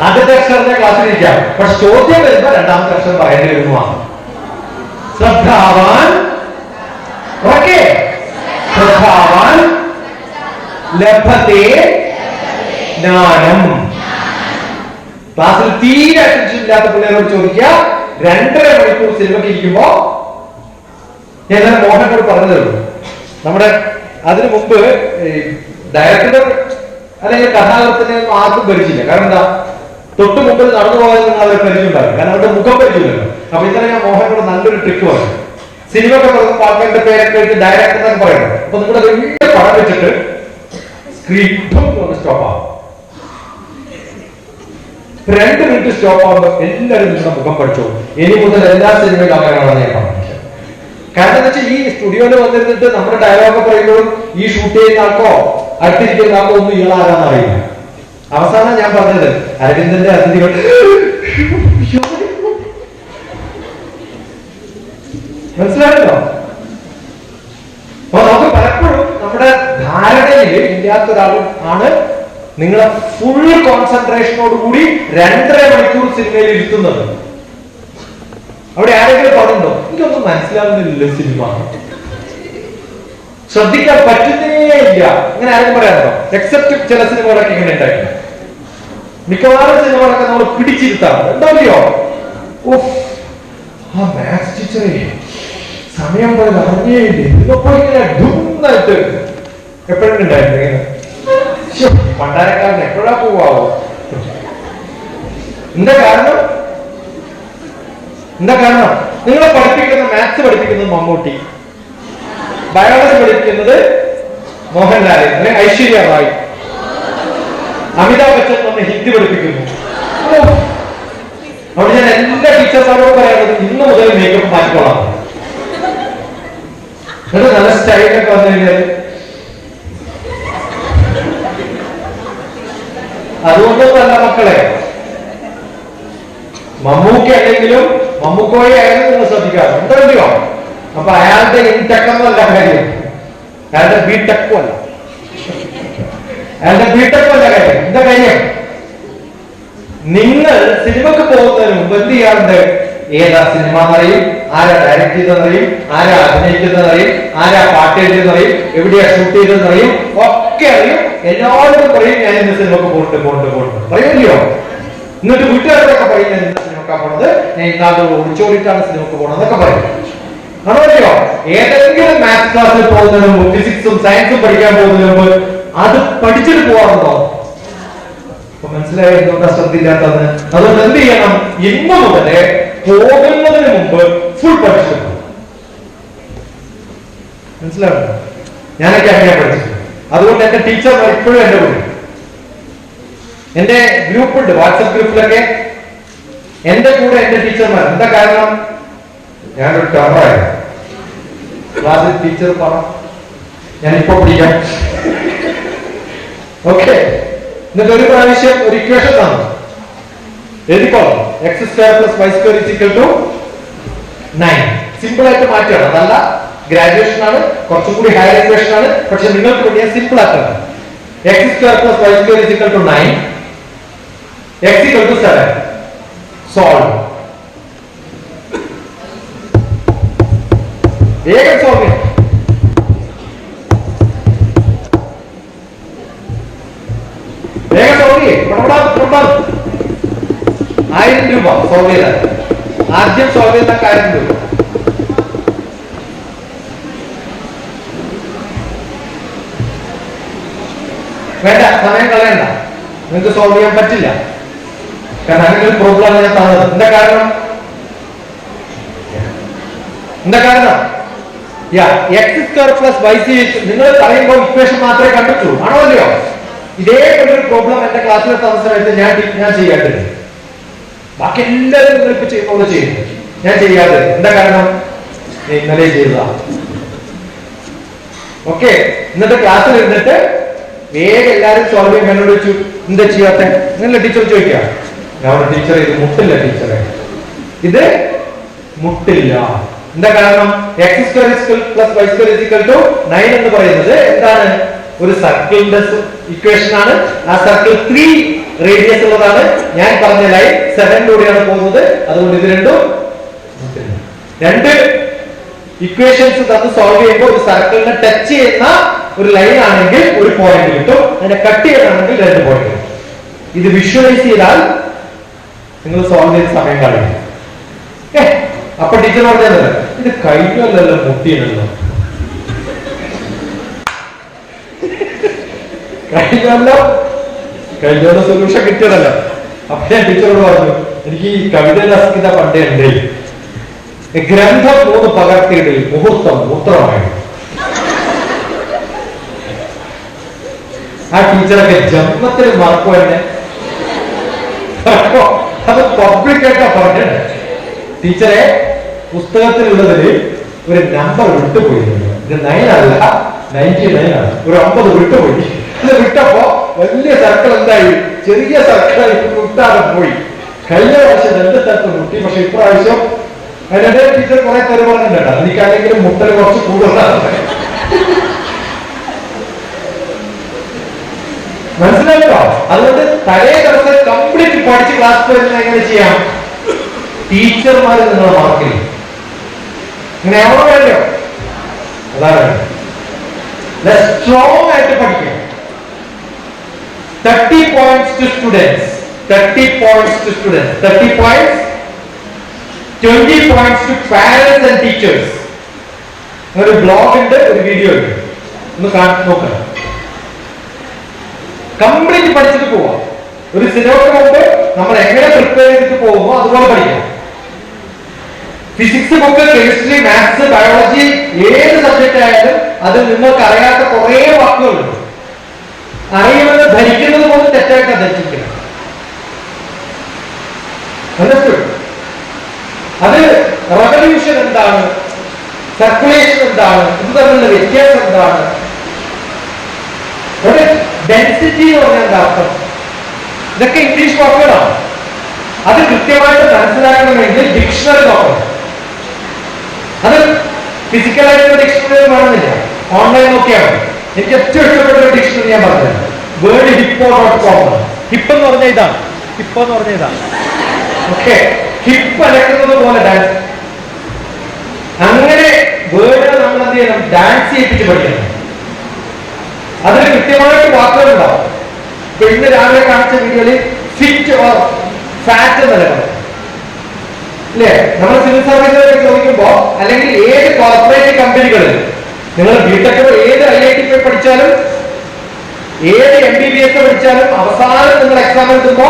ആദ്യത്തെ അക്ഷരം ക്ലാസ്സിൽ ഇരിക്കാം. പക്ഷെ ചോദ്യം വരുമ്പോ 2ാമത്തെ അക്ഷരം പറയേണ്ടി വരുന്നതാണ്. ശ്രദ്ധാവാൻ ശ്രദ്ധാവാൻ ലഭത്തെ ജ്ഞാനം. ക്ലാസ്സിൽ തീരെ അറ്റൻഷൻ ഇല്ലാത്ത പിള്ളേരോട് ചോദിക്കുക. 2.5 മണിക്കൂർ സിനിമയ്ക്ക് ഇരിക്കുമ്പോ ഞാൻ മോഹനോട് പറഞ്ഞതേ നമ്മുടെ അതിനു മുമ്പ് ഡയറക്ടർ അല്ലെങ്കിൽ കഥാകൃത്തിനെ ആർക്കും പരിചയമില്ല. കാരണം എന്താ? തൊട്ട് മുമ്പിൽ നടന്നു പോകാൻ അവരെ പരിചയമുണ്ടാകും. കാരണം അവരുടെ മുഖം പരിചയമില്ലല്ലോ. അപ്പൊ ഇന്നലെ ഞാൻ മോഹനോട് നല്ലൊരു ട്രിക്ക് പറഞ്ഞു. സിനിമ ഒക്കെ പറയുമ്പോൾ ആൾക്കാരുടെ പേരൊക്കെ വെച്ച് ഡയറക്ടർ എന്നൊക്കെ പറയണം. അപ്പൊ നിങ്ങളുടെ വലിയ പടം വെച്ചിട്ട് സ്ക്രീൻ സ്റ്റോപ്പ് ആവും. 2 മിനിറ്റ് സ്റ്റോപ്പ് ആകുമ്പോൾ എല്ലാവരും നിങ്ങളുടെ മുഖം പഠിച്ചോ. ഇനി മുതൽ എല്ലാ സിനിമയിലും അങ്ങനെയാണെന്ന് ഞാൻ പറഞ്ഞു. കാരണം എന്താ വെച്ചാൽ ഈ സ്റ്റുഡിയോയിൽ വന്നിരുന്നിട്ട് നമ്മുടെ ഡയലോഗ് പറയുമ്പോഴും ഈ ഷൂട്ട് ചെയ്യുന്ന ആൾക്കോ അടുത്തിരിക്കുന്ന ആൾക്കോ ഒന്നും ഇയാളാകാന്ന് അറിയില്ല. അവസാനം ഞാൻ പറഞ്ഞത് അരവിന്ദന്റെ അതിഥികൾ മനസ്സിലായല്ലോ. അപ്പൊ നമുക്ക് പലപ്പോഴും നമ്മുടെ ധാരണയിൽ ഇല്ലാത്തൊരാളും ആണ് നിങ്ങളെ ഫുൾ കോൺസെൻട്രേഷനോട് കൂടി 2.5 മണിക്കൂർ സിനിമയിൽ ഇരുത്തുന്നത്. അവിടെ ആരെങ്കിലും പാടുണ്ടോ? എനിക്കൊന്നും മനസ്സിലാവുന്നില്ല സിനിമ, ശ്രദ്ധിക്കാൻ പറ്റുന്നേ ഇല്ല, ഇങ്ങനെ ആരെങ്കിലും പറയാറുണ്ടോ? എക്സെപ്റ്റ് ചില സിനിമകളൊക്കെ ഇങ്ങനെ ഉണ്ടായിരുന്നു. മിക്കവാറും സിനിമകളൊക്കെ നമ്മൾ പിടിച്ചിരുത്താറുണ്ട്. എന്തായോ ആ മാത്സ് ടീച്ചറെ സമയം പോലെ അറിഞ്ഞേ ഇല്ലേ ഇങ്ങനെ ഡുന്നായിട്ട് എപ്പോഴും ഉണ്ടായിരുന്നു. ഇങ്ങനെ പണ്ടാരക്കാരൻ എപ്പോഴാ പോവാവോ? എന്താ കാരണം? നിങ്ങളെ പഠിപ്പിക്കുന്ന മാത്സ് പഠിപ്പിക്കുന്നത് മമ്മൂട്ടി, ബയോളജി പഠിപ്പിക്കുന്നത് മോഹൻലാൽ അല്ലെങ്കിൽ ഐശ്വര്യ റായ്, അമിതാഭ് ബച്ചൻ വന്ന് ഹിന്ദി പഠിപ്പിക്കുന്നു. അവിടെ ഞാൻ എല്ലാ ടീച്ചർമാരോട് പറയാനുള്ളത് ഇന്ന് മുതൽ മേക്കപ്പ് മാറ്റിക്കോളാം. എന്നിട്ട് നല്ല സ്റ്റൈലൊക്കെ വന്നു കഴിഞ്ഞാൽ അതുകൊണ്ടൊന്നല്ല മക്കളെ, മമ്മൂക്ക അല്ലെങ്കിലും മമ്മൂക്കോയെ ആയാലും നിങ്ങൾ ശ്രദ്ധിക്കാറ് ഉണ്ടല്ലോ. അപ്പൊ അയാളുടെ ഇൻടെക്കെന്നല്ല കാര്യം, അയാളുടെ ബിടെക്കും അല്ല, അയാളുടെ ബിടെക്കും അല്ല കാര്യം. എന്താ കാര്യം? നിങ്ങൾ സിനിമക്ക് പോകുന്നതിന് മുമ്പ് എന്ത് ചെയ്യാറുണ്ട്? ഏതാ സിനിമ എന്നറിയും, ആരാ ഡയറക്ട് ചെയ്തെന്നറിയും, ആരാ അഭിനയിക്കുന്നതറിയും, ആരാ പാട്ട് എഴുതിയെന്നറിയും, എവിടെയാ ഷൂട്ട് ചെയ്തെന്നറിയും, ഒക്കെ അറിയും. എല്ലാവരും പറയും ഞാൻ ഇന്ന് സിനിമക്ക് പോയിട്ട് പറയില്ലയോ? എന്നിട്ട് വീട്ടുകാരൊക്കെ പറയും ഞാൻ ഇന്ന സിനിമക്കാ പോണത്, ഞാൻ ഇന്നാളുടെ ഒളിച്ചോടിയിട്ടാണ് സിനിമക്ക് പോണതൊക്കെ പറയും. ആണല്ലോ? ഏതെങ്കിലും മാത്സ് ക്ലാസ്സിൽ പോകുന്നതിന് മുമ്പ്, ഫിസിക്സും സയൻസും പഠിക്കാൻ പോകുന്നതിന് മുമ്പ് അത് പഠിച്ചിട്ട് പോകാറുണ്ടോ? മനസ്സിലായോ എന്തുകൊണ്ടാ ശ്രദ്ധയില്ലാത്തത്? അതുകൊണ്ട് എന്ത് ചെയ്യണം? ഇന്ന് മുതലേ പോകുന്നതിന് മുമ്പ് ഫുൾ പഠിച്ചു. മനസ്സിലായോ? ഞാനൊക്കെ അങ്ങനെ പഠിച്ചു. അതുകൊണ്ട് എന്റെ ടീച്ചർമാർ ഇപ്പോഴും എന്റെ കൂടെ, എന്റെ ഗ്രൂപ്പ് ഉണ്ട് വാട്സപ്പ് ഗ്രൂപ്പിലൊക്കെ എന്റെ കൂടെ എന്റെ ടീച്ചർമാർ. എന്താ കാരണം? ഞാനൊരു ടവറായിരുന്നു ക്ലാസ്സിൽ. ടീച്ചർ പറഞ്ഞു ഞാനിപ്പോ പിടിക്കാം. ഓക്കെ, എന്നിട്ട് ഒരു പ്രാവശ്യം ഒരു ഇക്വേഷൻ തന്നു, എഴുതിക്കോളാം. X square plus y square is equal to 9. Simple ആയിട്ട് മാറ്റുകയാണ്, അതല്ല ഗ്രാജുവേഷൻ ആണ്, കുറച്ചും കൂടി ഹയർ ഇക്വേഷൻ ആണ്. പക്ഷെ നിങ്ങൾക്ക് വേണ്ടി ഞാൻ സിമ്പിൾ ആക്കണം. X square plus y square is equal to 9, x equal to 7. Solve. വേഗം സോൾവ് ചെയ്യാം. വേഗം സോൾവ് ചെയ്യും. 1000 രൂപ സോൾവ് ചെയ്താൽ. ആദ്യം സോൾവ് ചെയ്ത 1000 രൂപ. വേണ്ട, സമയം കളയണ്ട. നിങ്ങൾക്ക് സോൾവ് ചെയ്യാൻ പറ്റില്ല. കാരണം അങ്ങനെ ഒരു പ്രോബ്ലം ഞാൻ തന്നത്. എന്താ കാരണം? X square plus y c. നിങ്ങൾ പറയുമ്പോൾ ഇക്വേഷൻ മാത്രമേ കണ്ടിട്ടുള്ളൂ, ആണോ അല്ലയോ? ഇതേ ഒരു പ്രോബ്ലം എന്റെ ക്ലാസ്സിലെ സമയത്ത് ഞാൻ ചെയ്യാത്തത്. ബാക്കി എല്ലാവരും നിങ്ങൾക്ക് ചെയ്യുമ്പോൾ ചെയ്യുന്നു, ഞാൻ ചെയ്യാതെ. എന്താ കാരണം? ഇന്നലെ ചെയ്തതാ. ഓക്കെ, ഇന്നത്തെ ക്ലാസ്സിൽ ഇരുന്നിട്ട് വേഗം എല്ലാവരും സോൾവ് ചെയ്യാൻ എന്നോട് ചോദിച്ചു എന്താ ചെയ്യാത്ത? നിങ്ങളുടെ ടീച്ചർ ചോദിക്കാം. ഞാൻ ടീച്ചർ ഇത് മുട്ടില്ല, ടീച്ചറെ ഇത് മുട്ടില്ല. എന്താ കാരണം? X square plus y square is equal to 9 എന്ന് പറയുന്നത് എന്താണ്? ഒരു സർക്കിളിന്റെ ഇക്വേഷൻ ആണ്. ആ സർക്കിൾ 3 റേഡിയസ് ഉള്ളതാണ്. ഞാൻ പറഞ്ഞ ലൈൻ 7ലൂടെയാണ് പോകുന്നത്. അതുകൊണ്ട് ഇത് രണ്ടും രണ്ട് ഇക്വേഷൻസ് തന്ന് സോൾവ് ചെയ്യുമ്പോൾ ഒരു സർക്കിളിനെ ടച്ച് ചെയ്യുന്ന ഒരു ലൈൻ ആണെങ്കിൽ ഒരു പോയിന്റ് കിട്ടും, അതിനെ കട്ട് ചെയ്യാനാണെങ്കിൽ 2 പോയിന്റ് കിട്ടും. ഇത് വിഷ്വലൈസ് ചെയ്താൽ നിങ്ങൾ സോൾവ് ചെയ്ത സമയം കളയും. അപ്പൊ ടീച്ചർ പറഞ്ഞത് ഇത് കഴിഞ്ഞല്ലോ, മുട്ടിയല്ലോ. കഴിഞ്ഞ സൊല്യൂഷൻ കിട്ടിയതല്ലോ. അപ്പൊ ഞാൻ ടീച്ചറോട് പറഞ്ഞു എനിക്ക് ഈ കവിതയുടെ അസ്കിത പണ്ടേ ഉണ്ട്. ഗ്രന്ഥം 3 പകർത്തിയിട്ട് മുഹൂർത്തം മൂത്രമായി. ആ ടീച്ചറൊക്കെ ജന്മത്തിന് മറക്കോ എന്നെ? അത് പബ്ലിക്കായിട്ടാ പറഞ്ഞത്. ടീച്ചറെ പുസ്തകത്തിലുള്ളതിൽ ഒരു നമ്പർ വിട്ടുപോയി. ഇത് 9 അല്ല, 99 ആണ്. ഒരു 50 വിട്ടുപോയി. ഇത് വിട്ടപ്പോ വലിയ സർക്കിൾ എന്തായി? ചെറിയ സർക്കിളായി വിട്ടാതെ പോയി. കഴിഞ്ഞ പ്രാവശ്യം 2 സ്ഥലത്ത് മുട്ടി. പക്ഷെ ഇപ്രാവശ്യം അതിന്റെ ടീച്ചർ കുറെ തെരു പറഞ്ഞിട്ടുണ്ട്. എനിക്കല്ലെങ്കിലും മുട്ടൽ കുറച്ച് കൂടുതലാണ്. മനസ്സിലായോ? അതുകൊണ്ട് തലേ ദിവസം കംപ്ലീറ്റ് പഠിച്ച് ക്ലാസ് വരുന്ന എങ്ങനെ ചെയ്യാം? ടീച്ചർമാര് നിങ്ങളെ മാർക്കില്ല. ഇങ്ങനെ ആവണോ വേണ്ടോ? അതാണ് സ്ട്രോങ് ആയിട്ട് പഠിക്കുക. 30 points to students, 30 points to students, 30 points, 20 points to parents and teachers. ഒരു ബ്ലോഗ് ഉണ്ട്, ഒരു വീഡിയോ ഉണ്ട്, ഒന്ന് നോക്കണം. കംപ്ലീറ്റ് പഠിച്ചിട്ട് പോവാം. ഒരു സിനിമയ്ക്ക് മുമ്പ് നമ്മൾ എങ്ങനെ പ്രിപ്പയർ ചെയ്തിട്ട് പോകുമോ അതുപോലെ പഠിക്കാം. Physics book, chemistry, maths, biology, ഏത് സബ്ജക്റ്റ് ആയാലും അതിൽ നിങ്ങൾക്ക് അറിയാത്ത കുറെ വാക്കുകളുണ്ട്. അറിയുമെന്ന് ധരിക്കുന്നത് പോലെ തെറ്റായിട്ട് ധരിച്ചിരിക്കണം. അത് റവല്യൂഷൻ എന്താണ്, സർക്കുലേഷൻ എന്താണ്, ഇത് തമ്മിലുള്ള വ്യത്യാസം എന്താണ്, ഡെൻസിറ്റി എന്ന് പറഞ്ഞാൽ എന്താ അർത്ഥം, ഇതൊക്കെ ഇംഗ്ലീഷ് വാക്കുകളാണ്. അത് കൃത്യമായിട്ട് മനസ്സിലാക്കണമെങ്കിൽ ഡിക്ഷണറി നോക്കണം. അത് ഫിസിക്കലായിട്ടുള്ള ഡിക്ഷണറി വേണമെന്നില്ല, ഓൺലൈൻ നോക്കിയാൽ മതി. എനിക്ക് ഏറ്റവും ഇഷ്ടപ്പെട്ട ഒരു ഡിക്ഷണറി ഞാൻ പറഞ്ഞത് വേൾഡ് ഹിപ്പോ.com. ഹിപ്പ് എന്ന് പറഞ്ഞ ഇതാണ്, ഹിപ്പോ എന്ന് പറഞ്ഞ ഇതാണ്. ഓക്കെ, ഹിപ്പ് അലക്കുന്നത് പോലെ ഡാൻസ്. അങ്ങനെ വേർഡ് നമ്മൾ എന്ത് ചെയ്യണം, ഡാൻസ് ചെയ്യിപ്പിച്ച് പഠിക്കണം. അതിന് കൃത്യമായിട്ട് വാക്കുകളുണ്ടാവും. ഇപ്പൊ ഇന്ന് രാവിലെ കാണിച്ച വീഡിയോയിൽ ഫിറ്റ് ഓർ ഫാറ്റ് എന്നല്ല അല്ലേ? നമ്മൾ സിവിൽ സർവീസിലൊക്കെ ചോദിക്കുമ്പോ, അല്ലെങ്കിൽ ഏത് കോർപ്പറേറ്റ് കമ്പനികളിൽ നിങ്ങൾ ബിടെക് ഏത് IIT പോയി പഠിച്ചാലും ഏത് MBBS പഠിച്ചാലും അവസാനം നിങ്ങൾ എക്സാം എഴുതുമ്പോ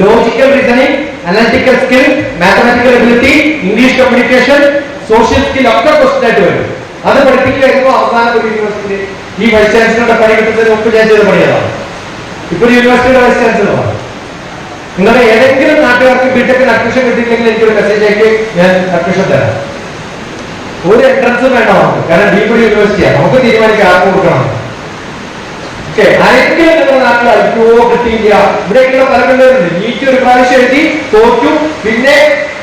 logical reasoning, analytical skill, mathematical ability, English communication, social skill ഒക്കെ ക്വസ്റ്റൻ ആയിട്ട് വരും. അത് പഠിപ്പിക്കുകയായിരുന്നു അവസാനം ഒരു യൂണിവേഴ്സിറ്റി. ഈ വൈസ് ചാൻസലറുടെ പണി കിട്ടുന്നതിന് മുമ്പ് ഞാൻ ചെയ്ത പണിയതാണ്. ഇപ്പൊ ഒരു യൂണിവേഴ്സിറ്റിയുടെ വൈസ് ചാൻസലറാണ്. നിങ്ങളുടെ ഏതെങ്കിലും നാട്ടുകാർക്ക് ബിടെക്കിന് അഡ്മിഷൻ കിട്ടിയില്ലെങ്കിൽ എനിക്കൊരു മെസ്സേജ് അയക്ക്, ഞാൻ അഡ്മിഷൻ തരാം. ഒരു എൻട്രൻസും വേണ്ട നമുക്ക്, കാരണം ഡീപ്ഡ് യൂണിവേഴ്സിറ്റിയാണ്. നമുക്ക് തീരുമാനിക്കാം ആർക്ക് കൊടുക്കണം. ഓക്കെ, ആരെങ്കിലും നിങ്ങളുടെ നാട്ടിൽ അയ്യോ കിട്ടിയില്ല. ഇവിടെയൊക്കെയുള്ള പല പിള്ളേരുണ്ട്, നീറ്റ് ഒരു പ്രാവശ്യം എഴുതി തോറ്റു, പിന്നെ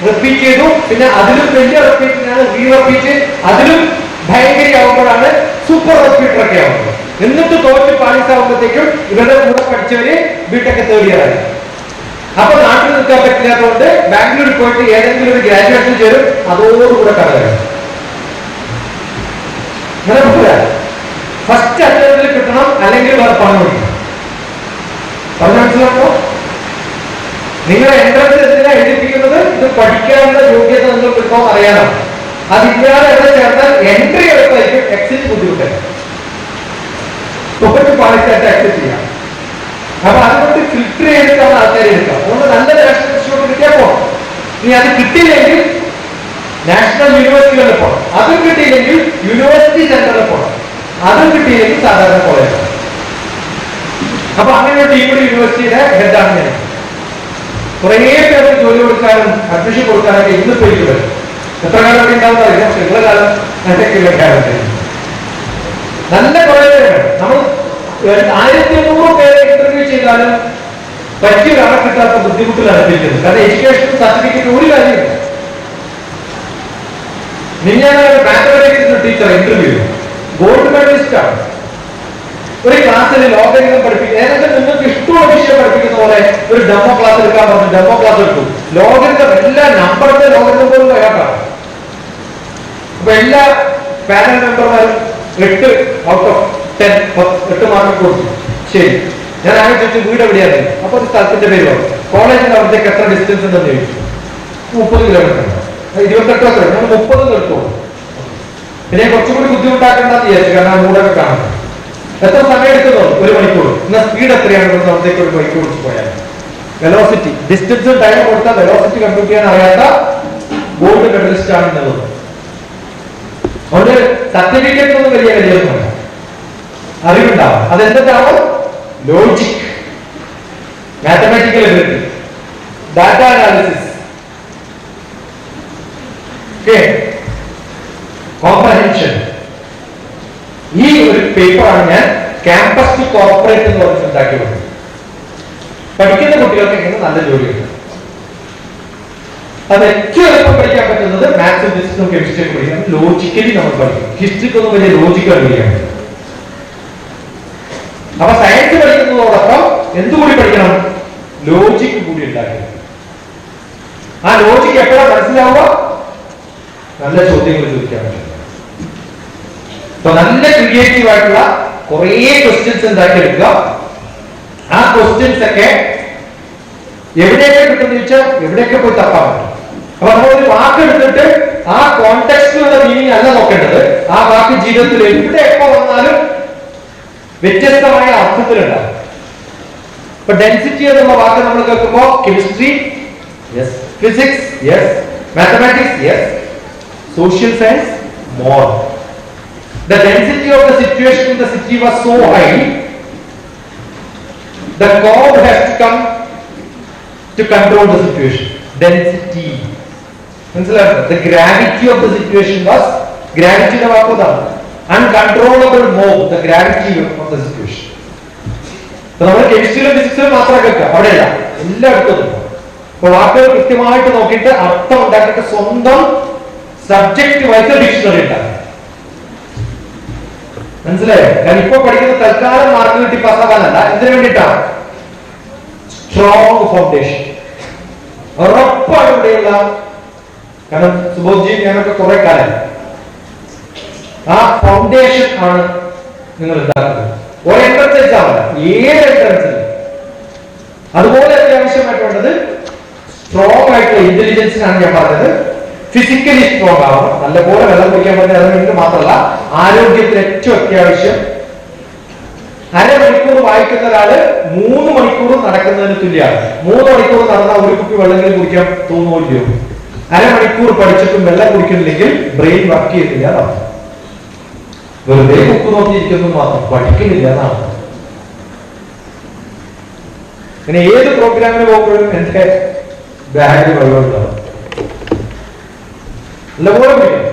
റിപ്പീറ്റ് ചെയ്തു, പിന്നെ അതിലും വലിയ റിപ്പീറ്റിനാണ് റീറിപ്പീറ്റ്, അതിലും ഭയങ്കരയാവുമ്പോഴാണ് സൂപ്പർ റിപ്പീറ്റർ ഒക്കെ ആവുന്നത്. എന്നിട്ട് തോറ്റ് പാളിസാവുമ്പോഴത്തേക്കും ഇവരുടെ കൂടെ പഠിച്ചവര് ബിടെക് തേർഡ് ഇയർ ആയി. അപ്പൊ നാട്ടിൽ നിൽക്കാൻ പറ്റില്ലാത്തതുകൊണ്ട് ബാംഗ്ലൂരിൽ പോയിട്ട് ഏതെങ്കിലും ഒരു ഗ്രാജുവേഷൻ ചേരും, അതോടുകൂടെ കഥ വരും. ഫസ്റ്റ് അറ്റംപ്റ്റിൽ കിട്ടണം, അല്ലെങ്കിൽ വേറെ പണം കൊടുക്കണം. പറഞ്ഞു മനസ്സിലാക്കോ? നിങ്ങളെ എൻട്രൻസ് എന്തിനാ എഴുതിപ്പിക്കുന്നത്? ഇത് പഠിക്കാനുള്ള യോഗ്യത നിങ്ങൾക്ക് ഇപ്പോൾ അറിയാനാണ്. അതില്ലാതെ എവിടെ ചേർന്നാൽ എൻട്രി എടുത്തായിരിക്കും എക്സിറ്റ് ബുദ്ധിമുട്ടായി തോറ്റ് പാളിച്ചായിട്ട് എക്സിറ്റ് ചെയ്യാം. അപ്പൊ അതുകൊണ്ട് ഫിൽറ്റർ ചെയ്തിട്ടാണ് ആൾക്കാർ എടുക്കുക. അതുകൊണ്ട് നല്ല നാഷണൽ ഇൻസ്റ്റിറ്റ്യൂട്ട് കിട്ടിയാൽ പോകണം. ഇനി അത് കിട്ടിയില്ലെങ്കിൽ നാഷണൽ യൂണിവേഴ്സിറ്റികളിൽ പോകണം. അതും കിട്ടിയില്ലെങ്കിൽ യൂണിവേഴ്സിറ്റി സെന്ററിൽ പോകണം. അതും കിട്ടിയില്ലെങ്കിൽ സാധാരണ കോളേജ്. അപ്പൊ അങ്ങനെ ഒരു ഡീപ്ഡ് യൂണിവേഴ്സിറ്റിയുടെ ഹെഡാണ് ഞാൻ. കുറേ പേർക്ക് ജോലി കൊടുക്കാനും അഡ്മിഷൻ കൊടുക്കാനൊക്കെ ഇന്ന് പോയിട്ട് വരും. എത്ര കാലം ഒക്കെ ഉണ്ടാവുന്ന അറിയാം, പക്ഷെ ഉള്ള കാലം കാലത്ത് നല്ല കുറെ പേരാണ്. നമ്മൾ 1500 പേരെ ഇന്റർവ്യൂ ചെയ്താലും പറ്റിയ ഒരാളെ കിട്ടാത്ത ബുദ്ധിമുട്ടിലാണ് എത്തിക്കുന്നത്. കാരണം എഡ്യൂക്കേഷൻ സർട്ടിഫിക്കറ്റ് ഒരു കാര്യമില്ല. മിഞ്ഞാണ് mathematics teacher interview, gold medalist ആണ്. ഒരു ക്ലാസ്സിൽ ലോഗരിതം പഠിപ്പിക്കുക, ഏതെങ്കിലും നിങ്ങൾക്ക് ഇഷ്ടമുള്ള വിഷയം പഠിപ്പിക്കുന്ന പോലെ ഒരു ഡെമോ ക്ലാസ് എടുക്കാൻ പറഞ്ഞു. ഡെമോ ക്ലാസ് എടുത്തു. ലോഗരിതം എല്ലാ നമ്പറിന്റെ ലോഗരിതം പോലും അയാൾക്കാണ്. അപ്പൊ എല്ലാ പാനൽ മെമ്പർമാരും 8 ഔട്ട് ഓഫ് 10 8 മാർക്ക് കൊടുത്തു. ശരി, ഞാൻ ആകെ ചോദിച്ചു വീട് എവിടെയാണ്. അപ്പൊ ഒരു സ്ഥലത്തിന്റെ പേര് പറഞ്ഞു. കോളേജിന്റെ അവിടത്തേക്ക് എത്ര ഡിസ്റ്റൻസ് ഉണ്ടെന്ന് ചോദിച്ചു. 30 കിലോമീറ്റർ. 28 എത്ര? ഞാൻ 30 എടുത്തോളൂ. പിന്നെ കുറച്ചുകൂടി ബുദ്ധിമുട്ടാക്കേണ്ടെന്ന് വിചാരിച്ചു, കാരണം മൂടൊക്കെ കാണുന്നത്. എത്ര സമയം എടുക്കുന്നു? 1 മണിക്കൂർ. എന്നാൽ സ്പീഡ് എത്രയാണ്? അവിടത്തേക്ക് 1 മണിക്കൂർ പോയാൽ വെലോസിറ്റി, ഡിസ്റ്റൻസും ടൈം കൊടുത്താൽ വെലോസിറ്റി കമ്പ്യൂട്ട് ചെയ്യാൻ അറിയാത്ത ഗോൾഡ് മെഡലിസ്റ്റ് ആണ് എന്നുള്ളത്. അതുകൊണ്ട് സർട്ടിഫിക്കറ്റ് ഒന്നും വലിയ കാര്യമൊന്നുമല്ല, അറിവുണ്ടാവും. അതെന്താണ്? Logic, mathematical ability, data analysis, comprehension. ഈ ഒരു പേപ്പറാണ് ഞാൻ ക്യാമ്പസ് ടു കോർപ്പറേറ്റ് എന്ന് പറഞ്ഞ് ഉണ്ടാക്കി കൊടുക്കുന്നത്. പഠിക്കുന്ന കുട്ടികൾക്ക് എങ്ങനെ നല്ല ജോലി കിട്ടും. അത് ഏറ്റവും എളുപ്പം പഠിക്കാൻ പറ്റുന്നത് മാത്സും ഫിസിക്സും കെമിസ്ട്രിയും പഠിക്കണം. ലോജിക്കലി നമ്മൾ പഠിക്കും. ഹിസ്റ്ററിക്കൊന്നും വലിയ ലോജിക്കൽ പഠിക്കാൻ പറ്റും. അപ്പൊ സയൻസ് പഠിക്കുന്നതോടൊപ്പം എന്തുകൂടി പഠിക്കണം? ലോജിക് കൂടി ഉണ്ടാക്കണം. ആ ലോജിക് എപ്പോഴാണ് മനസ്സിലാവുക? നല്ല ചോദ്യങ്ങൾ ചോദിക്കാൻ പറ്റും. അപ്പൊ നല്ല ക്രിയേറ്റീവ് ആയിട്ടുള്ള കുറേ ക്വസ്റ്റ്യൻസ് ഉണ്ടാക്കിയെടുക്കുക. ആ ക്വസ്റ്റ്യൻസ് ഒക്കെ എവിടെയൊക്കെ കിട്ടുന്ന ചോദിച്ചാൽ എവിടെയൊക്കെ പോയി തപ്പാൻ പറ്റും. അപ്പൊ നമ്മളൊരു വാക്ക് എടുത്തിട്ട് ആ കോണ്ടെക്സ്റ്റിലുള്ള മീനിങ് അല്ല നോക്കേണ്ടത്. ആ വാക്ക് ജീവിതത്തിൽ എവിടെ എപ്പോ വന്നാലും വ്യത്യസ്തമായ അർത്ഥത്തിലുണ്ടാവും. ഇപ്പൊ ഡെൻസിറ്റി എന്നുള്ള വാക്ക് നമ്മൾ കേൾക്കുമ്പോ chemistry yes, physics yes, mathematics yes, social science more. The density of the situation in the city was so high, the cop has to come to control the situation. Density, the gravity of the situation was, gravity the vaakku uncontrollable mob, the gravity of the situation. So നമ്മൾ കെമിസ്ട്രിയിലും ഫിസിക്സിലും മാത്രം കേൾക്കുക, അവിടെയല്ല എല്ലായിടത്തും. അപ്പൊ വാക്കുകൾ കൃത്യമായിട്ട് നോക്കിയിട്ട് അർത്ഥം ഉണ്ടാക്കിയിട്ട് സ്വന്തം സബ്ജക്ട് വൈസ് ഡിക്ഷണറി ഉണ്ടാകും. മനസ്സിലായോ? കാരണം ഇപ്പൊ പഠിക്കുന്ന തൽക്കാലം മാർക്ക് കിട്ടി പാസ്സാക്കാനല്ല, എന്തിനു വേണ്ടിയിട്ടാണ്? സ്ട്രോങ് ഫൗണ്ടേഷൻ ഉറപ്പാണ് ഇവിടെയുള്ള. കാരണം സുബോധ്ജി ഞാനൊക്കെ കുറെ കാലം ആ ഫൗണ്ടേഷൻ ആണ് നിങ്ങൾ ഉണ്ടാക്കുന്നത്. ഒരു എൻട്രൻസ് എക്സാം അല്ല, ഏത് എൻട്രൻസിലും അതുപോലെ അത്യാവശ്യമായിട്ട് വേണ്ടത് സ്ട്രോങ് ആയിട്ടുള്ള ഇന്റലിജൻസിനാണ് ഞാൻ പറഞ്ഞത്. ഫിസിക്കലി സ്ട്രോങ് ആവണം, നല്ലപോലെ വെള്ളം കുടിക്കാൻ പറ്റുന്ന അതിന് മാത്രമല്ല ആരോഗ്യത്തിന് ഏറ്റവും അത്യാവശ്യം. അരമണിക്കൂർ വായിക്കുന്ന ഒരാള് 3 മണിക്കൂർ നടക്കുന്നതിന് തുല്യമാണ്. 3 മണിക്കൂർ നടന്നാൽ ഒരു കുപ്പി വെള്ളമെങ്കിലും കുടിക്കാൻ തോന്നുമല്ലോ. അരമണിക്കൂർ പഠിച്ചിട്ടും വെള്ളം കുടിക്കുന്നില്ലെങ്കിൽ ബ്രെയിൻ വർക്ക് ചെയ്യുന്നില്ല എന്നാണ്. വെറുതെ ബുക്ക് നോക്കിയിരിക്കുന്നു മാത്രം, പഠിക്കുന്നില്ല എന്നാണ്. പിന്നെ ഏത് പ്രോഗ്രാമിന് പോകുമ്പോഴും എന്റെ ബാഗ് വെള്ളം ഉണ്ടാവും, നല്ലപോലെ കുടിക്കണം.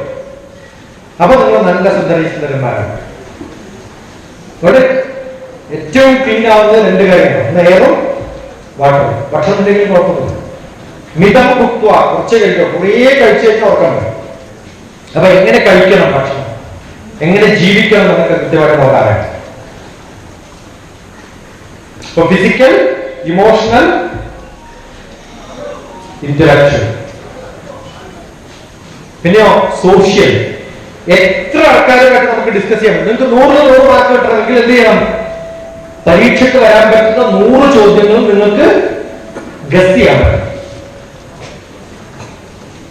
അപ്പൊ നിങ്ങൾ നല്ല സുന്ദരന്മാരാണ്. ഇവിടെ ഏറ്റവും ക്ലീൻ ആവുന്നത് 2 കാര്യമാണ്. ഒന്ന് എയറും വാട്ടറും. ഭക്ഷണത്തിലേക്ക് കുഴപ്പമില്ല, മിതം കുക്വ, കുറച്ച് കഴിക്കുക. കുറേ കഴിച്ചു കഴിഞ്ഞാൽ ഉറക്കം വരും. അപ്പൊ എങ്ങനെ കഴിക്കണം ഭക്ഷണം, എങ്ങനെ ജീവിക്കണം എന്നൊക്കെ കൃത്യമായിട്ട് നോക്കാനാണ്. ഇപ്പൊ ഫിസിക്കൽ, ഇമോഷണൽ, ഇന്ററാക്ഷൻ, പിന്നെയോ സോഷ്യൽ. എത്ര ആൾക്കാരുമായിട്ട് നമുക്ക് ഡിസ്കസ് ചെയ്യാം. നിങ്ങൾക്ക് 100 മാർക്ക് കിട്ടണമെങ്കിൽ എന്ത് ചെയ്യണം? പരീക്ഷയ്ക്ക് വരാൻ പറ്റുന്ന 100 ചോദ്യങ്ങളും നിങ്ങൾക്ക് ഗസ് ചെയ്യാൻ പറ്റും.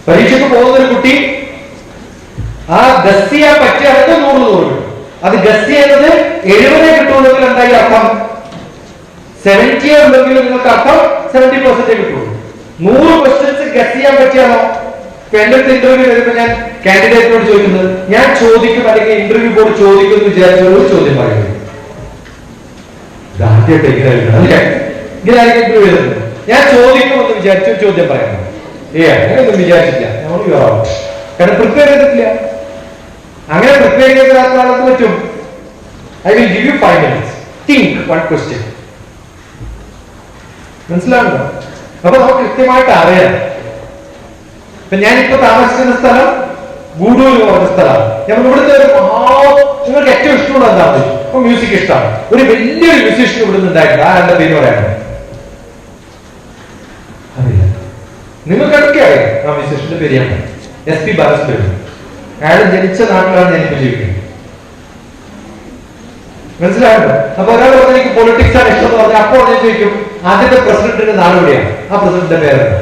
പരീക്ഷയ്ക്ക് പോകുന്ന ഒരു കുട്ടി ആ ഗസ് ചെയ്യാൻ പറ്റിയാണെങ്കിൽ 100 കിട്ടും. അത് ഗസ് ചെയ്യുന്നത് 70 കിട്ടുമെങ്കിൽ എന്തായി അർത്ഥം? 70 ഉണ്ടെങ്കിൽ നിങ്ങൾക്ക് അർത്ഥം 70% കിട്ടുള്ളൂ. 100 ക്വസ്റ്റ്യൻസ് ഗസ് ചെയ്യാൻ പറ്റിയാണോ? ഇപ്പൊ എന്റെ അടുത്ത് ഇന്റർവ്യൂ വരുമ്പോ ഞാൻ കാൻഡിഡേറ്റിനോട് ചോദിക്കുന്നത്, ഞാൻ ചോദിക്കും അല്ലെങ്കിൽ ഇന്റർവ്യൂ ബോർഡ് ചോദിക്കും എന്ന് വിചാരിച്ച ഒരു ചോദ്യം പറയുന്നത് ആദ്യമായിട്ട് ഇങ്ങനെയായിരിക്കും ഇന്റർവ്യൂ വരുന്നത്. ഞാൻ ചോദിക്കുമെന്ന് വിചാരിച്ച ഒരു ചോദ്യം പറയുന്നത് അങ്ങനെയൊന്നും വിചാരിച്ചില്ല, കാരണം പ്രിപ്പയർ ചെയ്തിട്ടില്ല. അങ്ങനെ പ്രിപ്പയർ ചെയ്താൽ പറ്റും. I will give you 5 minutes, think one question. മനസ്സിലാവുണ്ടോ? അപ്പൊ നമുക്ക് കൃത്യമായിട്ട് അറിയാം. ഇപ്പൊ ഞാനിപ്പോ താമസിക്കുന്ന സ്ഥലം ഗൂഡൂർ എന്ന് പറഞ്ഞ സ്ഥലമാണ്. ഞാൻ ഇവിടുത്തെ നിങ്ങൾക്ക് ഏറ്റവും ഇഷ്ടമുള്ള എന്താണ്? ഇപ്പൊ മ്യൂസിക് ഇഷ്ടമാണ്. ഒരു വലിയൊരു മ്യൂസീഷ്യൻ ഇവിടുന്ന് ഉണ്ടായിട്ടുണ്ട്. ആ എന്റെ പേര് പറയാനോ? അറിയില്ല. നിങ്ങൾക്കൊക്കെ അറിയാം ആ മ്യൂസീഷ്യന്റെ പേര്. SP ബാലസുബ്രഹ്മണ്യം. അയാൾ ജനിച്ച നാട്ടിലാണ് ഞാനിപ്പോ ജീവിക്കുന്നത്. മനസ്സിലാവുണ്ടോ? അപ്പൊ ഒരാൾ പറഞ്ഞ എനിക്ക് പൊളിറ്റിക്സ് ആണ് ഇഷ്ടം എന്ന് പറഞ്ഞാൽ അപ്പോൾ ഞാൻ ചോദിക്കും, ആദ്യത്തെ പ്രസിഡന്റിന്റെ നാട് എവിടെയാണ്? ആ പ്രസിഡന്റിന്റെ പേരാണ്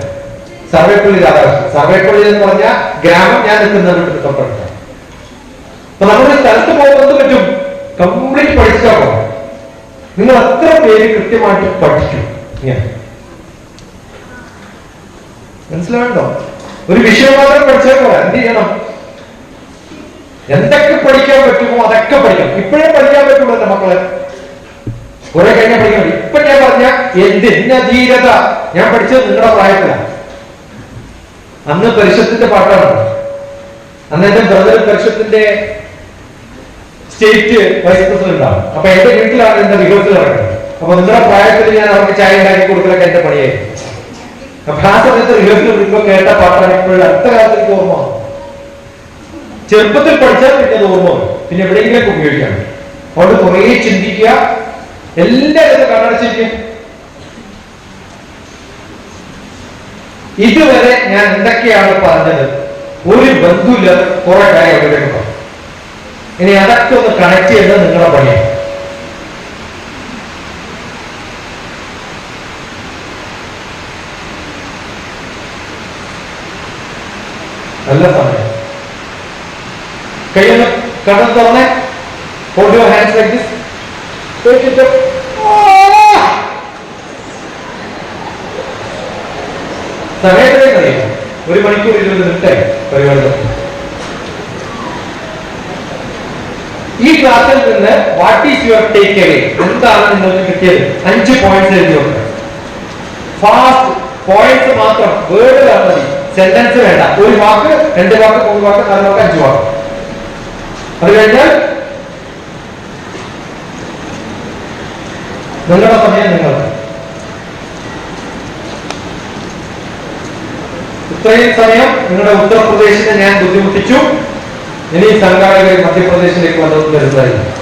സർവേപ്പള്ളി രാധാകൃഷ്ണൻ. സർവേപ്പള്ളി എന്ന് പറഞ്ഞ ഗ്രാമം ഞാൻ നിൽക്കുന്ന തൊട്ടടുത്ത. അപ്പൊ നമ്മുടെ സ്ഥലത്ത് പോകുന്നത് പറ്റും കംപ്ലീറ്റ് പഠിച്ചാൽ പോകാം. നിങ്ങൾ അത്ര പേര് കൃത്യമായിട്ട് പഠിക്കും. മനസ്സിലാവുണ്ടോ? ഒരു വിഷയം മാത്രം പഠിച്ചാൽ പോരാ. എന്ത് ചെയ്യണം? എന്തൊക്കെ പഠിക്കാൻ പറ്റുമോ അതൊക്കെ പഠിക്കണം. ഇപ്പോഴേ പഠിക്കാൻ പറ്റുള്ളൂ എന്റെ മക്കളെ. കുറെ കഴിഞ്ഞാൽ പഠിക്കണം. ഇപ്പൊ ഞാൻ പറഞ്ഞ എന്തിന്റെ ധീരത ഞാൻ പഠിച്ചത് നിങ്ങളുടെ പ്രായത്തിലാണ്. അന്ന് പരിഷത്തിന്റെ പാട്ടാണ്. അന്ന് എന്റെ ബ്രദർ പരിഷത്തിന്റെ സ്റ്റേറ്റ് വൈസ് പ്രസിഡന്റ് ആണ്. അപ്പൊ എന്റെ വീട്ടിലാണ് എന്റെ റിഹേഴ്സൽ നടക്കുന്നത്. അപ്പൊ നിങ്ങളുടെ പ്രായത്തിൽ ഞാൻ അവർക്ക് ചായ ഉണ്ടാക്കി കൊടുക്കലൊക്കെ എന്റെ പണിയായി. അപ്പൊ ആ സമയത്ത് റിഹേഴ്സൽ വരുമ്പോ കേട്ട പാട്ടാണ് ഇപ്പോഴും അടുത്ത കാലത്ത് എനിക്ക് ഓർമ്മ. ചെറുപ്പത്തിൽ പഠിച്ചാൽ പിന്നെ അത് ഓർമ്മ വരും, പിന്നെ എവിടെയെങ്കിലും ഉപയോഗിക്കാം. അതുകൊണ്ട് കുറെ ചിന്തിക്കുക. എല്ലാവരും കണ്ണടച്ചിരിക്കും. ഇതുവരെ ഞാൻ എന്തൊക്കെയാണ് പറഞ്ഞത് ഒരു ബന്ധുവില്ലാതെ കുറെ കാര്യം എവിടെയൊക്കെ. ഇനി അതൊക്കെ ഒന്ന് കണക്ട് ചെയ്ത് നിങ്ങളുടെ പണിയാണ്. നല്ല സമയം. കൈയൊന്ന് കടം തുറന്നേ. Hold your hands like this. Take it up. സമയത്തിലേക്ക് അറിയാം. 1 മണിക്കൂർ 20 മിനിറ്റായി പരിപാടി. ഈ ക്ലാസ്സിൽ നിന്ന് what is your take away, എന്താണ് നിങ്ങൾക്ക് കിട്ടിയത്? 5 പോയിന്റ്സ് എഴുതി നോക്കുക. ഫാസ്റ്റ് പോയിന്റ്സ് മാത്രം, വേർഡ് മതി, സെന്റൻസ് വേണ്ട. 1 വാക്ക്, 2 വാക്ക്, 3 വാക്ക്, 4 വാക്ക്, 5 വാക്ക്. അത് കഴിഞ്ഞാൽ നിങ്ങളുടെ സമയം നിങ്ങൾക്ക്. ഇത്രയും സമയം നിങ്ങളുടെ ഉത്തർപ്രദേശിനെ ഞാൻ ബുദ്ധിമുട്ടിച്ചു. ഇനി സംഘാടകർ മധ്യപ്രദേശിലേക്ക് വന്നത് വരുന്നതായിരിക്കും.